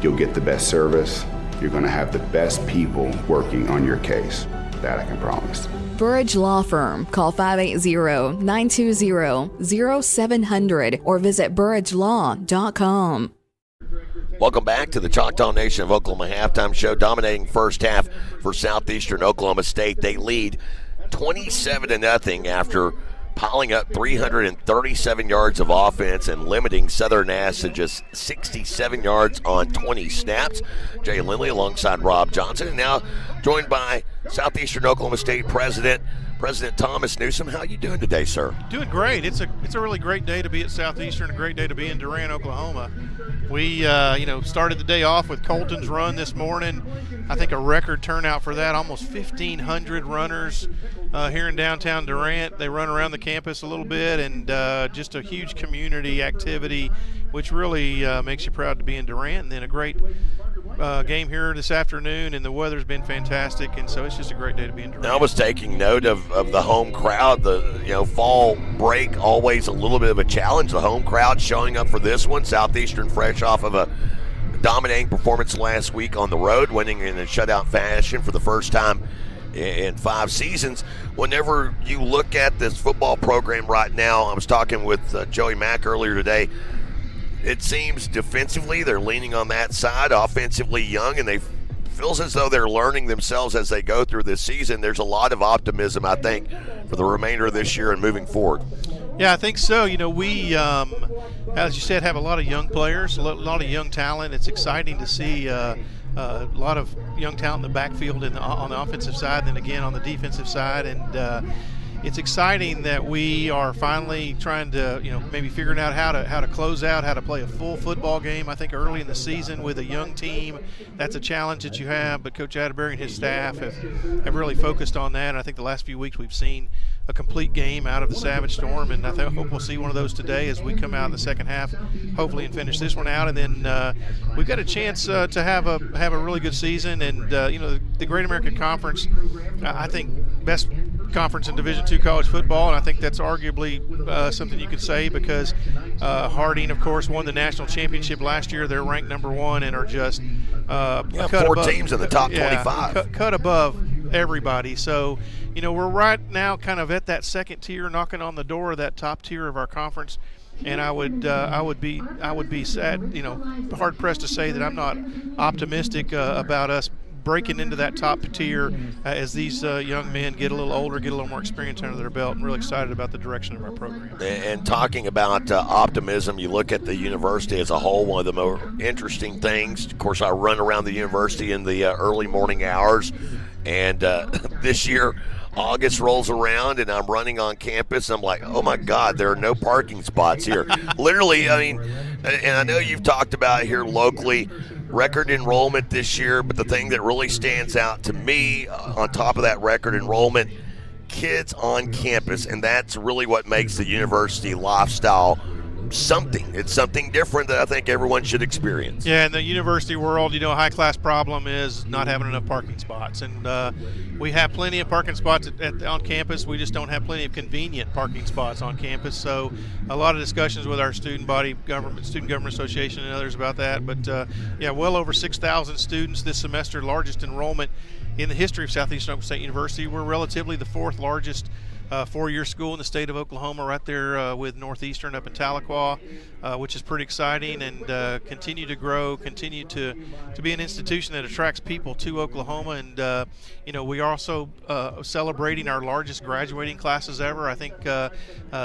You'll get the best service. You're going to have the best people working on your case. That I can promise. Burridge Law Firm. Call 580-920-0700 or visit burridgelaw.com. Welcome back to the Choctaw Nation of Oklahoma halftime show. Dominating first half for Southeastern Oklahoma State. They lead 27-0 after piling up 337 yards of offense and limiting Southern Nass to just 67 yards on 20 snaps. Jay Lindley alongside Rob Johnson, and now joined by Southeastern Oklahoma State President Thomas Newsom. How are you doing today, sir? Doing great. It's a really great day to be at Southeastern, a great day to be in Durant, Oklahoma. We started the day off with Colton's run this morning. I think a record turnout for that, almost 1,500 runners here in downtown Durant. They run around the campus a little bit, and just a huge community activity, which really makes you proud to be in Durant. And then a great game here this afternoon, and the weather's been fantastic, and so it's just a great day to be in Durant. I was taking note of the home crowd. The fall break, always a little bit of a challenge. The home crowd showing up for this one. Southeastern fresh off of a dominating performance last week on the road, winning in a shutout fashion for the first time in 5 seasons. Whenever you look at this football program right now, I was talking with Joey Mack earlier today, it seems defensively they're leaning on that side, offensively young, and they feels as though they're learning themselves as they go through this season. There's a lot of optimism, I think, for the remainder of this year and moving forward. Yeah, I think so. We, as you said, have a lot of young players, a lot of young talent. It's exciting to see a lot of young talent in the backfield and on the offensive side, and then again on the defensive side. And it's exciting that we are finally trying to, maybe figuring out how to close out, how to play a full football game. I think early in the season with a young team, that's a challenge that you have. But Coach Atterberry and his staff have really focused on that. And I think the last few weeks we've seen a complete game out of the Savage Storm, and I hope we'll see one of those today as we come out in the second half, hopefully, and finish this one out. And then we've got a chance to have a really good season. And the Great American Conference, I think, best conference in Division II college football, and I think that's arguably something you could say because Harding, of course, won the national championship last year. They're ranked number 1 and are just cut 4 above, teams in the top 25. Cut above everybody. So, we're right now kind of at that second tier, knocking on the door of that top tier of our conference. And I would be sad, hard pressed to say that I'm not optimistic about us breaking into that top tier as these young men get a little older, get a little more experience under their belt. I'm really excited about the direction of our program. And talking about optimism, you look at the university as a whole, one of the more interesting things. Of course, I run around the university in the early morning hours, and this year August rolls around and I'm running on campus. I'm like, oh my God, there are no parking spots here. Literally, and I know you've talked about here locally, record enrollment this year, but the thing that really stands out to me on top of that record enrollment, kids on campus, and that's really what makes the university lifestyle something. It's something different that I think everyone should experience. Yeah, in the university world, a high-class problem is not having enough parking spots. And we have plenty of parking spots on campus. We just don't have plenty of convenient parking spots on campus. So a lot of discussions with our student government association and others about that. But, well over 6,000 students this semester, largest enrollment in the history of Southeastern Oklahoma State University. We're relatively the fourth largest four-year school in the state of Oklahoma, right there with Northeastern up in Tahlequah, which is pretty exciting, and continue to grow, continue to be an institution that attracts people to Oklahoma. And we are also celebrating our largest graduating classes ever. I think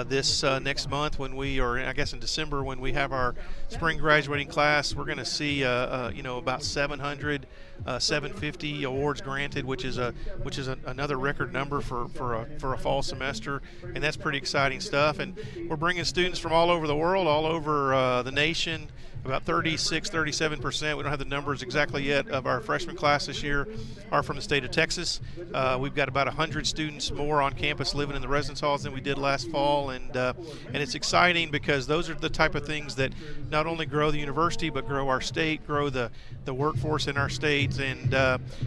this next month, in December, when we have our spring graduating class, we're going to see about 750 awards granted, which is another record number for a fall semester, and that's pretty exciting stuff. And we're bringing students from all over the world, all over the nation. About 37%, we don't have the numbers exactly yet, of our freshman class this year are from the state of Texas. We've got about 100 students more on campus living in the residence halls than we did last fall, and it's exciting because those are the type of things that not only grow the university but grow our state, grow the workforce in our state. And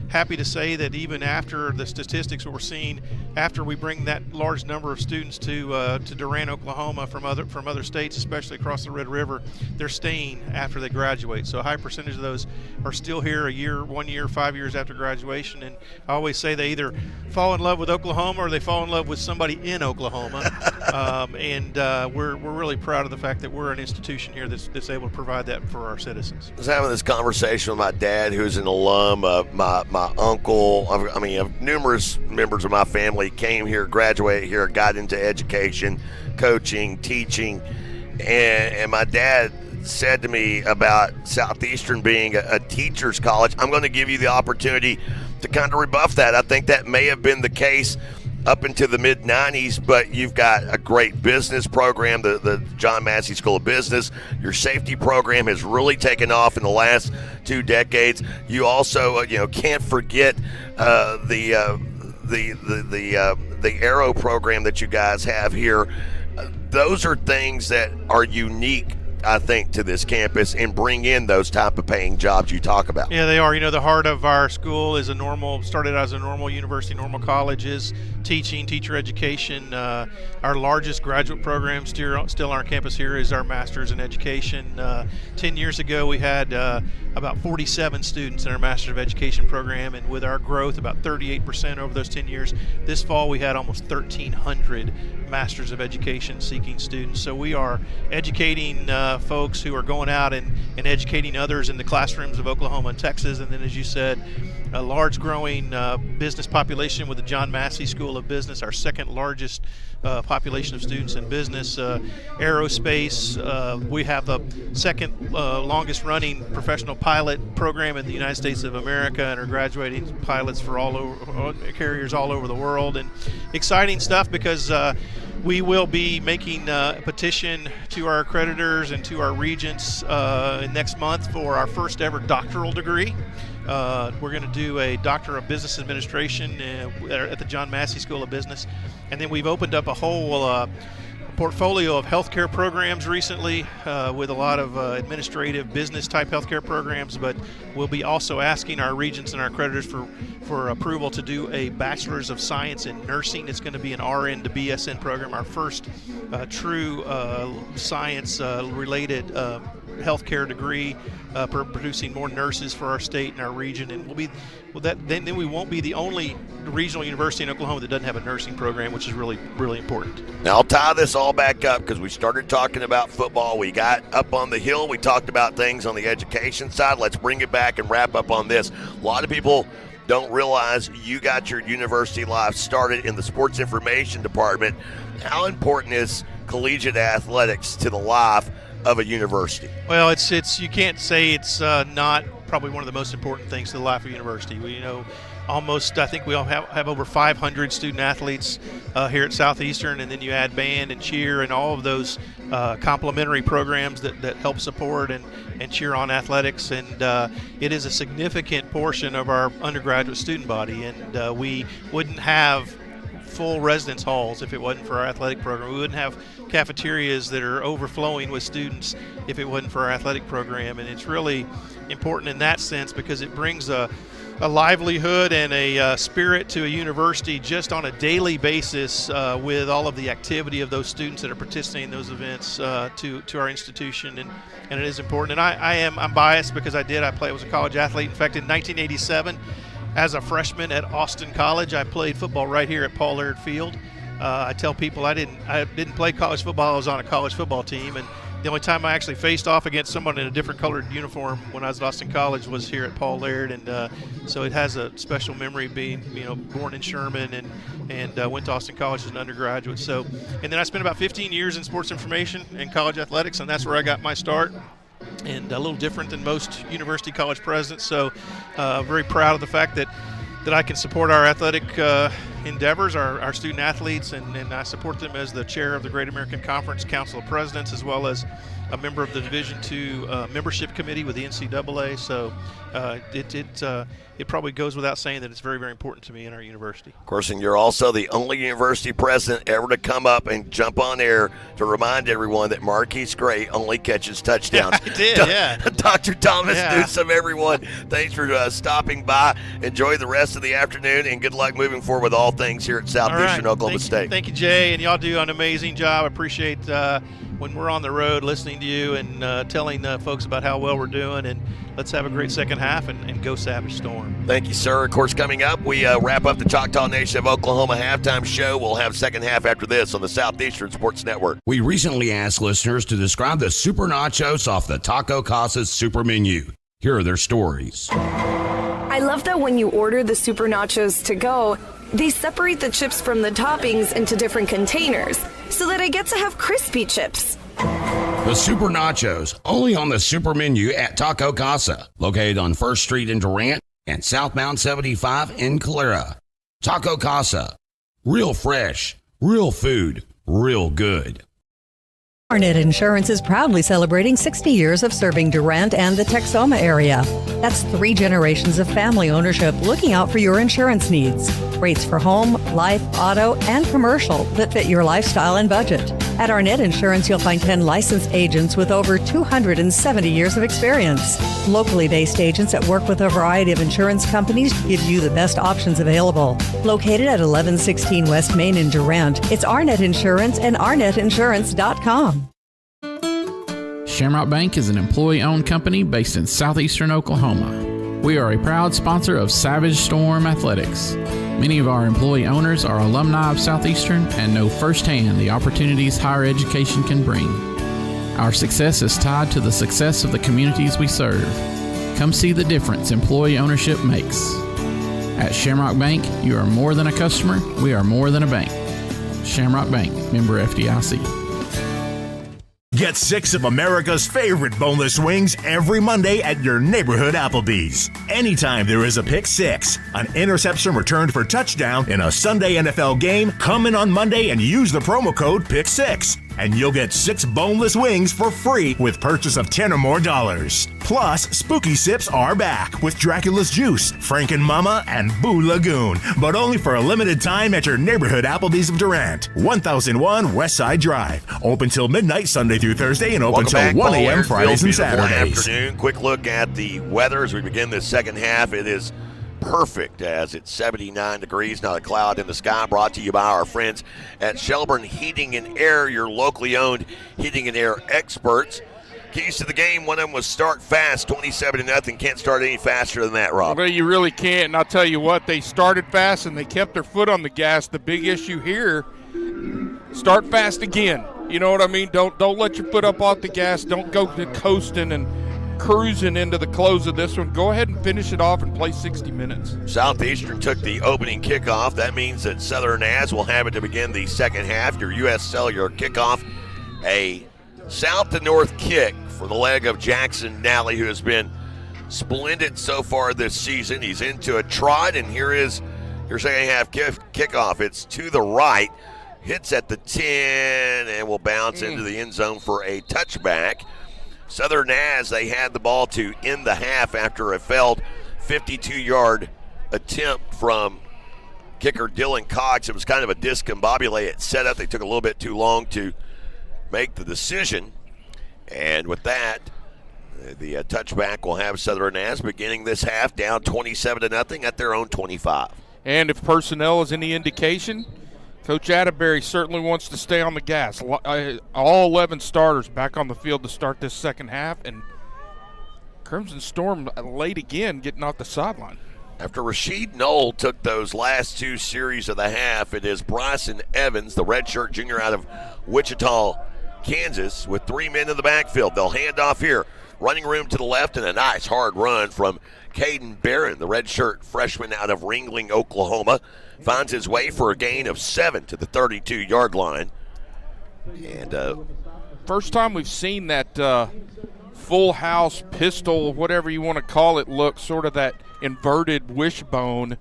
happy to say that even after the statistics that we're seeing, after we bring that large number of students to Durant, Oklahoma from other states, especially across the Red River, they're staying after they graduate. So a high percentage of those are still here 1 year, 5 years after graduation. And I always say they either fall in love with Oklahoma or they fall in love with somebody in Oklahoma. We're really proud of the fact that we're an institution here that's able to provide that for our citizens. I was having this conversation with my dad, who's an alum, my uncle. Numerous members of my family came here, graduated here, got into education, coaching, teaching, and my dad said to me about Southeastern being a teacher's college. I'm going to give you the opportunity to kind of rebuff that. I think that may have been the case up into the mid-'90s, but you've got a great business program, the John Massey School of Business. Your safety program has really taken off in the last 2 decades. You also, can't forget the Aero program that you guys have here. Those are things that are unique, I think, to this campus and bring in those type of paying jobs you talk about. Yeah, they are. The heart of our school is started as a normal university, normal college, is teacher education. Our largest graduate program still on our campus here is our master's in education. 10 years ago, we had about 47 students in our master's of education program, and with our growth, about 38% over those 10 years. This fall, we had almost 1,300 masters of education seeking students. So we are educating folks who are going out and educating others in the classrooms of Oklahoma and Texas. And then, as you said, a large growing business population with the John Massey School of Business, our second largest population of students in business. Aerospace, we have the second longest running professional pilot program in the United States of America, and are graduating pilots for carriers all over the world. And exciting stuff, because we will be making a petition to our accreditors and to our regents next month for our first ever doctoral degree. We're going to do a Doctor of Business Administration at the John Massey School of Business. And then we've opened up a whole portfolio of healthcare programs recently with a lot of administrative business type healthcare programs, but we'll be also asking our regents and our accreditors for approval to do a Bachelor's of Science in Nursing. It's going to be an RN to BSN program, our first true science related healthcare degree, producing more nurses for our state and our region. And then we won't be the only regional university in Oklahoma that doesn't have a nursing program, which is really, really important. Now I'll tie this all back up, because we started talking about football. We got up on the hill. We talked about things on the education side. Let's bring it back and wrap up on this. A lot of people don't realize you got your university life started in the sports information department. How important is collegiate athletics to the life of a university? Well, it's you can't say it's not probably one of the most important things to the life of a university. I think we all have over 500 student athletes here at Southeastern, and then you add band and cheer and all of those complementary programs that help support and cheer on athletics. And it is a significant portion of our undergraduate student body, and we wouldn't have full residence halls if it wasn't for our athletic program. We wouldn't have cafeterias that are overflowing with students if it wasn't for our athletic program. And it's really important in that sense because it brings a livelihood and a spirit to a university just on a daily basis with all of the activity of those students that are participating in those events to our institution, and it is important. And I'm biased because I was a college athlete. In fact, in 1987, as a freshman at Austin College, I played football right here at Paul Laird Field. I tell people I didn't play college football. I was on a college football team, and the only time I actually faced off against someone in a different colored uniform when I was at Austin College was here at Paul Laird, and so it has a special memory being, born in Sherman and went to Austin College as an undergraduate. So, and then I spent about 15 years in sports information and college athletics, and that's where I got my start. And a little different than most university college presidents. So, very proud of the fact that I can support our athletic endeavors, our student athletes, and I support them as the chair of the Great American Conference Council of Presidents, as well as a member of the Division II membership committee with the NCAA. So it probably goes without saying that it's very, very important to me in our university. Of course, and you're also the only university president ever to come up and jump on air to remind everyone that Marquise Gray only catches touchdowns. Yeah, I did, yeah. Dr. Thomas Newsom, everyone, thanks for stopping by. Enjoy the rest of the afternoon, and good luck moving forward with all things here at Southeastern Oklahoma State. Thank you, Jay, and y'all do an amazing job. I appreciate when we're on the road listening to you and telling folks about how well we're doing, and let's have a great second half and go Savage Storm. Thank you, sir. Of course, coming up, we wrap up the Choctaw Nation of Oklahoma halftime show. We'll have second half after this on the Southeastern Sports Network. We recently asked listeners to describe the Super Nachos off the Taco Casa's Super Menu. Here are their stories. I love that when you order the Super Nachos to go, they separate the chips from the toppings into different containers so that I get to have crispy chips. The Super Nachos, only on the Super Menu at Taco Casa, located on 1st Street in Durant and southbound 75 in Calera. Taco Casa, real fresh, real food, real good. Arnett Insurance is proudly celebrating 60 years of serving Durant and the Texoma area. That's 3 generations of family ownership looking out for your insurance needs. Rates for home, life, auto, and commercial that fit your lifestyle and budget. At Arnett Insurance, you'll find 10 licensed agents with over 270 years of experience. Locally based agents that work with a variety of insurance companies give you the best options available. Located at 1116 West Main in Durant, it's Arnett Insurance and ArnettInsurance.com. Shamrock Bank is an employee-owned company based in southeastern Oklahoma. We are a proud sponsor of Savage Storm Athletics. Many of our employee owners are alumni of Southeastern and know firsthand the opportunities higher education can bring. Our success is tied to the success of the communities we serve. Come see the difference employee ownership makes. At Shamrock Bank, you are more than a customer, we are more than a bank. Shamrock Bank, member FDIC. Get 6 of America's favorite boneless wings every Monday at your neighborhood Applebee's. Anytime there is a pick 6, an interception returned for touchdown in a Sunday NFL game, come in on Monday and use the promo code PICK6. And you'll get 6 boneless wings for free with purchase of $10 or more. Plus, Spooky Sips are back with Dracula's Juice, Franken Mama, and Boo Lagoon. But only for a limited time at your neighborhood Applebee's of Durant. 1001 West Side Drive. Open till midnight Sunday through Thursday and open till 1 a.m. Fridays and Saturdays. Afternoon. Quick look at the weather as we begin this second half. It is perfect as it's 79 degrees, not a cloud in the sky. Brought to you by our friends at Shelburne Heating and Air, your locally owned heating and air experts. Keys to the game, one of them was start fast, 27-0. Can't start any faster than that, Rob. Well, you really can't, and I'll tell you what, they started fast and they kept their foot on the gas. The big issue here, start fast again. You know what I mean? Don't let your foot up off the gas. Don't go to coasting and cruising into the close of this one. Go ahead and finish it off and play 60 minutes. Southeastern took the opening kickoff. That means that Southern Naz will have it to begin the second half. Your U.S. Cellular kickoff, a south to north kick for the leg of Jackson Nally, who has been splendid so far this season. He's into a trot, and here is your second half kickoff. It's to the right, hits at the 10, and will bounce into the end zone for a touchback. Southern Naz, they had the ball to end the half after a failed 52-yard attempt from kicker Dylan Cox. It was kind of a discombobulated setup. They took a little bit too long to make the decision. And with that, the touchback will have Southern Mass beginning this half down 27-0 at their own 25. And if personnel is any indication, Coach Atterberry certainly wants to stay on the gas. All 11 starters back on the field to start this second half, and Crimson Storm late again getting off the sideline. After Rasheed Knoll took those last two series of the half, it is Bryson Evans, the redshirt junior out of Wichita, Kansas, with 3 men in the backfield. They'll hand off here. Running room to the left and a nice hard run from Caden Barron, the redshirt freshman out of Ringling, Oklahoma. Finds his way for a gain of 7 to the 32-yard line. And first time we've seen that full house pistol, whatever you want to call it, look, sort of that inverted wishbone.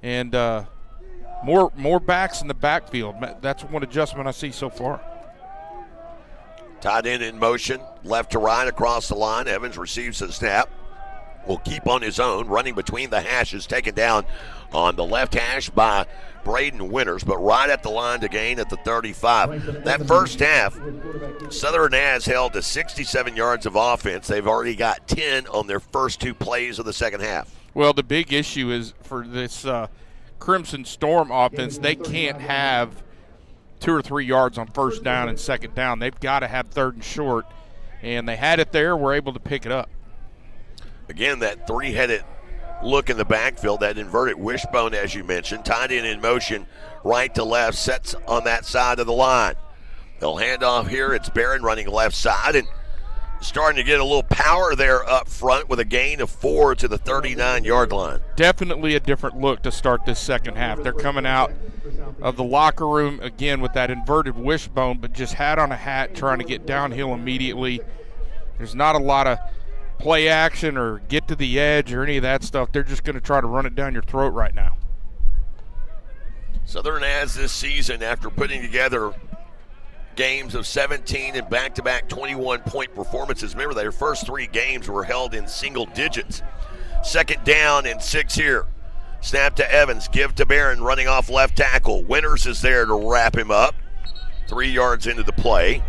And more backs in the backfield. That's one adjustment I see so far. Tight end in motion, left to right across the line. Evans receives the snap. Will keep on his own, running between the hashes, taken down on the left hash by Braden Winters, but right at the line to gain at the 35. That first half, Southern has held to 67 yards of offense. They've already got 10 on their first 2 plays of the second half. Well, the big issue is for this Crimson Storm offense, they can't have 2 or 3 yards on first down and second down. They've got to have third and short, and they had it there, were able to pick it up. Again, that 3-headed look in the backfield, that inverted wishbone, as you mentioned. Tight end in motion, right to left, sets on that side of the line. They'll hand off here. It's Barron running left side and starting to get a little power there up front with a gain of 4 to the 39-yard line. Definitely a different look to start this second half. They're coming out of the locker room, again, with that inverted wishbone, but just hat on a hat, trying to get downhill immediately. There's not a lot of play action or get to the edge or any of that stuff. They're just going to try to run it down your throat right now. Southern has this season, after putting together games of 17 and back-to-back 21-point performances. Remember, their first 3 games were held in single digits. Second down and 6 here. Snap to Evans, give to Barron, running off left tackle. Winters is there to wrap him up. 3 yards into the play.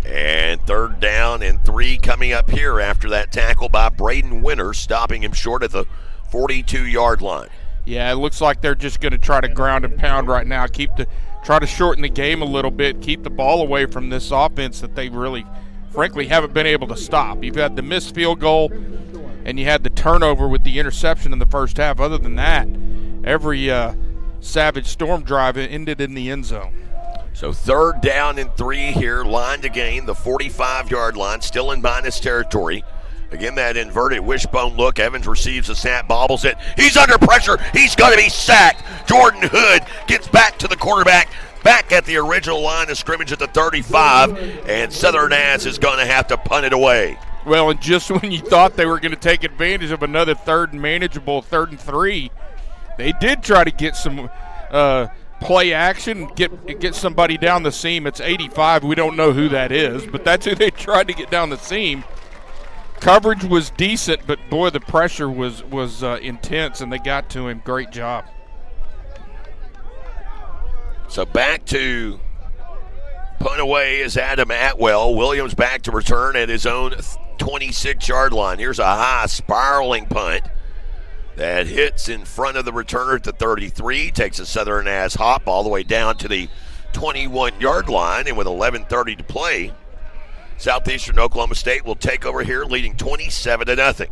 And third down and 3 coming up here after that tackle by Braden Winters, stopping him short at the 42-yard line. Yeah, it looks like they're just going to try to ground and pound right now, try to shorten the game a little bit, keep the ball away from this offense that they really, frankly, haven't been able to stop. You've had the missed field goal, and you had the turnover with the interception in the first half. Other than that, every Savage Storm drive ended in the end zone. So third down and 3 here, line to gain, the 45-yard line, still in minus territory. Again, that inverted wishbone look. Evans receives the snap, bobbles it. He's under pressure. He's going to be sacked. Jordan Hood gets back to the quarterback, back at the original line of scrimmage at the 35, and Southern Mass is going to have to punt it away. Well, and just when you thought they were going to take advantage of another third and manageable 3rd and 3, they did try to get some play action, get somebody down the seam. It's 85. We don't know who that is, but that's who they tried to get down the seam. Coverage was decent, but boy, the pressure was intense, and they got to him. Great job. So back to punt away is Adam Atwell. Williams back to return at his own 26-yard line. Here's a high spiraling punt that hits in front of the returner at the 33, takes a Southern ass hop all the way down to the 21-yard line, and with 11:30 to play, Southeastern Oklahoma State will take over here, leading 27-0.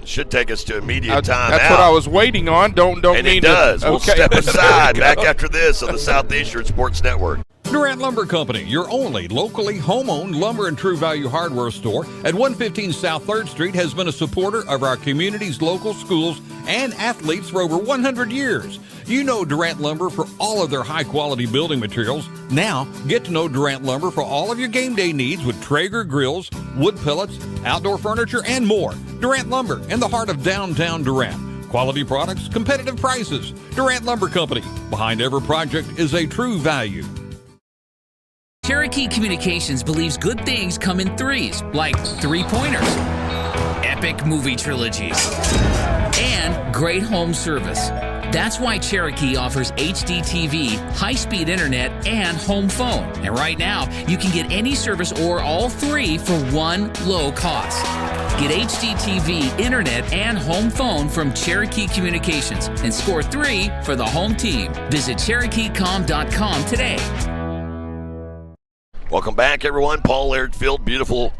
Should take us to immediate time. That's what I was waiting on. Don't and mean it does. To, We'll okay. step aside back after this on the Southeastern Sports Network. Durant Lumber Company, your only locally home-owned lumber and true value hardware store at 115 South 3rd Street, has been a supporter of our community's local schools and athletes for over 100 years. You know Durant Lumber for all of their high-quality building materials. Now, get to know Durant Lumber for all of your game day needs with Traeger grills, wood pellets, outdoor furniture, and more. Durant Lumber in the heart of downtown Durant. Quality products, competitive prices. Durant Lumber Company. Behind every project is a true value. Cherokee Communications believes good things come in threes, like 3-pointers. epic movie trilogies. And great home service. That's why Cherokee offers HD TV, high-speed internet, and home phone. And right now, you can get any service or all three for one low cost. Get HD TV, internet, and home phone from Cherokee Communications and score 3 for the home team. Visit CherokeeCom.com today. Welcome back, everyone. Paul Laird Field, beautiful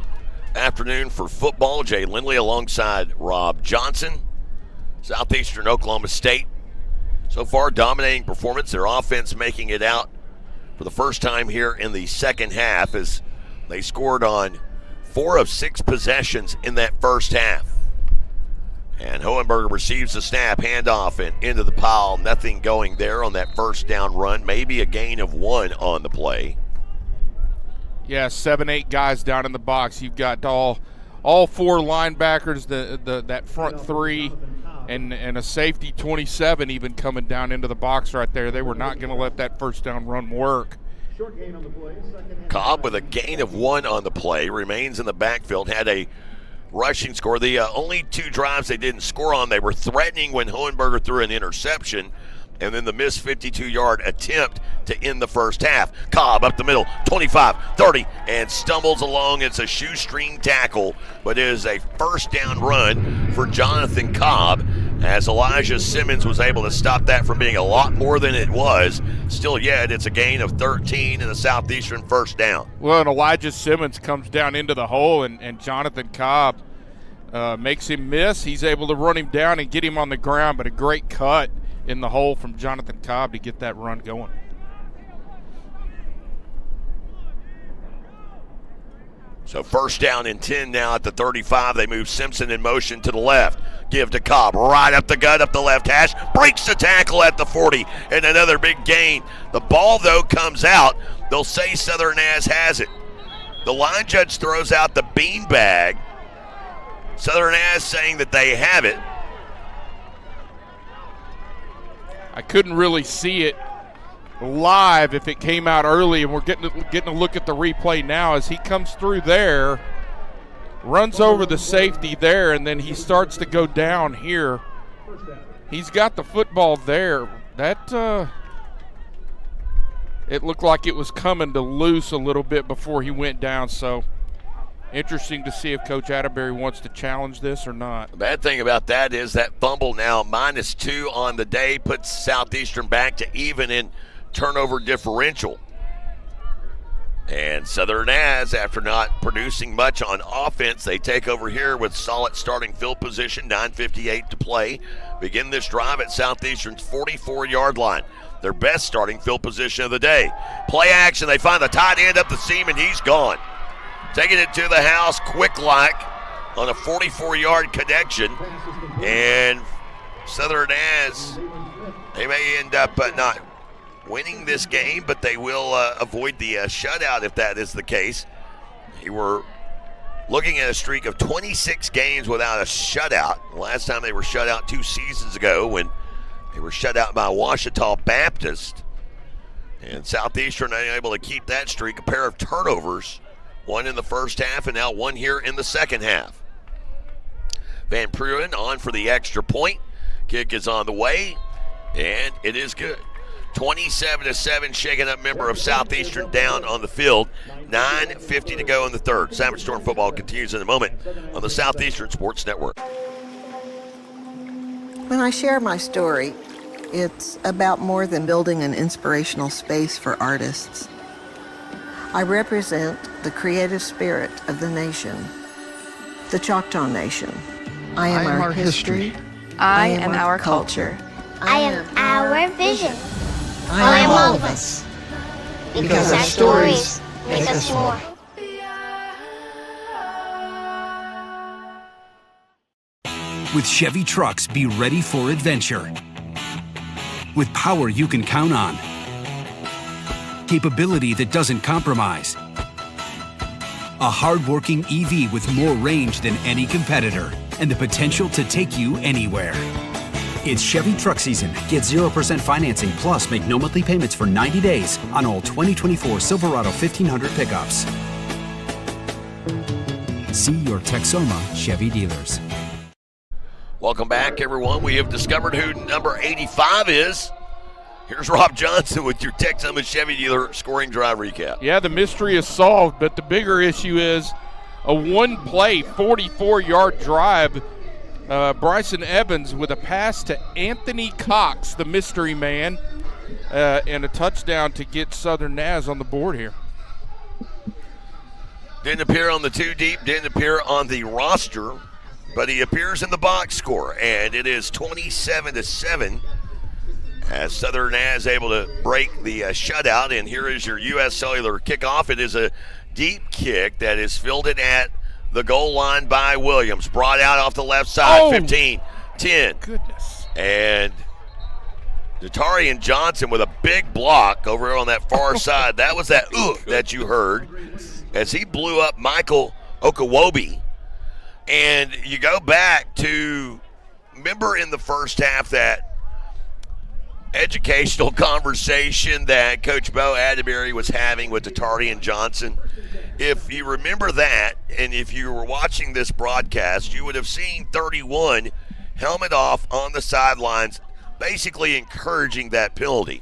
afternoon for football. Jay Lindley alongside Rob Johnson. Southeastern Oklahoma State. So far, dominating performance. Their offense making it out for the first time here in the second half as they scored on 4 of 6 possessions in that first half. And Hohenberger receives the snap, handoff, and into the pile. Nothing going there on that first down run. Maybe a gain of 1 on the play. Yeah, 7-8 guys down in the box. You've got all 4 linebackers, that front 3, and a safety 27 even coming down into the box right there. They were not going to let that first down run work. Cobb with a gain of 1 on the play, remains in the backfield, had a rushing score. The only 2 drives they didn't score on, they were threatening when Hohenberger threw an interception, and then the missed 52-yard attempt to end the first half. Cobb up the middle, 25, 30, and stumbles along. It's a shoestring tackle, but it is a first down run for Jonathan Cobb, as Elijah Simmons was able to stop that from being a lot more than it was. Still yet, it's a gain of 13 and a Southeastern first down. Well, and Elijah Simmons comes down into the hole, and Jonathan Cobb makes him miss. He's able to run him down and get him on the ground, but a great cut in the hole from Jonathan Cobb to get that run going. So first down and 10 now at the 35. They move Simpson in motion to the left. Give to Cobb, right up the gut, up the left hash. Breaks the tackle at the 40, and another big gain. The ball, though, comes out. They'll say Southern has it. The line judge throws out the beanbag. Southern saying that they have it. I couldn't really see it live if it came out early, and we're getting a look at the replay now as he comes through there, runs over the safety there, and then he starts to go down here. He's got the football there. That it looked like it was coming to loose a little bit before he went down, so interesting to see if Coach Atterberry wants to challenge this or not. The bad thing about that is that fumble now -2 on the day puts Southeastern back to even in turnover differential. And Southern after not producing much on offense, they take over here with solid starting field position, 9:58 to play. Begin this drive at Southeastern's 44-yard line. Their best starting field position of the day. Play action, they find the tight end up the seam, and he's gone. Taking it to the house quick-like on a 44-yard connection. And Southern they may end up not winning this game, but they will avoid the shutout if that is the case. They were looking at a streak of 26 games without a shutout. Last time they were shut out 2 seasons ago when they were shut out by Ouachita Baptist. And Southeastern unable to keep that streak. A pair of turnovers, 1 in the first half and now 1 here in the second half. Van Pruin on for the extra point. Kick is on the way, and it is good. 27-7, shaking up member of Southeastern down on the field. 9:50 to go in the third. Savage Storm football continues in a moment on the Southeastern Sports Network. When I share my story, it's about more than building an inspirational space for artists. I represent the creative spirit of the nation, the Choctaw Nation. I am our history. I am our culture. I am our vision. I am all of us. Because our stories make us more. With Chevy trucks, be ready for adventure. With power you can count on. Capability that doesn't compromise. A hard-working EV with more range than any competitor and the potential to take you anywhere. It's Chevy truck season. Get 0% financing plus make no monthly payments for 90 days on all 2024 Silverado 1500 pickups. See your Texoma Chevy dealers. Welcome back, everyone. We have discovered who number 85 is. Here's Rob Johnson with your Texoma Chevy dealer scoring drive recap. Yeah, the mystery is solved, but the bigger issue is a one-play, 44-yard drive. Bryson Evans with a pass to Anthony Cox, the mystery man, and a touchdown to get Southern Naz on the board here. Didn't appear on the two deep, didn't appear on the roster, but he appears in the box score, and it is 27-7 as Southern Naz able to break the shutout. And here is your U.S. Cellular kickoff. It is a deep kick that is fielded at the goal line by Williams. Brought out off the left side, 15, 10. Goodness. And Datarian Johnson with a big block over on that far side. That was that that you heard as he blew up Michael Okawobi. And you go back to, remember in the first half that educational conversation that Coach Bo Atterberry was having with Datarian Johnson? If you remember that, and if you were watching this broadcast, you would have seen 31 helmet off on the sidelines, basically encouraging that penalty.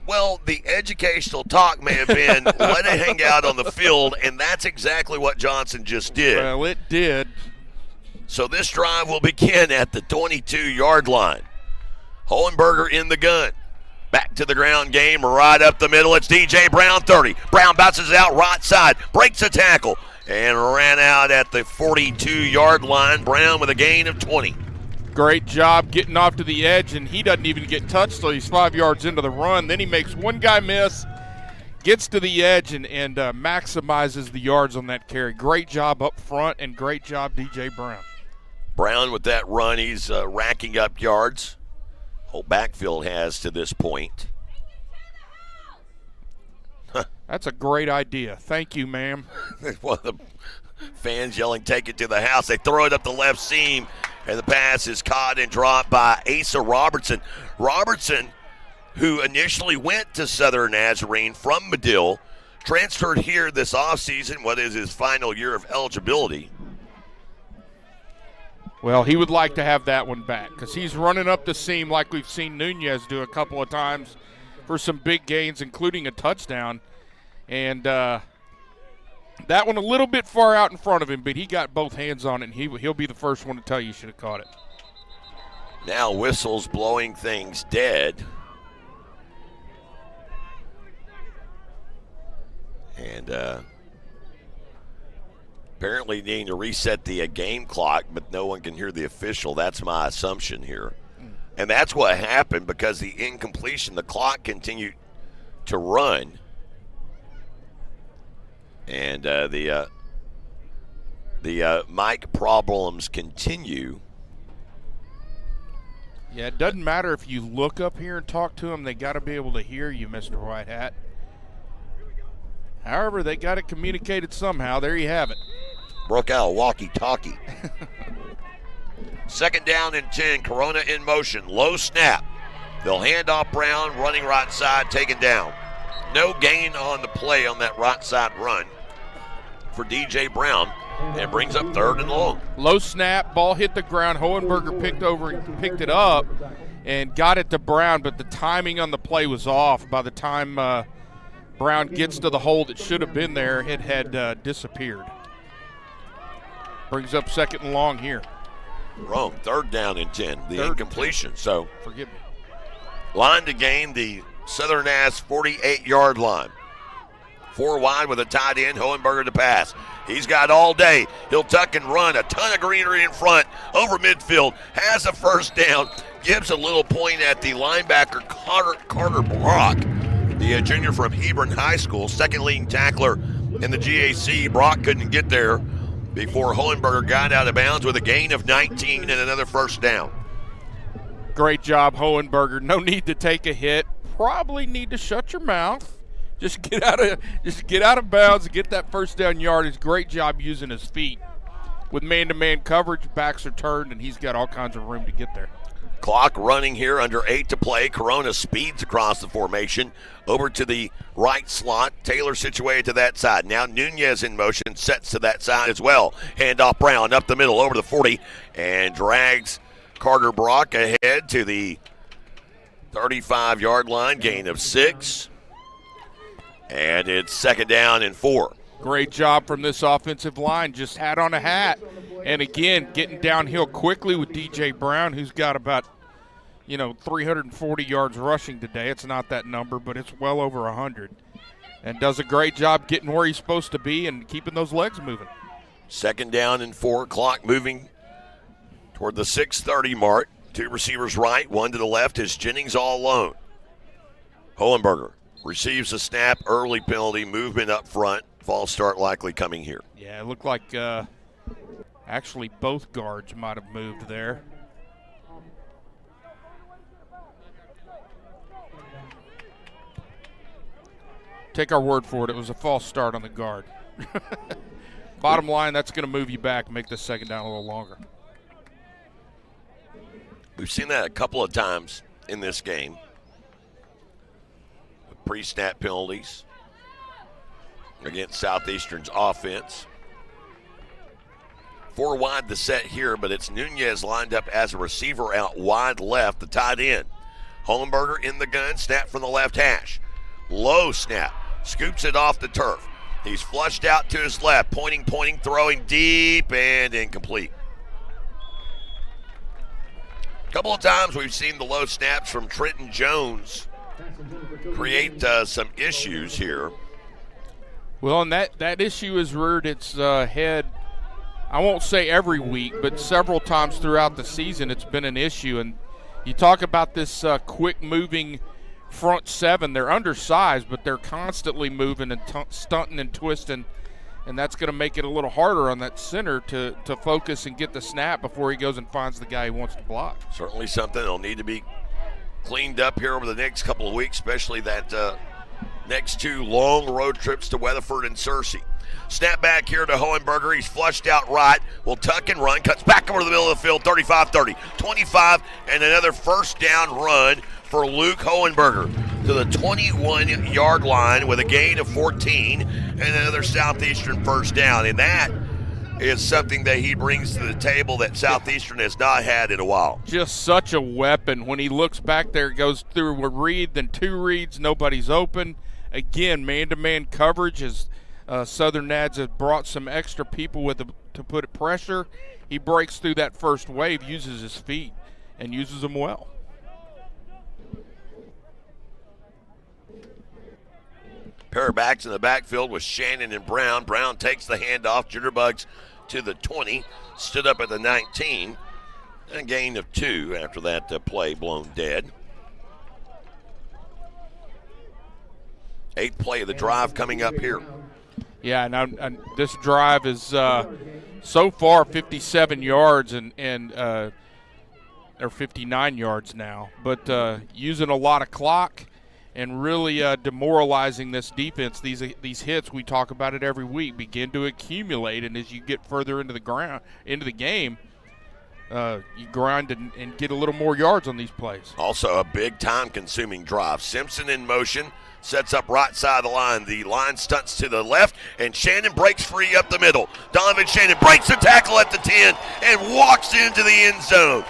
Well, the educational talk may have been, let it hang out on the field, and that's exactly what Johnson just did. Well, it did. So this drive will begin at the 22-yard line. Hohenberger in the gun. Back to the ground game, right up the middle. It's DJ Brown, 30. Brown bounces it out right side, breaks a tackle, and ran out at the 42-yard line. Brown with a gain of 20. Great job getting off to the edge, and he doesn't even get touched till he's 5 yards into the run. Then he makes one guy miss, gets to the edge, and maximizes the yards on that carry. Great job up front, and great job, DJ Brown. Brown with that run, he's racking up yards. Whole backfield has to this point. That's a great idea. Thank you, ma'am. One of the fans yelling, take it to the house. They throw it up the left seam, and the pass is caught and dropped by Asa Robertson. Robertson, who initially went to Southern Nazarene from Medill, transferred here this offseason, what is his final year of eligibility. Well, he would like to have that one back because he's running up the seam like we've seen Nunez do a couple of times for some big gains, including a touchdown. And that one a little bit far out in front of him, but he got both hands on it, and he'll be the first one to tell you should have caught it. Now whistles blowing things dead. And apparently needing to reset the game clock, but no one can hear the official. That's my assumption here. And that's what happened because the incompletion, the clock continued to run. And the mic problems continue. Yeah, it doesn't matter if you look up here and talk to them. They got to be able to hear you, Mr. Whitehat. However, they got it communicated somehow. There you have it. Broke out a walkie-talkie. Second down and 10. Corona in motion. Low snap. They'll hand off Brown, running right side, taken down. No gain on the play on that right side run for DJ Brown. And it brings up third and long. Low snap, ball hit the ground. Hohenberger picked over and picked it up and got it to Brown, but the timing on the play was off. By the time Brown gets to the hole that should have been there, it had disappeared. Brings up second and long here. Wrong. Third down and 10. The incompletion. So forgive me. Line to gain the Southern Nass 48-yard line. 4 wide with a tight end. Hohenberger to pass. He's got all day. He'll tuck and run. A ton of greenery in front. Over midfield. Has a first down. Gives a little point at the linebacker Carter Brock, the junior from Hebron High School, second leading tackler in the GAC. Brock couldn't get there before Hohenberger got out of bounds with a gain of 19 and another first down. Great job, Hohenberger. No need to take a hit. Probably need to shut your mouth. Just get out of bounds and get that first down yardage. Great job using his feet. With man-to-man coverage, backs are turned, and he's got all kinds of room to get there. Clock running here, under 8 to play. Corona speeds across the formation over to the right slot. Taylor situated to that side. Now Nunez in motion, sets to that side as well. Handoff Brown up the middle over the 40 and drags Carter Brock ahead to the 35-yard line, gain of 6. And it's 2nd down and 4. Great job from this offensive line, just hat on a hat. And again, getting downhill quickly with DJ Brown, who's got about, 340 yards rushing today. It's not that number, but it's well over 100. And does a great job getting where he's supposed to be and keeping those legs moving. 2nd down and 4, clock moving toward the 6:30 mark. 2 receivers right, 1 to the left is Jennings all alone. Hohenberger receives a snap, early penalty, movement up front. False start likely coming here. Yeah, it looked like actually both guards might have moved there. Take our word for it. It was a false start on the guard. Bottom line, that's going to move you back, make the 2nd down a little longer. We've seen that a couple of times in this game. Pre-snap penalties against Southeastern's offense. 4 wide the set here, but it's Nunez lined up as a receiver out wide left, the tight end. Hohenberger in the gun, snap from the left hash. Low snap, scoops it off the turf. He's flushed out to his left, pointing, throwing deep and incomplete. A couple of times we've seen the low snaps from Trenton Jones create some issues here. Well, and that issue has reared its head, I won't say every week, but several times throughout the season it's been an issue. And you talk about this quick-moving front 7. They're undersized, but they're constantly moving and stunting and twisting, and that's going to make it a little harder on that center to focus and get the snap before he goes and finds the guy he wants to block. Certainly something that'll need to be cleaned up here over the next couple of weeks, especially that next 2 long road trips to Weatherford and Searcy. Snap back here to Hohenberger. He's flushed out right. Will tuck and run. Cuts back over the middle of the field. 35-30. 25 and another first down run for Luke Hohenberger to the 21-yard line with a gain of 14 and another Southeastern first down. And that is something that he brings to the table that Southeastern has not had in a while. Just such a weapon. When he looks back there, goes through a read, then 2 reads, nobody's open. Again, man-to-man coverage as Southern Nads have brought some extra people to put pressure. He breaks through that first wave, uses his feet, and uses them well. Pair of backs in the backfield with Shannon and Brown. Brown takes the handoff, jitterbugs to the 20, stood up at the 19, and a gain of 2 after that play blown dead. 8th play of the drive coming up here. Yeah, now this drive is so far 57 yards or 59 yards now, but using a lot of clock and really demoralizing this defense. These hits, we talk about it every week, begin to accumulate, and as you get further into the game, you grind and get a little more yards on these plays. Also a big time-consuming drive. Simpson in motion, sets up right side of the line. The line stunts to the left, and Shannon breaks free up the middle. Donovan Shannon breaks the tackle at the 10 and walks into the end zone.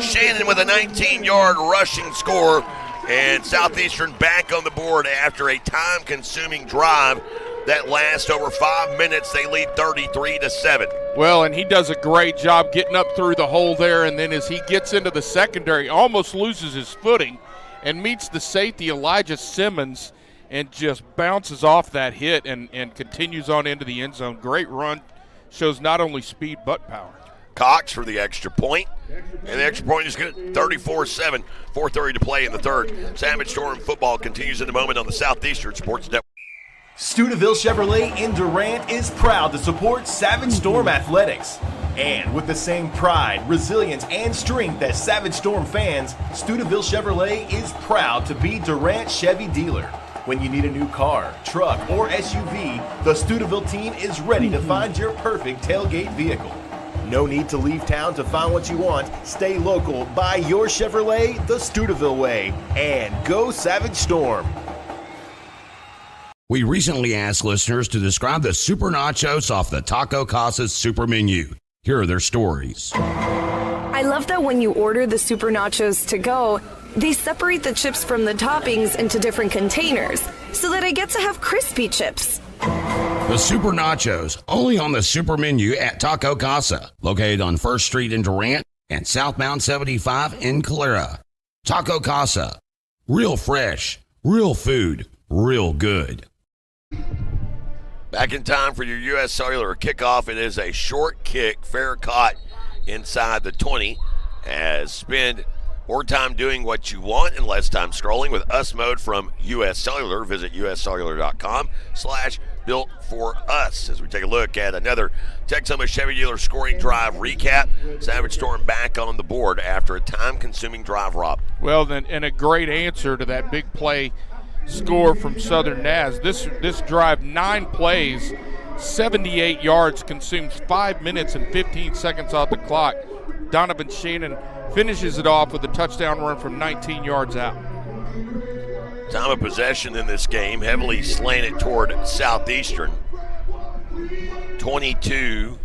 Shannon with a 19-yard rushing score, and Southeastern back on the board after a time-consuming drive that lasts over 5 minutes. They lead 33-7. Well, and he does a great job getting up through the hole there, and then as he gets into the secondary, almost loses his footing and meets the safety Elijah Simmons and just bounces off that hit and continues on into the end zone. Great run, shows not only speed but power. Cox for the extra point, and the extra point is good. 34-7, 4:30 to play in the third. Savage Storm football continues in a moment on the Southeastern Sports Network. Steubenville Chevrolet in Durant is proud to support Savage Storm Athletics. And with the same pride, resilience, and strength as Savage Storm fans, Steubenville Chevrolet is proud to be Durant Chevy dealer. When you need a new car, truck, or SUV, the Steubenville team is ready to find your perfect tailgate vehicle. No need to leave town to find what you want. Stay local, buy your Chevrolet the Steubenville way, and go Savage Storm. We recently asked listeners to describe the super nachos off the Taco Casa's super menu. Here are their stories. I I love that when you order the Super Nachos to go, they separate the chips from the toppings into different containers so that I get to have crispy chips. The Super Nachos, only on the Super Menu at Taco Casa, located on 1st Street in Durant and southbound 75 in Calera. Taco Casa, real fresh, real food, real good. Back in time for your U.S. Cellular kickoff. It is a short kick, fair caught inside the 20, as spend more time doing what you want and less time scrolling with US Mode from U.S. Cellular. Visit uscellular.com/built for us as we take a look at another Texoma Chevy dealer scoring drive recap. Savage Storm back on the board after a time-consuming drive, Rob. Well, then, and a great answer to that big play score from Southern Naz. This drive, 9 plays, 78 yards, consumes 5 minutes and 15 seconds off the clock. Donovan Shannon finishes it off with a touchdown run from 19 yards out. Time of possession in this game heavily slanted toward Southeastern. 22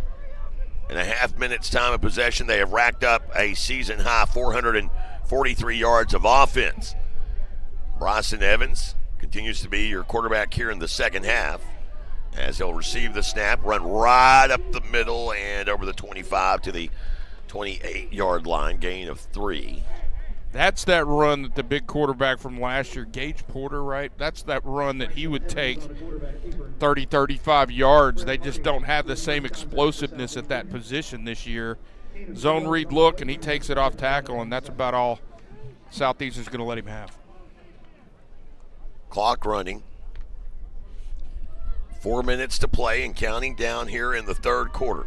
and a half minutes time of possession. They have racked up a season high 443 yards of offense. Bryson Evans continues to be your quarterback here in the second half as he'll receive the snap, run right up the middle and over the 25 to the 28-yard line, gain of 3. That's that run that the big quarterback from last year, Gage Porter, right? That's that run that he would take 30, 35 yards. They just don't have the same explosiveness at that position this year. Zone read look, and he takes it off tackle, and that's about all Southeastern's going to let him have. Clock running. 4 minutes to play and counting down here in the third quarter.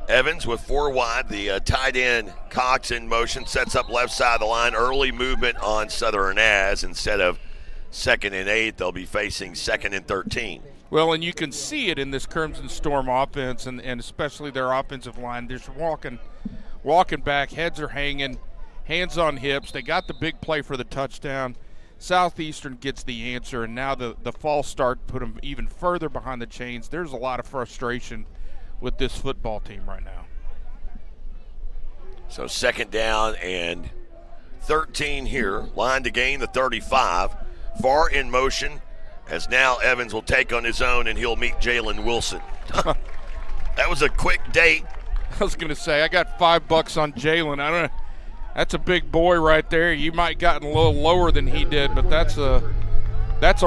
Evans with 4 wide. The tight end Cox in motion, sets up left side of the line. Early movement on Southern Naz. Instead of 2nd and 8, they'll be facing 2nd and 13. Well, and you can see it in this Crimson Storm offense, and especially their offensive line. They're just walking back, heads are hanging, hands on hips. They got the big play for the touchdown. Southeastern gets the answer, and now the false start put them even further behind the chains. There's a lot of frustration with this football team right now. So 2nd down and 13 here. Line to gain the 35. Far in motion as now Evans will take on his own and he'll meet Jalen Wilson. That was a quick date. I was going to say, I got $5 on Jalen. I don't know. That's a big boy right there. You might gotten a little lower than he did, but that's a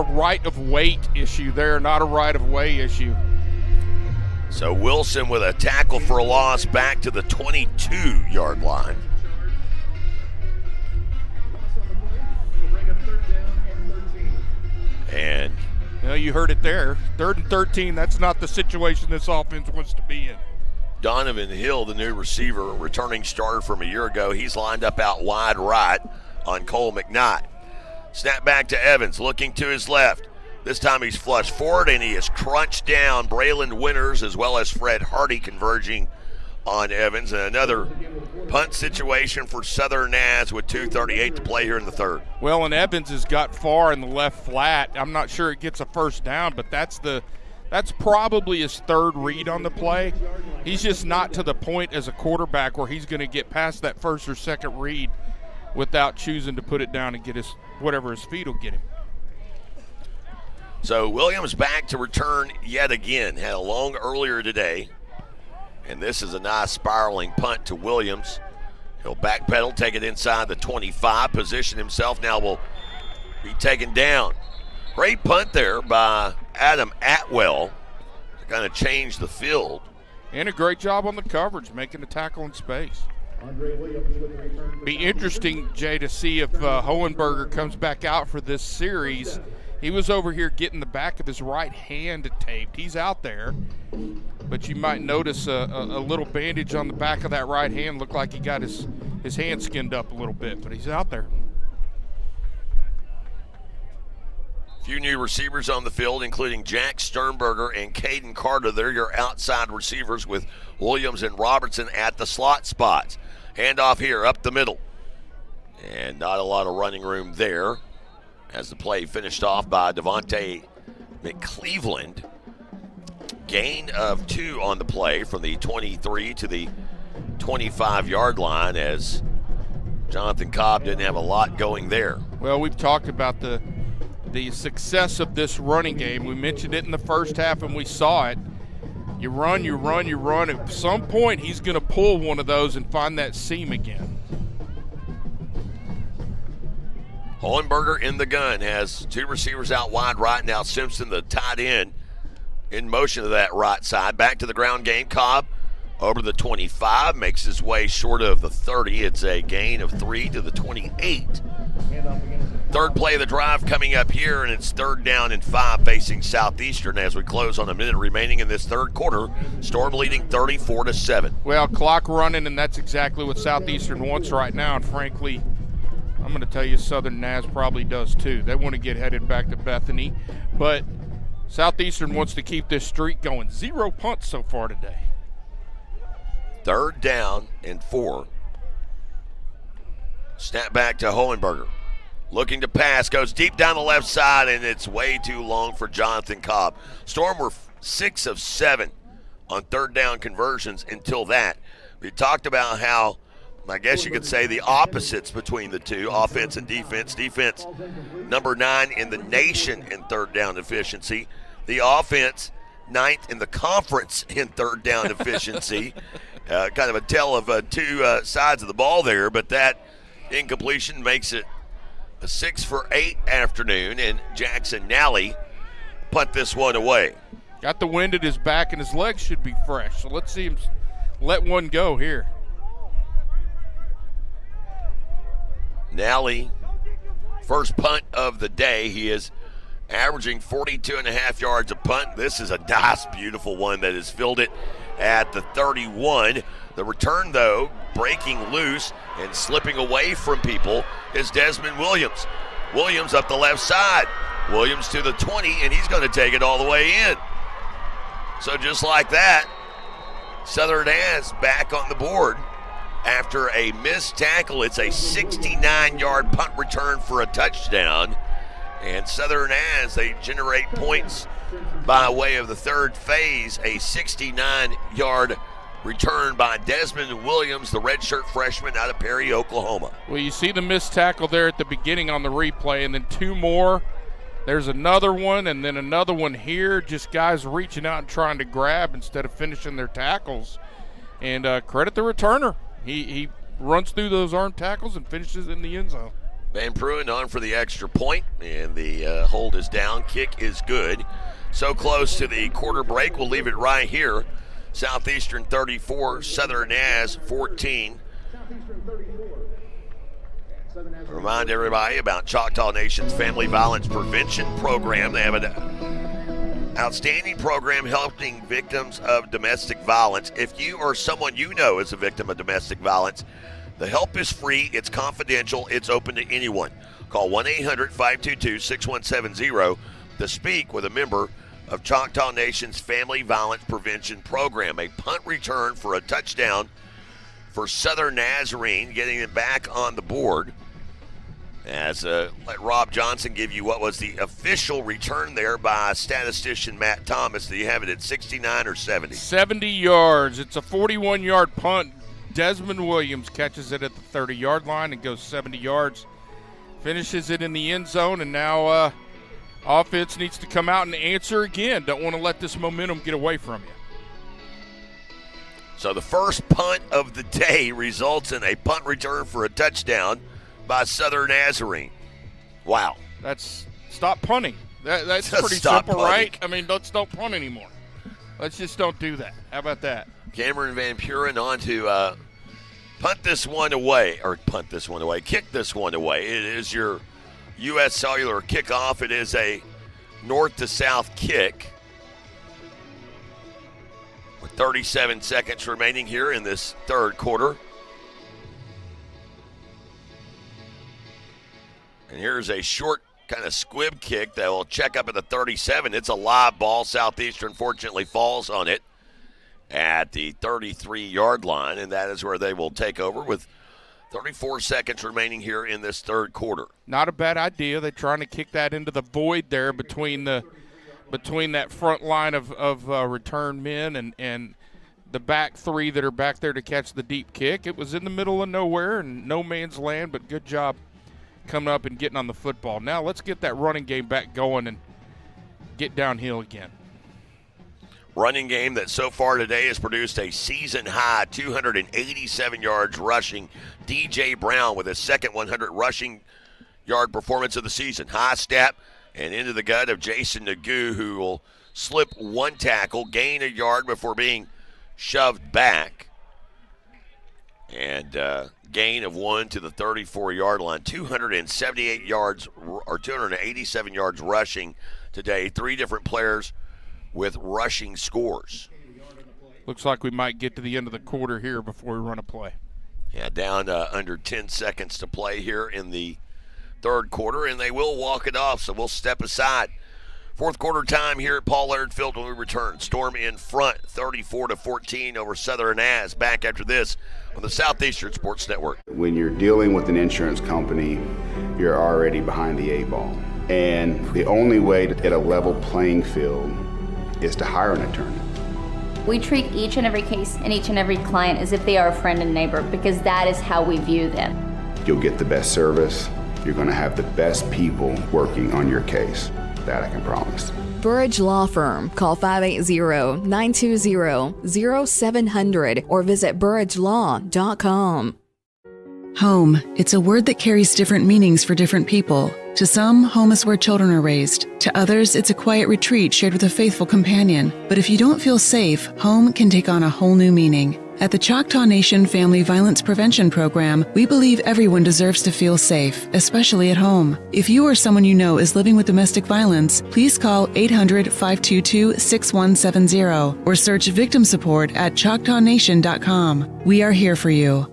right of weight issue there, not a right of way issue. So Wilson with a tackle for a loss back to the 22-yard line. And you heard it there. 3rd and 13, that's not the situation this offense wants to be in. Donovan Hill, the new receiver, returning starter from a year ago. He's lined up out wide right on Cole McKnight. Snap back to Evans, looking to his left. This time he's flushed forward, and he has crunched down Braylon Winters as well as Fred Hardy converging on Evans. And another punt situation for Southern Naz with 2:38 to play here in the third. Well, and Evans has got far in the left flat. I'm not sure it gets a first down, but that's probably his 3rd read on the play. He's just not to the point as a quarterback where he's going to get past that 1st or 2nd read without choosing to put it down and get whatever his feet will get him. So Williams back to return yet again. Had a long earlier today. And this is a nice spiraling punt to Williams. He'll backpedal, take it inside the 25, position himself. Now will be taken down. Great punt there by Adam Atwell to kind of change the field. And a great job on the coverage, making the tackle in space. Be interesting, Jay, to see if Hohenberger comes back out for this series. He was over here getting the back of his right hand taped. He's out there, but you might notice a little bandage on the back of that right hand. Looked like he got his hand skinned up a little bit, but he's out there. Few new receivers on the field, including Jack Sternberger and Caden Carter. They're your outside receivers with Williams and Robertson at the slot spots. Handoff here up the middle. And not a lot of running room there as the play finished off by Devontae McCleveland. gain of 2 on the play from the 23 to the 25-yard line, as Jonathan Cobb didn't have a lot going there. Well, we've talked about the success of this running game. We mentioned it in the first half, and we saw it. You run, you run, you run. At some point, he's going to pull one of those and find that seam again. Hohenberger in the gun, has 2 receivers out wide right now. Simpson, the tight end, in motion to that right side. Back to the ground game. Cobb over the 25, makes his way short of the 30. It's a gain of 3 to the 28. Third play of the drive coming up here, and it's 3rd down and 5 facing Southeastern as we close on a minute remaining in this third quarter. Storm leading 34-7. Well, clock running, and that's exactly what Southeastern wants right now, and frankly, I'm going to tell you Southern Naz probably does too. They want to get headed back to Bethany, but Southeastern wants to keep this streak going. 0 punts so far today. 3rd down and 4. Snap back to Hohenberger. Looking to pass, goes deep down the left side, and it's way too long for Jonathan Cobb. Storm were 6 of 7 on 3rd down conversions until that. We talked about how, I guess you could say, the opposites between the two, offense and defense. Defense, number 9 in the nation in 3rd down efficiency. The offense, 9th in the conference in 3rd down efficiency. Kind of a tale of 2 sides of the ball there, but that incompletion makes it a 6 for 8 afternoon, and Jackson Nally punt this one away. Got the wind at his back, and his legs should be fresh. So let's see him let one go here. Nally, first punt of the day. He is averaging 42.5 yards a punt. This is a nice, beautiful one that has filled it at the 31. The return, though, breaking loose and slipping away from people is Desmond Williams. Williams up the left side. Williams to the 20, and he's going to take it all the way in. So just like that, Southern Naz back on the board after a missed tackle. It's a 69-yard punt return for a touchdown. And Southern Naz, they generate points by way of the third phase, a 69-yard return by Desmond Williams, the redshirt freshman out of Perry, Oklahoma. Well, you see the missed tackle there at the beginning on the replay, and then 2 more. There's another one, and then another one here. Just guys reaching out and trying to grab instead of finishing their tackles. And credit the returner. He runs through those arm tackles and finishes in the end zone. Van Pruin on for the extra point, and the hold is down. Kick is good. So close to the quarter break, we'll leave it right here. Southeastern 34, Southern Naz 14. Remind everybody about Choctaw Nation's Family Violence Prevention Program. They have an outstanding program helping victims of domestic violence. If you or someone you know is a victim of domestic violence, the help is free, it's confidential, it's open to anyone. Call 1-800-522-6170 to speak with a member of Choctaw Nation's Family Violence Prevention Program. A punt return for a touchdown for Southern Nazarene, getting them back on the board. As let Rob Johnson give you what was the official return there by statistician Matt Thomas. Do you have it at 69 or 70? 70 yards. It's a 41-yard punt. Desmond Williams catches it at the 30-yard line and goes 70 yards. Finishes it in the end zone, and now offense needs to come out and answer again. Don't want to let this momentum get away from you. So the first punt of the day results in a punt return for a touchdown by Southern Nazarene. Wow. Stop punting. That's pretty simple, punting. Right? I mean, don't punt anymore. Let's just don't do that. How about that? Cameron Van Puren on to kick this one away. It is your U.S. Cellular kickoff. It is a north to south kick with 37 seconds remaining here in this third quarter. And here's a short kind of squib kick that will check up at the 37. It's a live ball. Southeastern fortunately falls on it at the 33-yard line, and that is where they will take over with 34 seconds remaining here in this third quarter. Not a bad idea. They're trying to kick that into the void there between the between that front line of return men and the back three that are back there to catch the deep kick. It was in the middle of nowhere and no man's land, but good job coming up and getting on the football. Now let's get that running game back going and get downhill again. Running game that so far today has produced a season-high 287 yards rushing. DJ Brown with his second 100 rushing yard performance of the season. High step and into the gut of Jason Nagu, who will slip one tackle, gain a yard before being shoved back. And gain of 1 to the 34-yard line. 278 yards or 287 yards rushing today. 3 different players with rushing scores. Looks like we might get to the end of the quarter here before we run a play. Yeah, down under 10 seconds to play here in the third quarter, and they will walk it off, so we'll step aside. Fourth quarter time here at Paul Laird Field when we return. Storm in front, 34-14 over Southern As. Back after this on the Southeastern Sports Network. When you're dealing with an insurance company, you're already behind the 8 ball. And the only way to get a level playing field is to hire an attorney. We treat each and every case and each and every client as if they are a friend and neighbor because that is how we view them. You'll get the best service. You're going to have the best people working on your case. That I can promise. Burridge Law Firm. Call 580-920-0700 or visit burridgelaw.com. Home. It's a word that carries different meanings for different people. To some, home is where children are raised. To others, it's a quiet retreat shared with a faithful companion. But if you don't feel safe, home can take on a whole new meaning. At the Choctaw Nation Family Violence Prevention Program, we believe everyone deserves to feel safe, especially at home. If you or someone you know is living with domestic violence, please call 800-522-6170 or search victim support at ChoctawNation.com. We are here for you.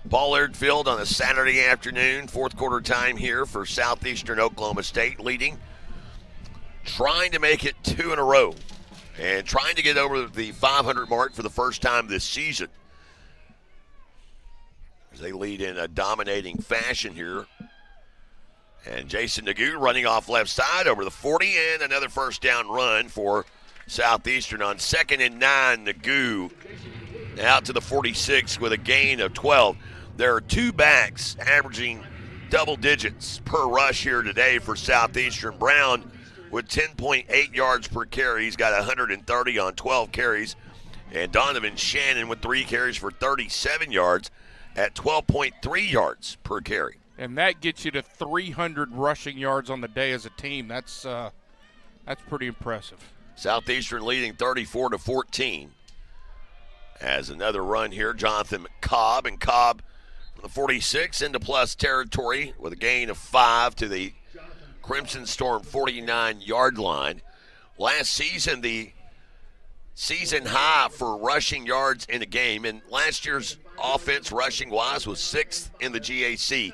Paul Laird Field on a Saturday afternoon, fourth quarter time here for Southeastern Oklahoma State, leading, trying to make it 2 in a row. And trying to get over the 500 mark for the first time this season. As they lead in a dominating fashion here. And Jason Nagu running off left side over the 40, and another first down run for Southeastern on 2nd and 9. Nagu out to the 46 with a gain of 12. There are 2 backs averaging double digits per rush here today for Southeastern. Brown with 10.8 yards per carry. He's got 130 on 12 carries. And Donovan Shannon with 3 carries for 37 yards at 12.3 yards per carry. And that gets you to 300 rushing yards on the day as a team. That's pretty impressive. Southeastern leading 34-14. As another run here, Jonathan Cobb. And Cobb from the 46 into plus territory with a gain of 5 to the Crimson Storm 49-yard line. Last season, the season high for rushing yards in a game, and last year's offense rushing-wise was 6th in the GAC.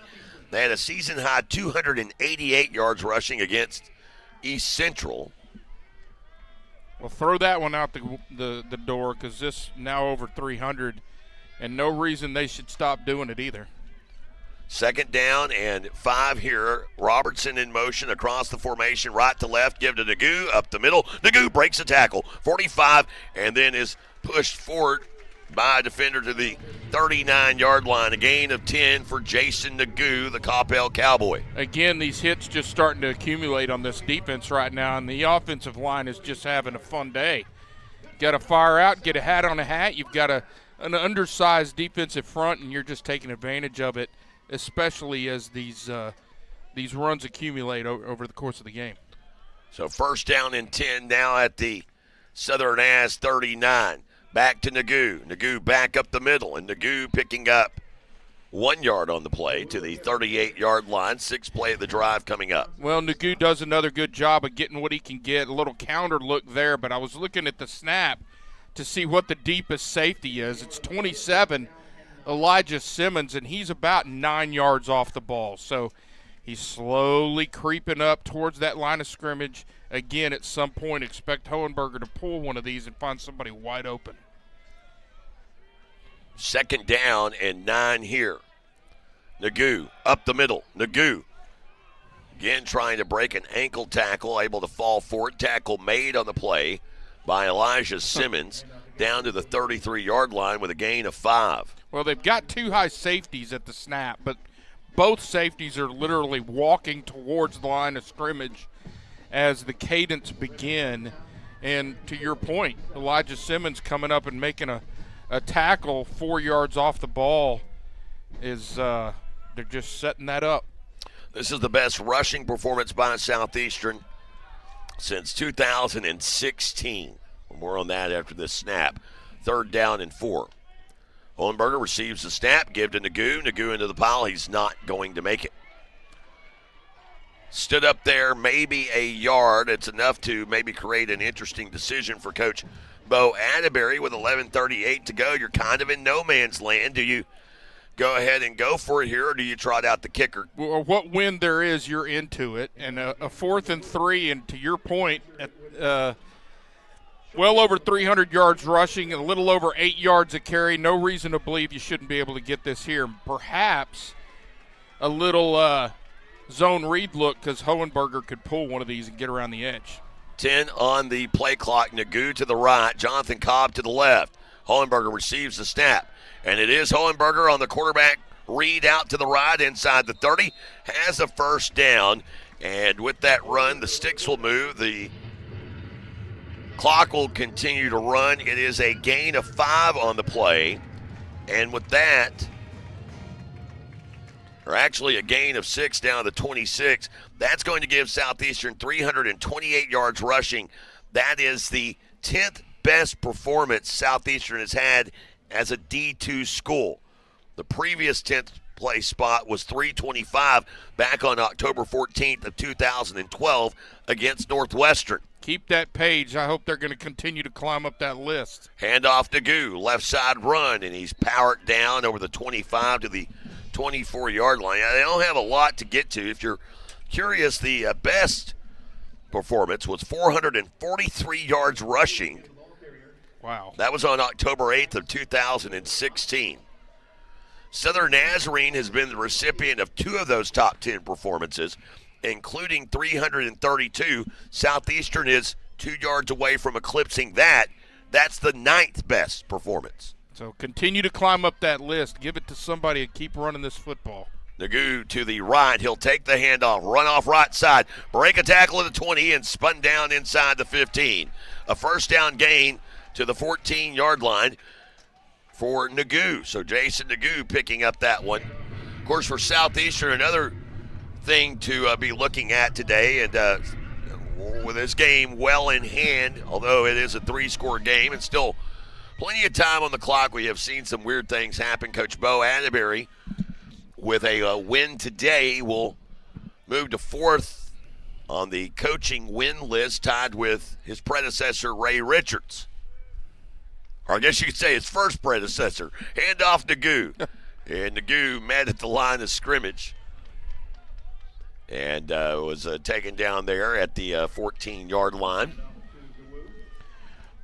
They had a season high 288 yards rushing against East Central. Well, throw that one out the door because this now over 300, and no reason they should stop doing it either. 2nd down and 5 here. Robertson in motion across the formation, right to left, give to Nagu, up the middle. Nagu breaks a tackle, 45, and then is pushed forward by a defender to the 39-yard line. A gain of 10 for Jason Nagu, the Coppell Cowboy. Again, these hits just starting to accumulate on this defense right now, and the offensive line is just having a fun day. Got to fire out, get a hat on a hat. You've got an undersized defensive front, and you're just taking advantage of it, especially as these runs accumulate over the course of the game. So 1st down and 10 now at the Southern As 39. Back to Nagu. Nagu back up the middle, and Nagu picking up 1 yard on the play to the 38-yard line. 6th play of the drive coming up. Well, Nagu does another good job of getting what he can get. A little counter look there, but I was looking at the snap to see what the deepest safety is. It's 27, Elijah Simmons, and he's about 9 yards off the ball. So he's slowly creeping up towards that line of scrimmage. Again, at some point, expect Hohenberger to pull one of these and find somebody wide open. 2nd down and 9 here. Nagu up the middle. Nagu Again, trying to break an ankle tackle, able to fall for it. Tackle made on the play by Elijah Simmons down to the 33-yard line with a gain of 5. Well, they've got 2 high safeties at the snap, but both safeties are literally walking towards the line of scrimmage as the cadence begin. And to your point, Elijah Simmons coming up and making a tackle 4 yards off the ball is they're just setting that up. This is the best rushing performance by Southeastern since 2016. More on that after this snap. 3rd down and 4. Hohenberger receives the snap, give to Nagu. Nagu into the pile. He's not going to make it. Stood up there, maybe a yard. It's enough to maybe create an interesting decision for Coach Bo Atterberry with 11:38 to go. You're kind of in no man's land. Do you go ahead and go for it here, or do you trot out the kicker? Well, what wind there is, you're into it. And a 4th and 3, and to your point, well over 300 yards rushing, a little over 8 yards a carry. No reason to believe you shouldn't be able to get this here. Perhaps a little zone read look because Hohenberger could pull one of these and get around the edge. 10 on the play clock. Nagu to the right, Jonathan Cobb to the left. Hohenberger receives the snap, and it is Hohenberger on the quarterback read out to the right inside the 30, has a 1st down, and with that run, the sticks will move. The clock will continue to run. It is a gain of 5 on the play, and with that, or actually a gain of 6 down to 26. That's going to give Southeastern 328 yards rushing. That is the 10th best performance Southeastern has had as a D2 school. The previous 10th place spot was 325 back on October 14th of 2012 against Northwestern. Keep that page. I hope they're going to continue to climb up that list. Handoff to Goo, left side run, and he's powered down over the 25 to the 24-yard line. They don't have a lot to get to. If you're curious, the best performance was 443 yards rushing. Wow. That was on October 8th of 2016. Southern Nazarene has been the recipient of 2 of those top 10 performances, including 332. Southeastern is 2 yards away from eclipsing that. That's the 9th best performance. So continue to climb up that list. Give it to somebody and keep running this football. Nagu to the right. He'll take the handoff, run off right side, break a tackle at the 20, and spun down inside the 15. A 1st down gain to the 14-yard line for Nagu. So Jason Nagu picking up that one. Of course, for Southeastern, another thing to be looking at today, and with this game well in hand, although it is a 3-score game and still plenty of time on the clock, we have seen some weird things happen. Coach Bo Atterberry, with a win today, will move to 4th on the coaching win list, tied with his predecessor, Ray Richards. Or I guess you could say his first predecessor. Handoff Nagu. And Nagu met at the line of scrimmage and was taken down there at the 14-yard line.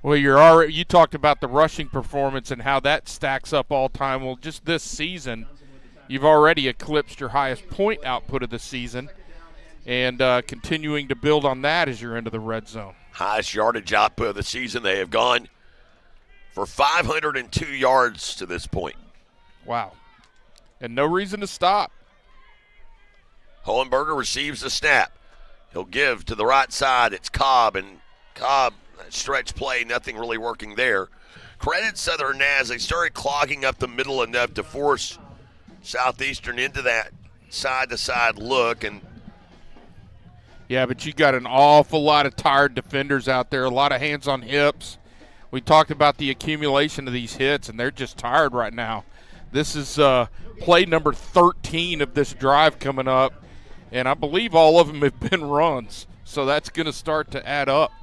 Well, you talked about the rushing performance and how that stacks up all time. Well, just this season, you've already eclipsed your highest point output of the season, and continuing to build on that as you're into the red zone. Highest yardage output of the season. They have gone for 502 yards to this point. Wow. And no reason to stop. Hohenberger receives the snap. He'll give to the right side. It's Cobb, and Cobb, stretch play, nothing really working there. Credit Southern Naz. They started clogging up the middle enough to force Southeastern into that side-to-side look. And yeah, but you got an awful lot of tired defenders out there, a lot of hands on hips. We talked about the accumulation of these hits, and they're just tired right now. This is play number 13 of this drive coming up, and I believe all of them have been runs, so that's going to start to add up.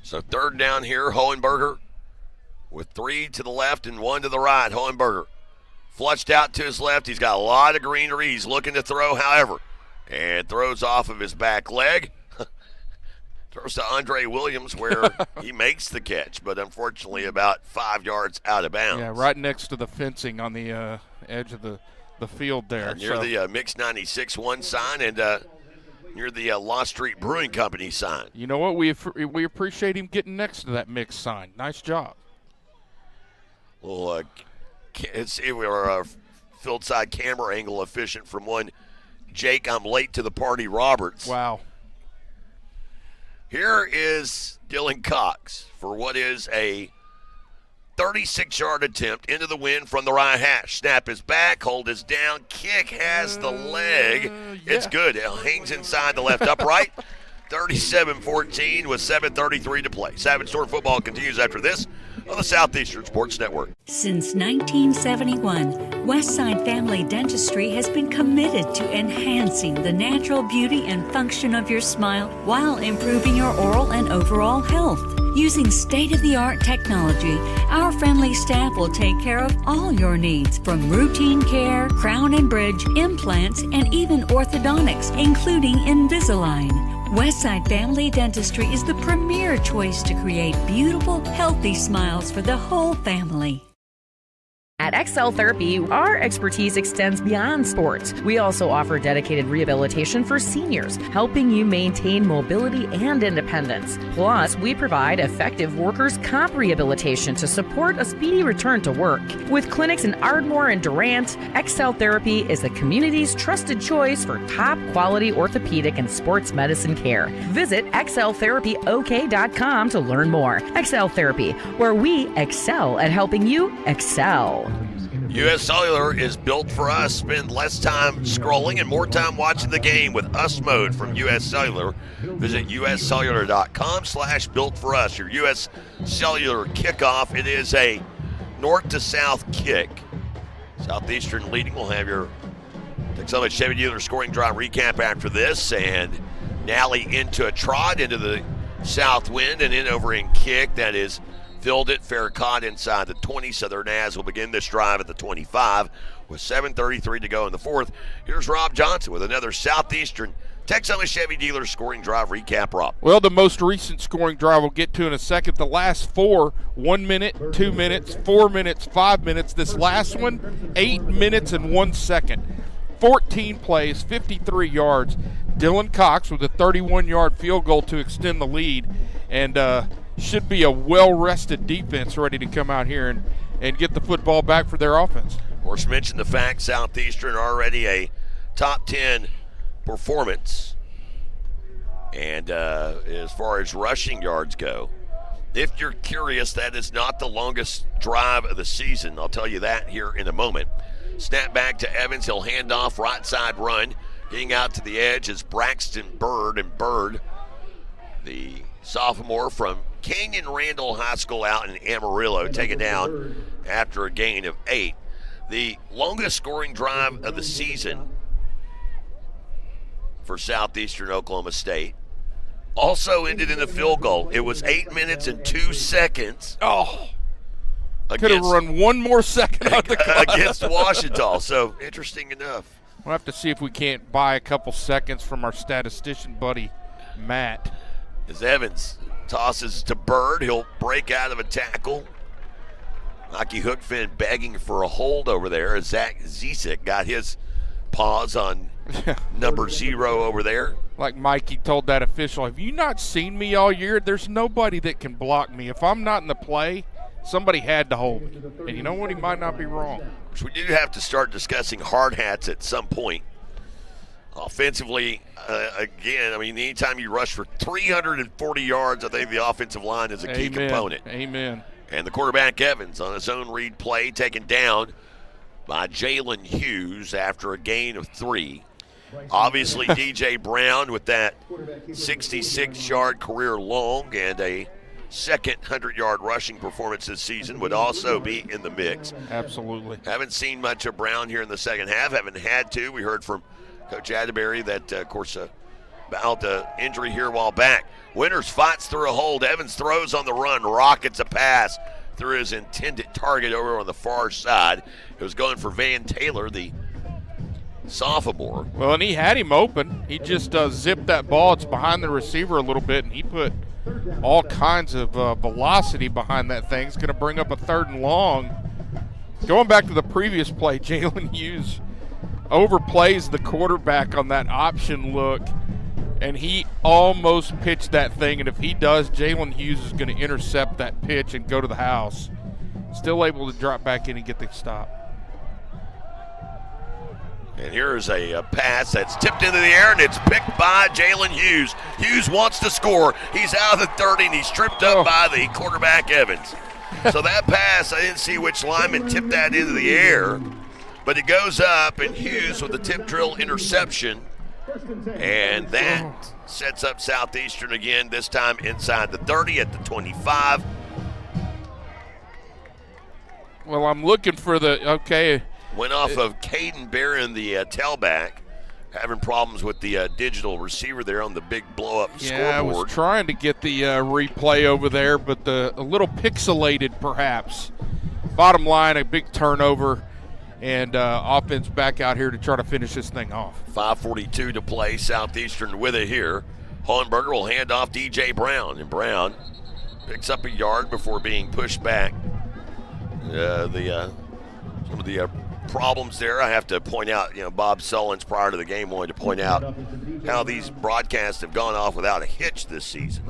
So 3rd down here, Hohenberger with 3 to the left and 1 to the right. Hohenberger flushed out to his left. He's got a lot of greenery. He's looking to throw, however, and throws off of his back leg. Throws to Andre Williams where he makes the catch, but unfortunately about 5 yards out of bounds. Yeah, right next to the fencing on the edge of the the field there. Near the Mix 96.1 sign and near the Law Street Brewing Company sign. You know what? We appreciate him getting next to that Mix sign. Nice job. Well, let's see, we are a field side camera angle efficient from one Jake, I'm late to the party, Roberts. Wow. Here is Dylan Cox for what is a 36-yard attempt into the wind from the right hash. Snap is back, hold is down, kick has the leg. It's good. It hangs inside the left upright. 37-14 with 7:33 to play. Savage Storm football continues after this on the Southeastern Sports Network. Since 1971, Westside Family Dentistry has been committed to enhancing the natural beauty and function of your smile while improving your oral and overall health. Using state-of-the-art technology, our friendly staff will take care of all your needs, from routine care, crown and bridge, implants, and even orthodontics, including Invisalign. Westside Family Dentistry is the premier choice to create beautiful, healthy smiles for the whole family. At XL Therapy, our expertise extends beyond sports. We also offer dedicated rehabilitation for seniors, helping you maintain mobility and independence. Plus, we provide effective workers' comp rehabilitation to support a speedy return to work. With clinics in Ardmore and Durant, XL Therapy is the community's trusted choice for top-quality orthopedic and sports medicine care. Visit xltherapyok.com to learn more. XL Therapy, where we excel at helping you excel. U.S. Cellular is built for us. Spend less time scrolling and more time watching the game with US Mode from U.S. Cellular. Visit uscellular.com/built for us. Your U.S. Cellular kickoff. It is a north to south kick. Southeastern leading. We'll have your Texoma Chevy dealer scoring drive recap after this. And Nally into a trot into the south wind and in over in kick. That is filled it, fair caught inside the 20. Southern Naz will begin this drive at the 25 with 7:33 to go in the fourth. Here's Rob Johnson with another Southeastern Texoma Chevy dealer scoring drive recap, Rob. Well, the most recent scoring drive we'll get to in a second. The last four, 1 minute, 2 minutes, 4 minutes, 5 minutes. This last one, 8 minutes and 1 second. 14 plays, 53 yards. Dylan Cox with a 31-yard field goal to extend the lead. And should be a well-rested defense ready to come out here and get the football back for their offense. Of course, mention the fact Southeastern already a top 10 performance. And as far as rushing yards go, if you're curious, that is not the longest drive of the season. I'll tell you that here in a moment. Snap back to Evans. He'll hand off right side run. Getting out to the edge is Braxton Bird. And Bird, the sophomore from Canyon Randall High School out in Amarillo, taken down after a gain of 8. The longest scoring drive of the season for Southeastern Oklahoma State also ended in a field goal. It was 8 minutes and 2 seconds. Oh, could have run one more second on the clock. Against Washington. So interesting enough. We'll have to see if we can't buy a couple seconds from our statistician buddy, Matt. As Evans tosses to Bird, he'll break out of a tackle. Mikey Hookfin begging for a hold over there as Zach Zisek got his paws on number 0 over there. Like Mikey told that official, have you not seen me all year? There's nobody that can block me. If I'm not in the play, somebody had to hold me. And you know what? He might not be wrong. We do have to start discussing hard hats at some point. Offensively, again, I mean, anytime you rush for 340 yards, I think the offensive line is a key component. Amen. And the quarterback, Evans, on his own read play, taken down by Jalen Hughes after a gain of 3. Obviously, DJ Brown with that 66-yard career long and a second 100-yard rushing performance this season would also be in the mix. Absolutely. Haven't seen much of Brown here in the second half. Haven't had to. We heard from Coach Atterberry that, of course, about the injury here a while back. Winters fights through a hold. Evans throws on the run, rockets a pass through his intended target over on the far side. It was going for Van Taylor, the sophomore. Well, and he had him open. He just zipped that ball. It's behind the receiver a little bit, and he put all kinds of velocity behind that thing. It's going to bring up a 3rd and long. Going back to the previous play, Jalen Hughes overplays the quarterback on that option look, and he almost pitched that thing. And if he does, Jalen Hughes is going to intercept that pitch and go to the house. Still able to drop back in and get the stop. And here's a pass that's tipped into the air, and it's picked by Jalen Hughes. Hughes wants to score. He's out of the 30, and he's tripped up by the quarterback, Evans. So that pass, I didn't see which lineman tipped that into the air, but it goes up, and Hughes with the tip drill interception. And that sets up Southeastern again, this time inside the 30 at the 25. Well, I'm looking for Went off of Caden Barron, the tailback, having problems with the digital receiver there on the big blow-up scoreboard. I was trying to get the replay over there, but a little pixelated perhaps. Bottom line, a big turnover, and offense back out here to try to finish this thing off. 5:42 to play, Southeastern with it here. Hohenberger will hand off DJ Brown, and Brown picks up a yard before being pushed back. Some of the problems there, I have to point out, Bob Sullins prior to the game wanted to point out how these broadcasts have gone off without a hitch this season.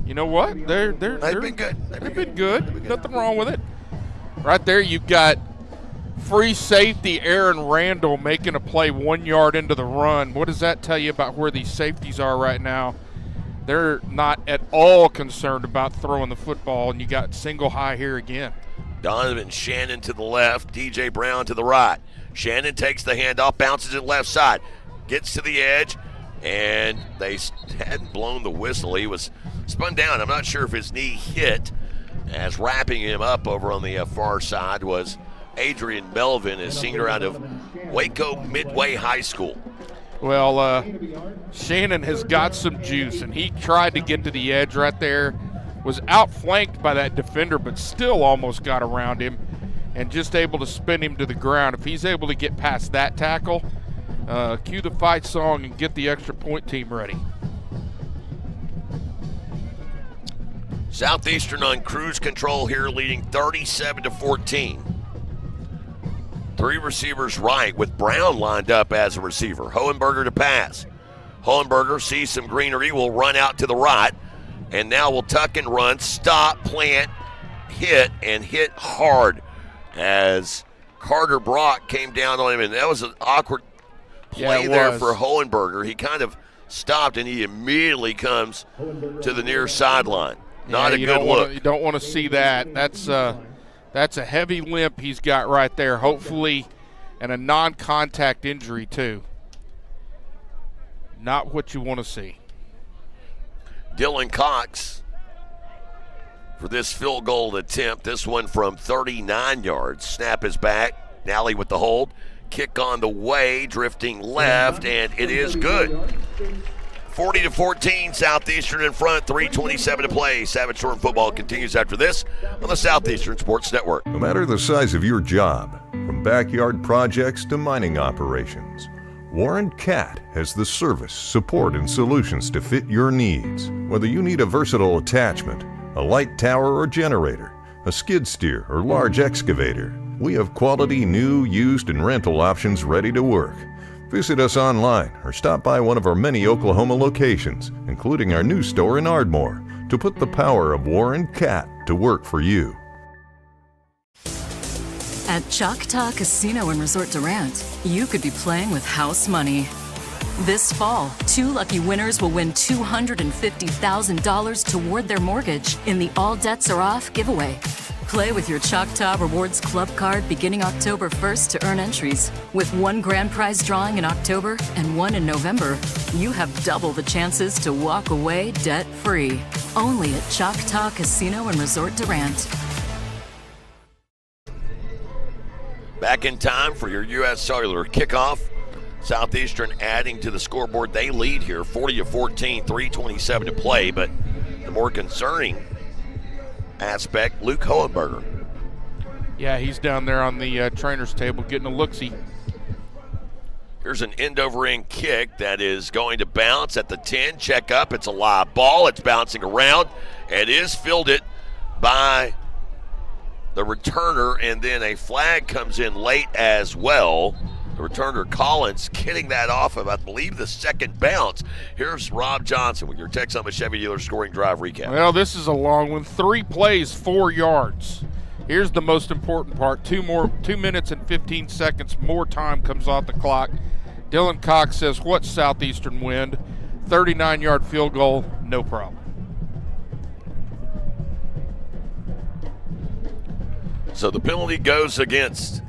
You know what? They've been good. They've been good. Nothing wrong with it. Right there, you've got free safety Aaron Randall making a play 1 yard into the run. What does that tell you about where these safeties are right now? They're not at all concerned about throwing the football, and you got single high here again. Donovan Shannon to the left, DJ Brown to the right. Shannon takes the handoff, bounces it left side, gets to the edge, and they hadn't blown the whistle. He was spun down. I'm not sure if his knee hit, as wrapping him up over on the far side was Adrian Melvin, a senior out of Waco Midway High School. Well, Shannon has got some juice, and he tried to get to the edge right there. Was outflanked by that defender, but still almost got around him and just able to spin him to the ground. If he's able to get past that tackle, cue the fight song and get the extra point team ready. Southeastern on cruise control here, leading 37-14. Three receivers right with Brown lined up as a receiver. Hohenberger to pass. Hohenberger sees some greenery, will run out to the right. And now we'll tuck and run, stop, plant, hit hard as Carter Brock came down on him. And that was an awkward play there for Hohenberger. He kind of stopped, and he immediately comes to the near sideline. Not a good look. You don't want to see that. That's a heavy limp he's got right there, hopefully, and a non-contact injury too. Not what you want to see. Dylan Cox for this field goal attempt. This one from 39 yards. Snap is back. Nally with the hold. Kick on the way, drifting left, and it is good. 40-14, Southeastern in front, 3:27 to play. Savage Storm football continues after this on the Southeastern Sports Network. No matter the size of your job, from backyard projects to mining operations, Warren Cat has the service, support, and solutions to fit your needs. Whether you need a versatile attachment, a light tower or generator, a skid steer or large excavator, we have quality new, used, and rental options ready to work. Visit us online or stop by one of our many Oklahoma locations, including our new store in Ardmore, to put the power of Warren Cat to work for you. At Choctaw Casino and Resort Durant, you could be playing with house money. This fall, 2 lucky winners will win $250,000 toward their mortgage in the All Debts Are Off giveaway. Play with your Choctaw Rewards Club card beginning October 1st to earn entries. With 1 grand prize drawing in October and 1 in November, you have double the chances to walk away debt-free. Only at Choctaw Casino and Resort Durant. Back in time for your U.S. Cellular kickoff. Southeastern adding to the scoreboard. They lead here 40-14, 3:27 to play, but the more concerning aspect, Luke Hohenberger. Yeah, he's down there on the trainer's table getting a look-see. Here's an end-over-end kick that is going to bounce at the 10. Check up. It's a live ball. It's bouncing around. It is fielded by the returner, and then a flag comes in late as well. The returner Collins getting that off of, I believe, the second bounce. Here's Rob Johnson with your Texoma Chevy Dealer scoring drive recap. Well, this is a long one. 3 plays, 4 yards. Here's the most important part. 2 minutes and 15 seconds more time comes off the clock. Dylan Cox says, what's Southeastern wind? 39-yard field goal, no problem. So the penalty goes against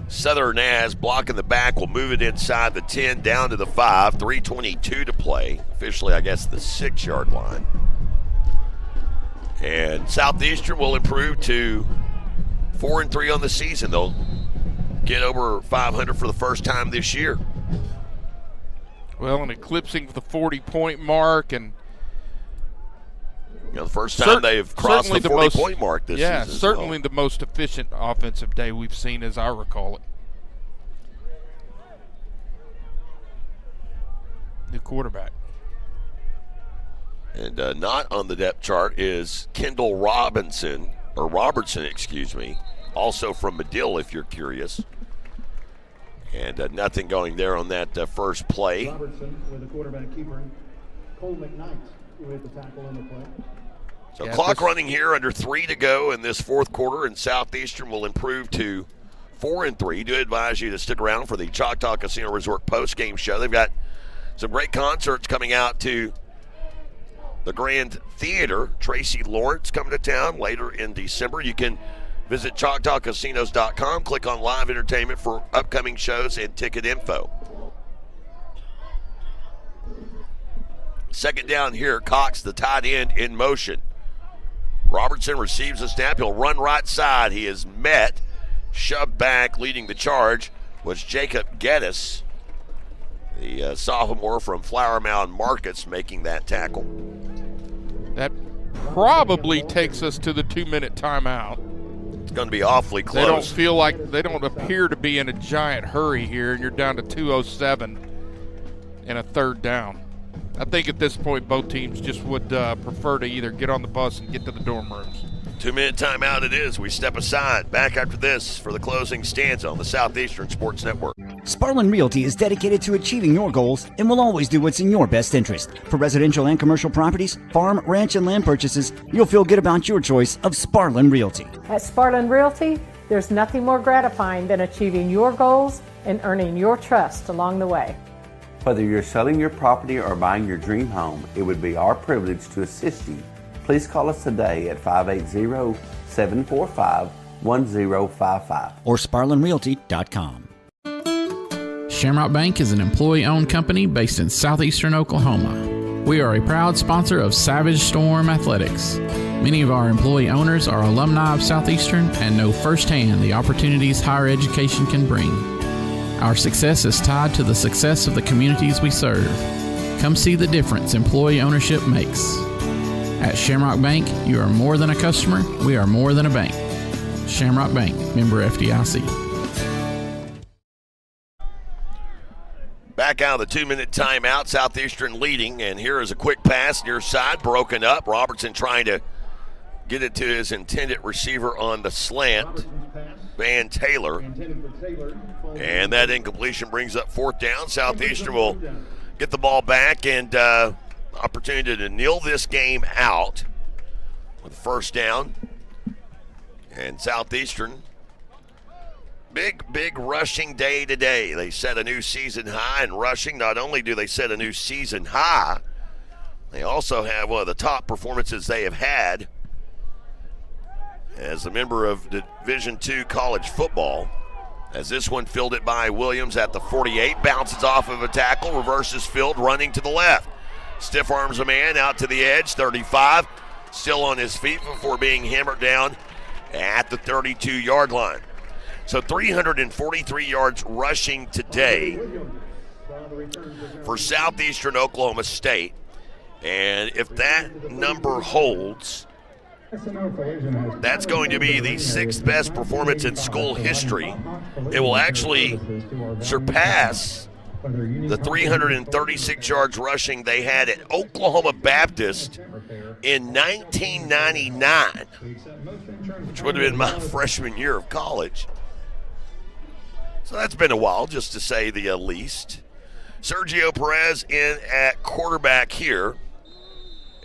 Southern Naz. Blocking the back will move it inside the 10 down to the 5. 3:22 to play. Officially, I guess, the 6-yard line. And Southeastern will improve to 4-3 on the season. They'll get over 500 for the first time this year. Well, and eclipsing the 40-point mark, and the first time they've crossed the 40-point mark this season. Yeah, certainly the most efficient offensive day we've seen, as I recall it. New quarterback. And not on the depth chart is Kendall Robertson, also from Medill, if you're curious. And nothing going there on that first play. Robertson with the quarterback keeper. Cole McKnight with the tackle in the play. So clock running here, under 3 to go in this fourth quarter, and Southeastern will improve to 4-3. Do advise you to stick around for the Choctaw Casino Resort post-game show. They've got some great concerts coming out to the Grand Theater. Tracy Lawrence coming to town later in December. You can visit ChoctawCasinos.com, click on live entertainment for upcoming shows and ticket info. Second down here, Cox, the tight end, in motion. Robertson receives the snap. He'll run right side. He is met, shoved back. Leading the charge was Jacob Geddes, the sophomore from Flower Mound Markets, making that tackle. That probably takes us to the 2-minute timeout. It's going to be awfully close. They don't appear to be in a giant hurry here, and you're down to 2:07 and a third down. I think at this point both teams just would prefer to either get on the bus and get to the dorm rooms. 2-minute timeout it is. We step aside. Back after this for the closing stanza on the Southeastern Sports Network. Sparlin Realty is dedicated to achieving your goals and will always do what's in your best interest. For residential and commercial properties, farm, ranch, and land purchases, you'll feel good about your choice of Sparlin Realty. At Sparlin Realty, there's nothing more gratifying than achieving your goals and earning your trust along the way. Whether you're selling your property or buying your dream home, it would be our privilege to assist you. Please call us today at 580-745-1055 or SparlinRealty.com. Shamrock Bank is an employee-owned company based in southeastern Oklahoma. We are a proud sponsor of Savage Storm Athletics. Many of our employee owners are alumni of Southeastern and know firsthand the opportunities higher education can bring. Our success is tied to the success of the communities we serve. Come see the difference employee ownership makes. At Shamrock Bank, you are more than a customer, we are more than a bank. Shamrock Bank, member FDIC. Back out of the 2-minute timeout, Southeastern leading, and here is a quick pass near side, broken up. Robertson trying to get it to his intended receiver on the slant, Van Taylor. And that incompletion brings up fourth down. Southeastern will get the ball back and opportunity to kneel this game out with first down. And Southeastern, big rushing day today. They set a new season high in rushing. Not only do they set a new season high, they also have one of the top performances they have had as a member of Division II college football. As this one fielded by Williams at the 48, bounces off of a tackle, reverses field, running to the left. Stiff arms a man out to the edge, 35, still on his feet before being hammered down at the 32-yard line. So 343 yards rushing today for Southeastern Oklahoma State. And if that number holds, that's going to be the 6th best performance in school history. It will actually surpass the 336 yards rushing they had at Oklahoma Baptist in 1999, which would have been my freshman year of college. So that's been a while, just to say the least. Sergio Perez in at quarterback here.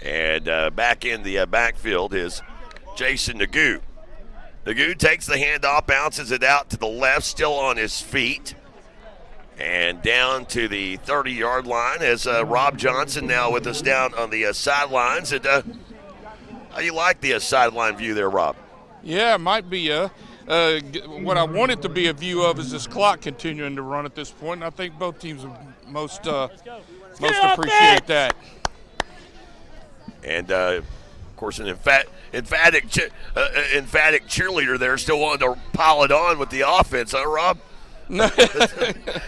And back in the backfield is Jason Nagu. Nagu takes the handoff, bounces it out to the left, still on his feet. And down to the 30-yard line as Rob Johnson now with us down on the sidelines. And how you like the sideline view there, Rob? Yeah, it might be what I want it to be a view of is this clock continuing to run at this point, and I think both teams would most appreciate that. And, of course, an emphatic cheerleader there still wanting to pile it on with the offense, huh, Rob?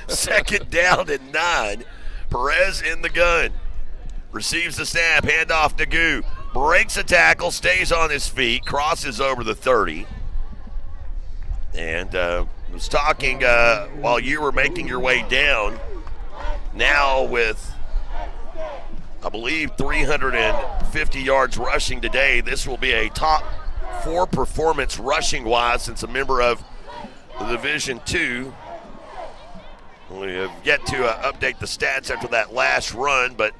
Second down and 9. Perez in the gun. Receives the snap, handoff to Nagu. Breaks a tackle, stays on his feet, crosses over the 30. And was talking while you were making your way down. Now with, I believe, 350 yards rushing today, this will be a top 4 performance rushing-wise since a member of the Division II. We have yet to update the stats after that last run, but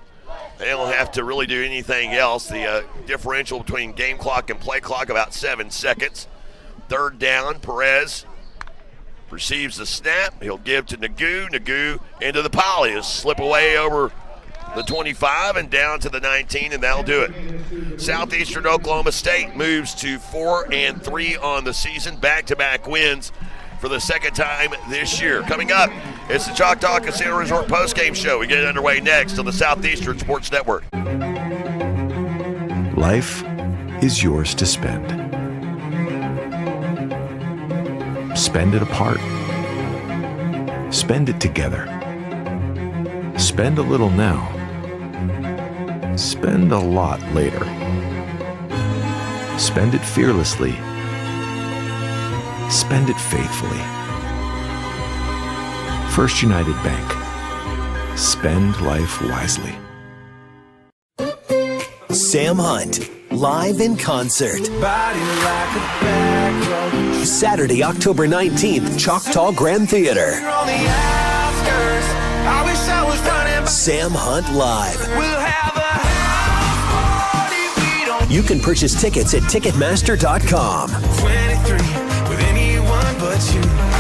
they don't have to really do anything else. The differential between game clock and play clock, about 7 seconds. Third down, Perez receives the snap. He'll give to Nagu. Nagu into the pile. He'll slip away over the 25 and down to the 19, and that'll do it. Southeastern Oklahoma State moves to 4-3 on the season. Back-to-back wins for the second time this year. Coming up, it's the Choctaw Casino Resort postgame show. We get it underway next on the Southeastern Sports Network. Life is yours to spend. Spend it apart. Spend it together. Spend a little now. Spend a lot later. Spend it fearlessly. Spend it faithfully. First United Bank. Spend life wisely. Sam Hunt, live in concert. Saturday, October 19th, Choctaw Grand Theater. Sam Hunt Live. You can purchase tickets at Ticketmaster.com.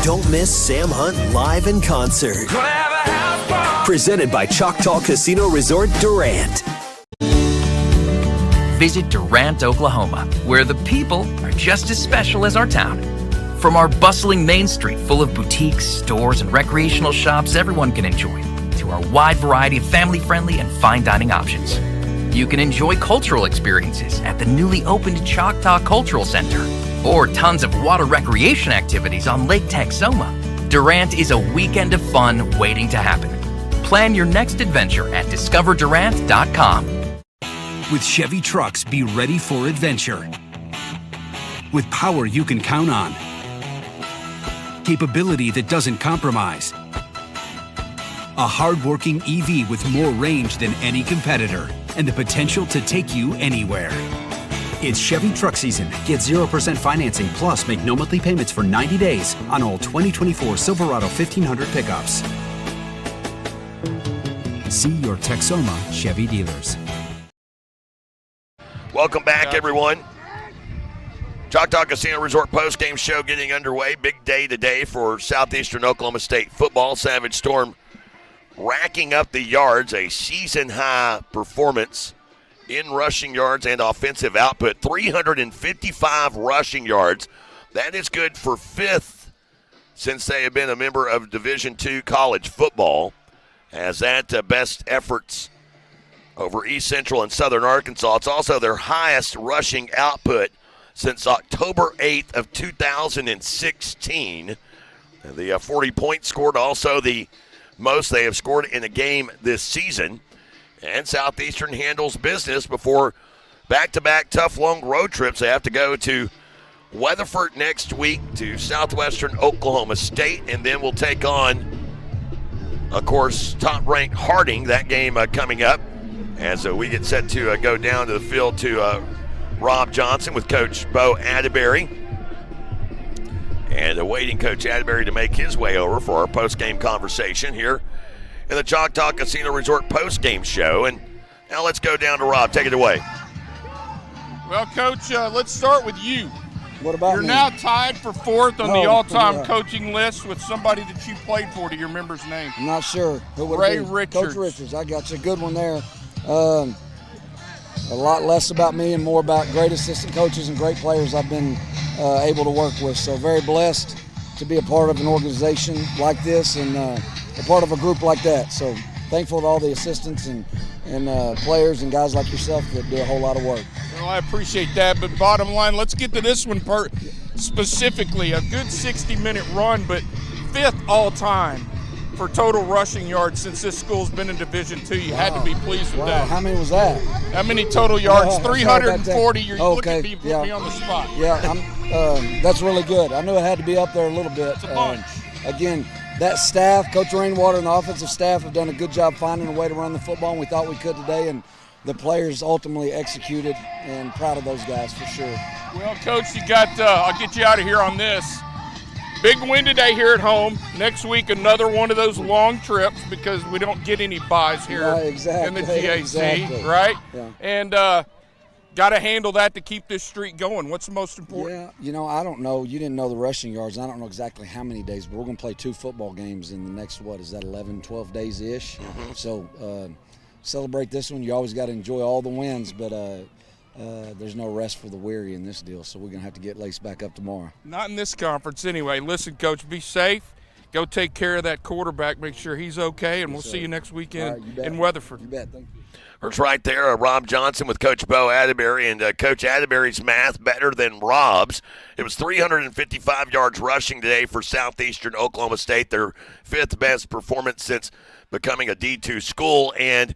Don't miss Sam Hunt live in concert. Presented by Choctaw Casino Resort Durant. Visit Durant, Oklahoma, where the people are just as special as our town. From our bustling Main Street full of boutiques, stores, and recreational shops everyone can enjoy, to our wide variety of family-friendly and fine dining options. You can enjoy cultural experiences at the newly opened Choctaw Cultural Center, or tons of water recreation activities on Lake Texoma. Durant is a weekend of fun waiting to happen. Plan your next adventure at discoverdurant.com. With Chevy trucks, be ready for adventure. With power you can count on. Capability that doesn't compromise. A hard-working EV with more range than any competitor and the potential to take you anywhere. It's Chevy truck season. Get 0% financing plus make no monthly payments for 90 days on all 2024 Silverado 1500 pickups. See your Texoma Chevy dealers. Welcome back, everyone. Choctaw Casino Resort postgame show getting underway. Big day today for Southeastern Oklahoma State football. Savage Storm racking up the yards, a season-high performance in rushing yards and offensive output. 355 rushing yards. That is good for 5th since they have been a member of Division II college football. As that best efforts over East Central and Southern Arkansas. It's also their highest rushing output since October 8th of 2016. The 40 points scored, also the most they have scored in a game this season. And Southeastern handles business before back-to-back tough long road trips. They have to go to Weatherford next week, to Southwestern Oklahoma State, and then we'll take on, of course, top-ranked Harding. That game coming up as we get set to go down to the field to Rob Johnson with Coach Bo Atterberry. And and awaiting Coach Atterberry to make his way over for our post-game conversation here in the Choctaw Casino Resort post-game show. And now let's go down to Rob. Take it away. Well, Coach, let's start with you. What about You're me? now tied for fourth on the Oh, all-time yeah. coaching list with somebody that you played for. Do you remember his name? I'm not sure. Who would Ray it be? Richards. Coach Richards. I got you. Good one there. A lot less about me and more about great assistant coaches and great players I've been able to work with. So very blessed to be a part of an organization like this and a part of a group like that. So thankful to all the assistants and players and guys like yourself that do a whole lot of work. Well, I appreciate that, but bottom line, let's get to this one specifically. A good 60-minute run, but fifth all-time for total rushing yards since this school's been in Division II. You had to be pleased with that. How many was that? How many total yards? Sorry about that. 340. You're Okay, looking to put me on the spot. Yeah, that's really good. I knew it had to be up there a little bit. It's a bunch. Again, that staff, Coach Rainwater and the offensive staff have done a good job finding a way to run the football, and we thought we could today, and the players ultimately executed, and proud of those guys for sure. Well, Coach, you got, I'll get you out of here on this. Big win today here at home. Next week, another one of those long trips because we don't get any buys here in the GAC, right? Yeah. And got to handle that to keep this streak going. What's the most important? Yeah, I don't know. You didn't know the rushing yards. I don't know exactly how many days, but we're going to play 2 football games in the next, 11, 12 days-ish? Mm-hmm. So celebrate this one. You always got to enjoy all the wins, but there's no rest for the weary in this deal, so we're going to have to get laced back up tomorrow. Not in this conference anyway. Listen, Coach, be safe. Go take care of that quarterback. Make sure he's okay, and we'll see you next weekend in Weatherford. You bet. Thank you. It's right there, Rob Johnson with Coach Bo Atterberry, and Coach Atterberry's math better than Rob's. It was 355 yards rushing today for Southeastern Oklahoma State, their 5th best performance since becoming a D2 school, and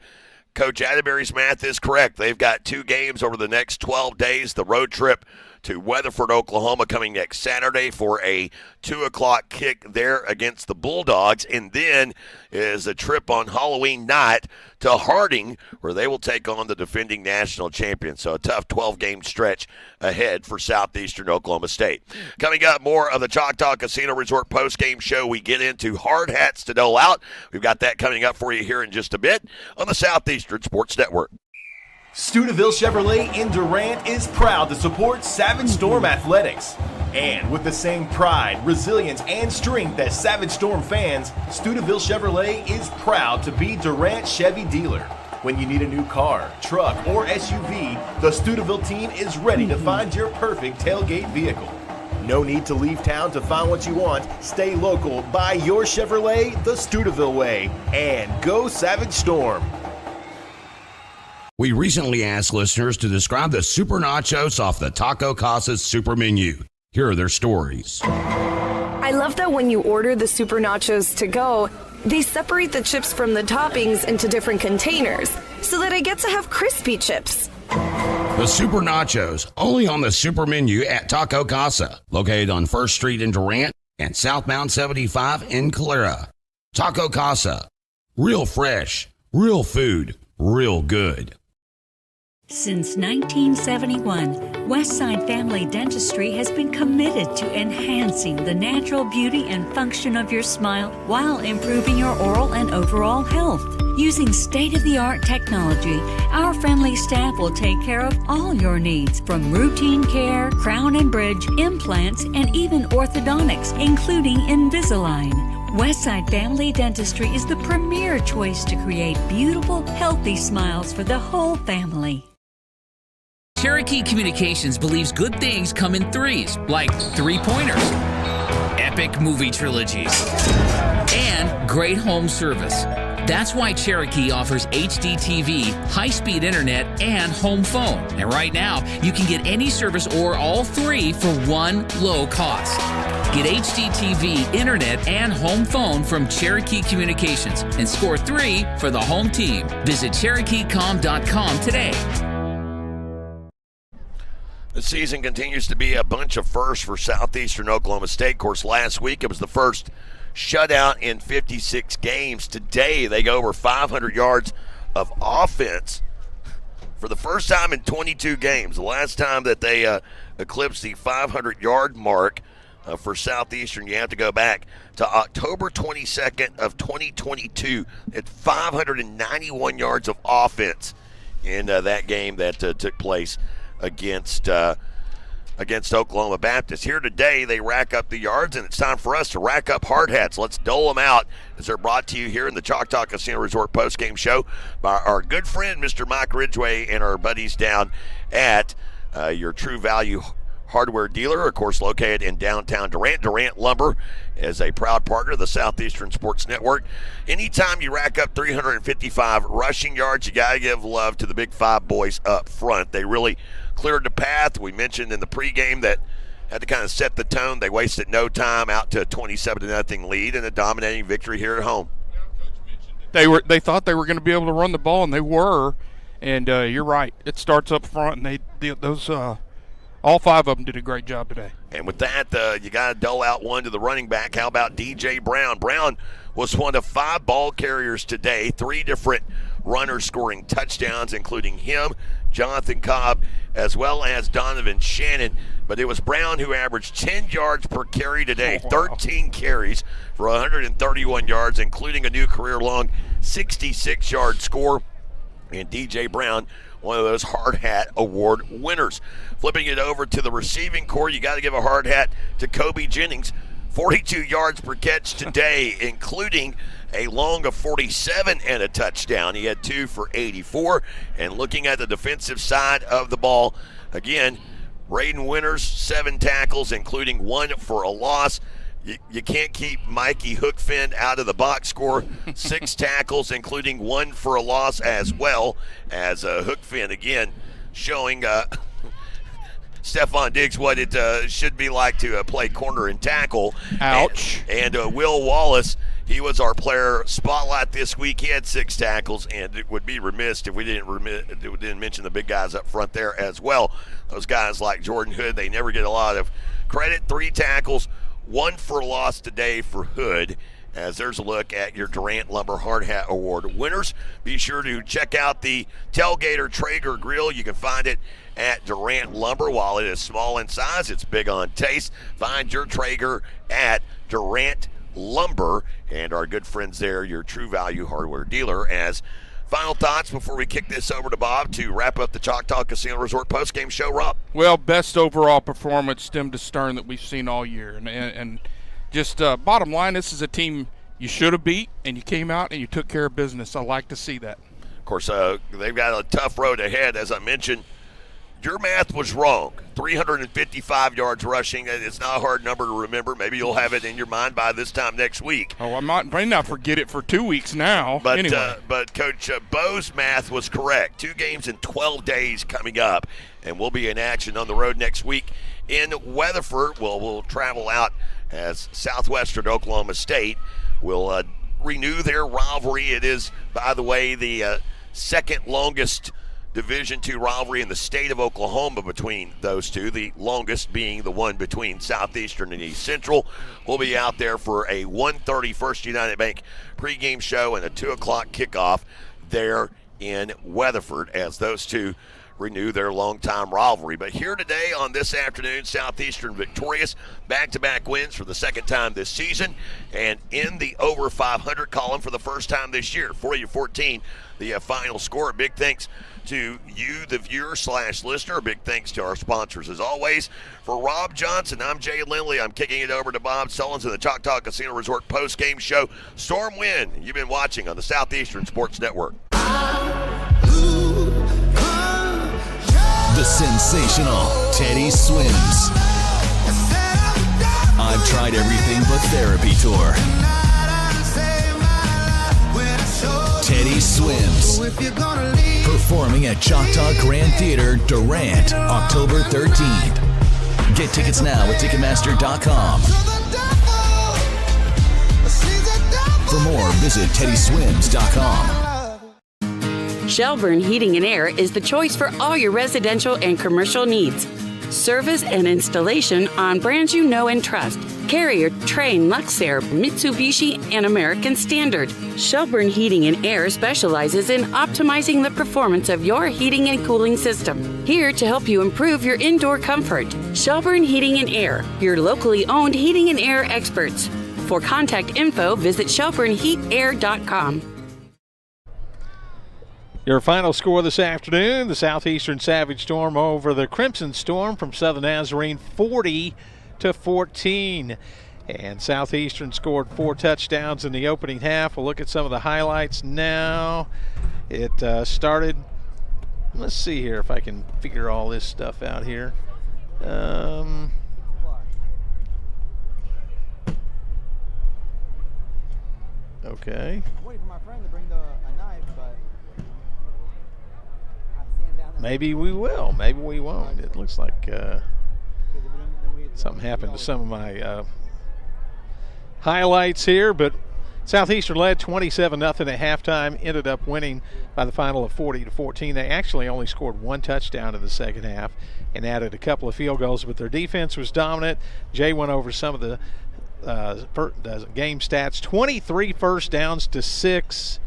Coach Atterberry's math is correct. They've got 2 games over the next 12 days. The road trip to Weatherford, Oklahoma, coming next Saturday for a 2 o'clock kick there against the Bulldogs. And then is a trip on Halloween night to Harding, where they will take on the defending national champions. So a tough 12-game stretch ahead for Southeastern Oklahoma State. Coming up, more of the Choctaw Casino Resort post-game show. We get into hard hats to dole out. We've got that coming up for you here in just a bit on the Southeastern Sports Network. Steubenville Chevrolet in Durant is proud to support Savage Storm Athletics. And with the same pride, resilience, and strength as Savage Storm fans, Steubenville Chevrolet is proud to be Durant Chevy dealer. When you need a new car, truck, or SUV, the Steubenville team is ready to find your perfect tailgate vehicle. No need to leave town to find what you want. Stay local, buy your Chevrolet the Steubenville way, and go Savage Storm. We recently asked listeners to describe the super nachos off the Taco Casa's super menu. Here are their stories. I love that when you order the super nachos to go, they separate the chips from the toppings into different containers so that I get to have crispy chips. The super nachos, only on the super menu at Taco Casa, located on 1st Street in Durant and southbound 75 in Calera. Taco Casa, real fresh, real food, real good. Since 1971, Westside Family Dentistry has been committed to enhancing the natural beauty and function of your smile while improving your oral and overall health. Using state-of-the-art technology, our friendly staff will take care of all your needs, from routine care, crown and bridge, implants, and even orthodontics, including Invisalign. Westside Family Dentistry is the premier choice to create beautiful, healthy smiles for the whole family. Cherokee Communications believes good things come in threes, like 3-pointers, epic movie trilogies, and great home service. That's why Cherokee offers HD TV, high-speed internet, and home phone. And right now, you can get any service or all 3 for one low cost. Get HD TV, internet, and home phone from Cherokee Communications and score 3 for the home team. Visit CherokeeCom.com today. The season continues to be a bunch of firsts for Southeastern Oklahoma State. Of course, last week it was the first shutout in 56 games. Today they go over 500 yards of offense for the first time in 22 games. The last time that they eclipsed the 500-yard mark for Southeastern, you have to go back to October 22nd of 2022 at 591 yards of offense in that game that took place against Oklahoma Baptist. Here today, they rack up the yards, and it's time for us to rack up hard hats. Let's dole them out as they're brought to you here in the Choctaw Casino Resort postgame show by our good friend, Mr. Mike Ridgway, and our buddies down at your True Value hardware dealer, of course, located in downtown Durant. Durant Lumber is a proud partner of the Southeastern Sports Network. Anytime you rack up 355 rushing yards, you got to give love to the Big Five boys up front. They really cleared the path. We mentioned in the pregame that had to kind of set the tone. They wasted no time, out to a 27-0 lead and a dominating victory here at home. They thought they were going to be able to run the ball, and they were. And you're right. It starts up front, and those all five of them did a great job today. And with that, you got to dole out one to the running back. How about DJ Brown? Brown was one of 5 ball carriers today, 3 different runners scoring touchdowns, including him, Jonathan Cobb, as well as Donovan Shannon. But it was Brown who averaged 10 yards per carry today, 13 carries for 131 yards, including a new career-long 66-yard score. And DJ Brown, one of those hard hat award winners. Flipping it over to the receiving corps, you got to give a hard hat to Kobe Jennings. 42 yards per catch today, including a long of 47 and a touchdown. He had 2 for 84. And looking at the defensive side of the ball, again, Braden Winters, 7 tackles, including 1 for a loss. You can't keep Mikey Hookfin out of the box score. 6 tackles, including 1 for a loss, as well as Hookfin, again, showing Stephon Diggs what it should be like to play corner and tackle. Ouch. And Will Wallace, he was our player spotlight this week. He had 6 tackles, and it would be remiss if we didn't mention the big guys up front there as well. Those guys like Jordan Hood, they never get a lot of credit. 3 tackles, 1 for a loss today for Hood, as there's a look at your Durant Lumber Hard Hat Award winners. Be sure to check out the Tailgater Traeger Grill. You can find it at Durant Lumber. While it is small in size, it's big on taste. Find your Traeger at Durant Lumber, and our good friends there, your True Value hardware dealer. As final thoughts before we kick this over to Bob to wrap up the Choctaw Casino Resort postgame show, Rob? Well, best overall performance stem to stern that we've seen all year. And just bottom line, this is a team you should have beat, and you came out and you took care of business. I like to see that. Of course, they've got a tough road ahead. As I mentioned, your math was wrong. 355 yards rushing. It's not a hard number to remember. Maybe you'll have it in your mind by this time next week. Oh, I may not forget it for 2 weeks now. But anyway. But Coach Bo's math was correct. 2 games in 12 days coming up, and we'll be in action on the road next week in Weatherford. We'll travel out as Southwestern Oklahoma State will renew their rivalry. It is, by the way, the second longest Division II rivalry in the state of Oklahoma between those two, the longest being the one between Southeastern and East Central. We'll be out there for a 1:30 First United Bank pregame show and a 2 o'clock kickoff there in Weatherford as those two renew their longtime rivalry. But here today on this afternoon, Southeastern victorious, back-to-back wins for the second time this season, and in the over 500 column for the first time this year. 40-14, the final score. Big thanks to you, the viewer/listener. Big thanks to our sponsors as always. For Rob Johnson, I'm Jay Lindley. I'm kicking it over to Bob Sullins in the Choctaw Casino Resort post-game show. Storm win. You've been watching on the Southeastern Sports Network. The sensational Teddy Swims. I've tried everything but therapy tour. Teddy Swims. Performing at Choctaw Grand Theater, Durant, October 13th. Get tickets now at Ticketmaster.com. For more, visit TeddySwims.com. Shelburne Heating and Air is the choice for all your residential and commercial needs. Service and installation on brands you know and trust. Carrier, Trane, Luxair, Mitsubishi, and American Standard. Shelburne Heating and Air specializes in optimizing the performance of your heating and cooling system. Here to help you improve your indoor comfort. Shelburne Heating and Air, your locally owned heating and air experts. For contact info, visit shelburneheatair.com. Your final score this afternoon, the Southeastern Savage Storm over the Crimson Storm from Southern Nazarene, 40-14. And Southeastern scored 4 touchdowns in the opening half. We'll look at some of the highlights now. It started, let's see here if I can figure all this stuff out here. Okay. Waiting for my friend to bring a knife, but maybe we will. Maybe we won't. It looks like something happened to some of my highlights here, but Southeastern led 27-0 at halftime, ended up winning by the final of 40-14. They actually only scored 1 touchdown in the second half and added a couple of field goals, but their defense was dominant. Jay went over some of the game stats. 23 first downs to 6.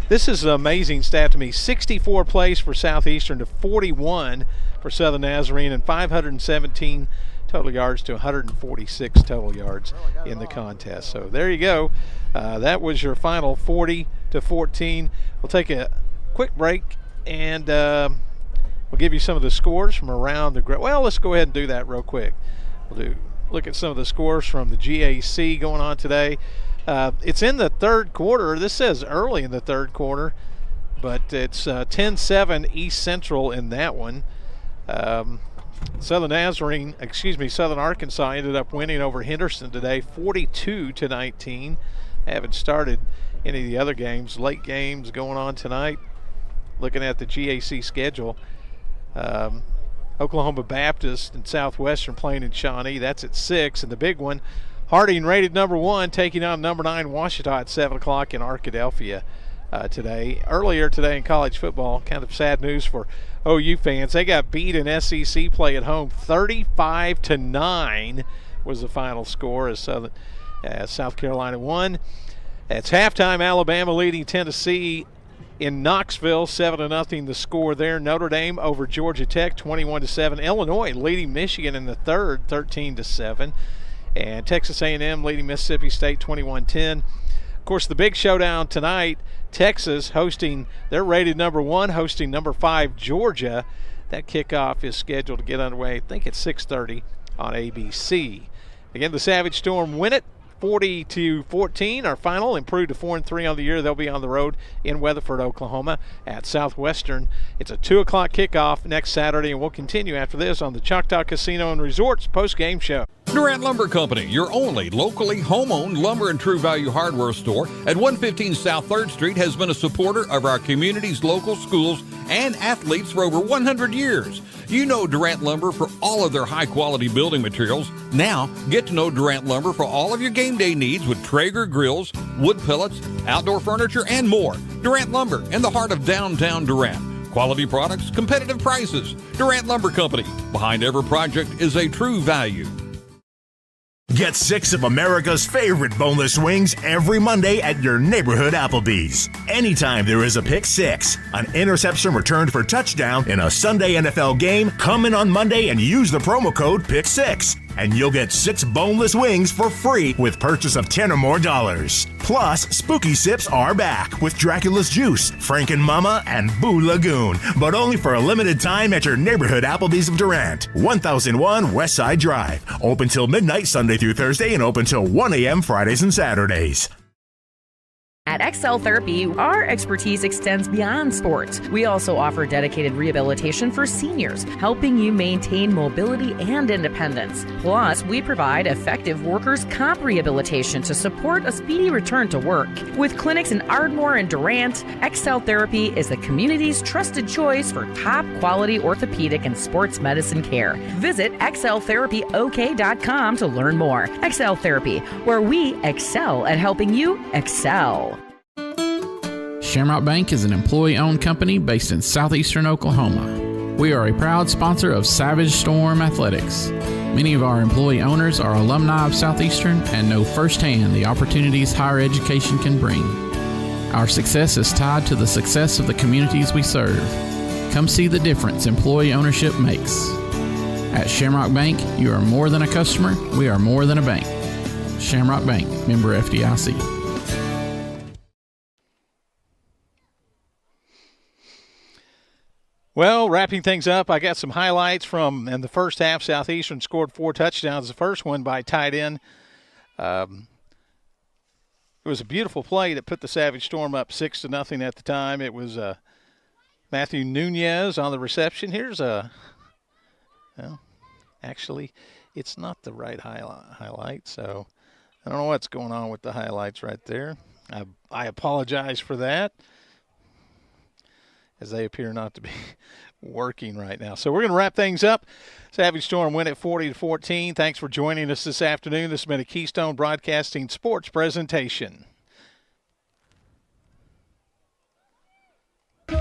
This is an amazing stat to me. 64 plays for Southeastern to 41 for Southern Nazarene, and 517 total yards to 146 total yards in the contest. So there you go. That was your final, 40-14. We'll take a quick break, and we'll give you some of the scores from around the well, let's go ahead and do that real quick. We'll look at some of the scores from the GAC going on today. It's in the third quarter. This says early in the third quarter, but it's 10-7 East Central in that one. Southern Arkansas ended up winning over Henderson today, 42-19. Haven't started any of the other games. Late games going on tonight. Looking at the GAC schedule, Oklahoma Baptist and Southwestern playing in Shawnee. That's at 6. And the big one, Harding rated number 1, taking on number 9 Washita at 7 o'clock in Arkadelphia today. Earlier today in college football, kind of sad news for OU fans. They got beat in SEC play at home. 35-9 was the final score as South Carolina won. It's halftime. Alabama leading Tennessee in Knoxville, 7-0 the score there. Notre Dame over Georgia Tech, 21-7. Illinois leading Michigan in the third, 13-7. And Texas A&M leading Mississippi State, 21-10. Of course, the big showdown tonight, Texas hosting, they're rated number 1, hosting number 5 Georgia. That kickoff is scheduled to get underway, I think it's 6:30 on ABC. Again, the Savage Storm win it, 40-14. Our final, improved to 4-3 on the year. They'll be on the road in Weatherford, Oklahoma at Southwestern. It's a 2 o'clock kickoff next Saturday, and we'll continue after this on the Choctaw Casino and Resorts post-game show. Durant Lumber Company, your only locally home-owned lumber and true value hardware store at 115 South 3rd Street, has been a supporter of our community's local schools and athletes for over 100 years. You know Durant Lumber for all of their high-quality building materials. Now, get to know Durant Lumber for all of your game day needs with Traeger grills, wood pellets, outdoor furniture, and more. Durant Lumber, in the heart of downtown Durant. Quality products, competitive prices. Durant Lumber Company. Behind every project is a true value. Get 6 of America's favorite boneless wings every Monday at your neighborhood Applebee's. Anytime there is a pick 6, an interception returned for touchdown in a Sunday NFL game, come in on Monday and use the promo code PICK6. And you'll get 6 boneless wings for free with purchase of $10 or more. Plus, Spooky Sips are back with Dracula's Juice, Franken Mama, and Boo Lagoon. But only for a limited time at your neighborhood Applebee's of Durant. 1001 West Side Drive. Open till midnight Sunday through Thursday and open till 1 a.m. Fridays and Saturdays. At Excel Therapy, our expertise extends beyond sports. We also offer dedicated rehabilitation for seniors, helping you maintain mobility and independence. Plus, we provide effective workers' comp rehabilitation to support a speedy return to work. With clinics in Ardmore and Durant, Excel Therapy is the community's trusted choice for top-quality orthopedic and sports medicine care. Visit exceltherapyok.com to learn more. Excel Therapy, where we excel at helping you excel. Shamrock Bank is an employee-owned company based in Southeastern Oklahoma. We are a proud sponsor of Savage Storm Athletics. Many of our employee owners are alumni of Southeastern and know firsthand the opportunities higher education can bring. Our success is tied to the success of the communities we serve. Come see the difference employee ownership makes. At Shamrock Bank, you are more than a customer, we are more than a bank. Shamrock Bank, member FDIC. Well, wrapping things up, I got some highlights from in the first half. Southeastern scored 4 touchdowns. The first one by tight end. It was a beautiful play that put the Savage Storm up 6-0 at the time. It was Matthew Nunez on the reception. Here's actually, it's not the right highlight, so I don't know what's going on with the highlights right there. I apologize for that, as they appear not to be working right now. So we're going to wrap things up. Savage Storm win at 40-14. Thanks for joining us this afternoon. This has been a Keystone Broadcasting Sports presentation. This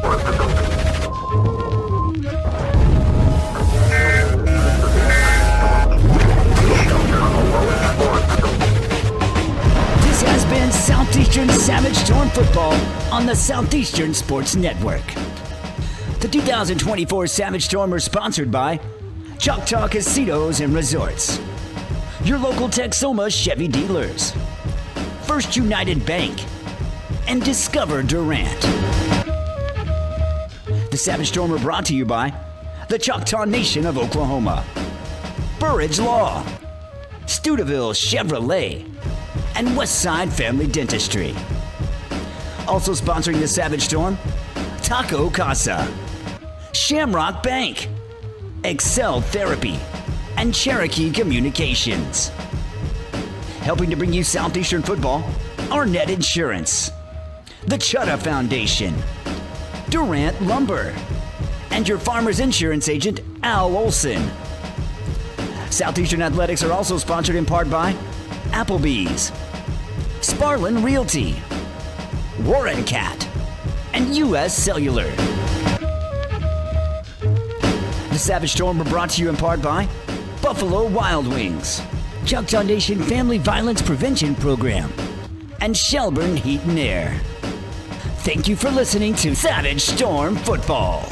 has been Southeastern Savage Storm football on the Southeastern Sports Network. The 2024 Savage Storm are sponsored by Choctaw Casinos and Resorts, your local Texoma Chevy dealers, First United Bank, and Discover Durant. The Savage Storm are brought to you by the Choctaw Nation of Oklahoma, Burridge Law, Studeville Chevrolet, and Westside Family Dentistry. Also sponsoring the Savage Storm, Taco Casa, Shamrock Bank, Excel Therapy, and Cherokee Communications. Helping to bring you Southeastern football, Arnett Insurance, the Chutta Foundation, Durant Lumber, and your farmer's insurance agent, Al Olson. Southeastern Athletics are also sponsored in part by Applebee's, Sparlin Realty, Warren Cat, and U.S. Cellular. The Savage Storm were brought to you in part by Buffalo Wild Wings, Choctaw Nation Family Violence Prevention Program, and Shelburne Heat and Air. Thank you for listening to Savage Storm Football.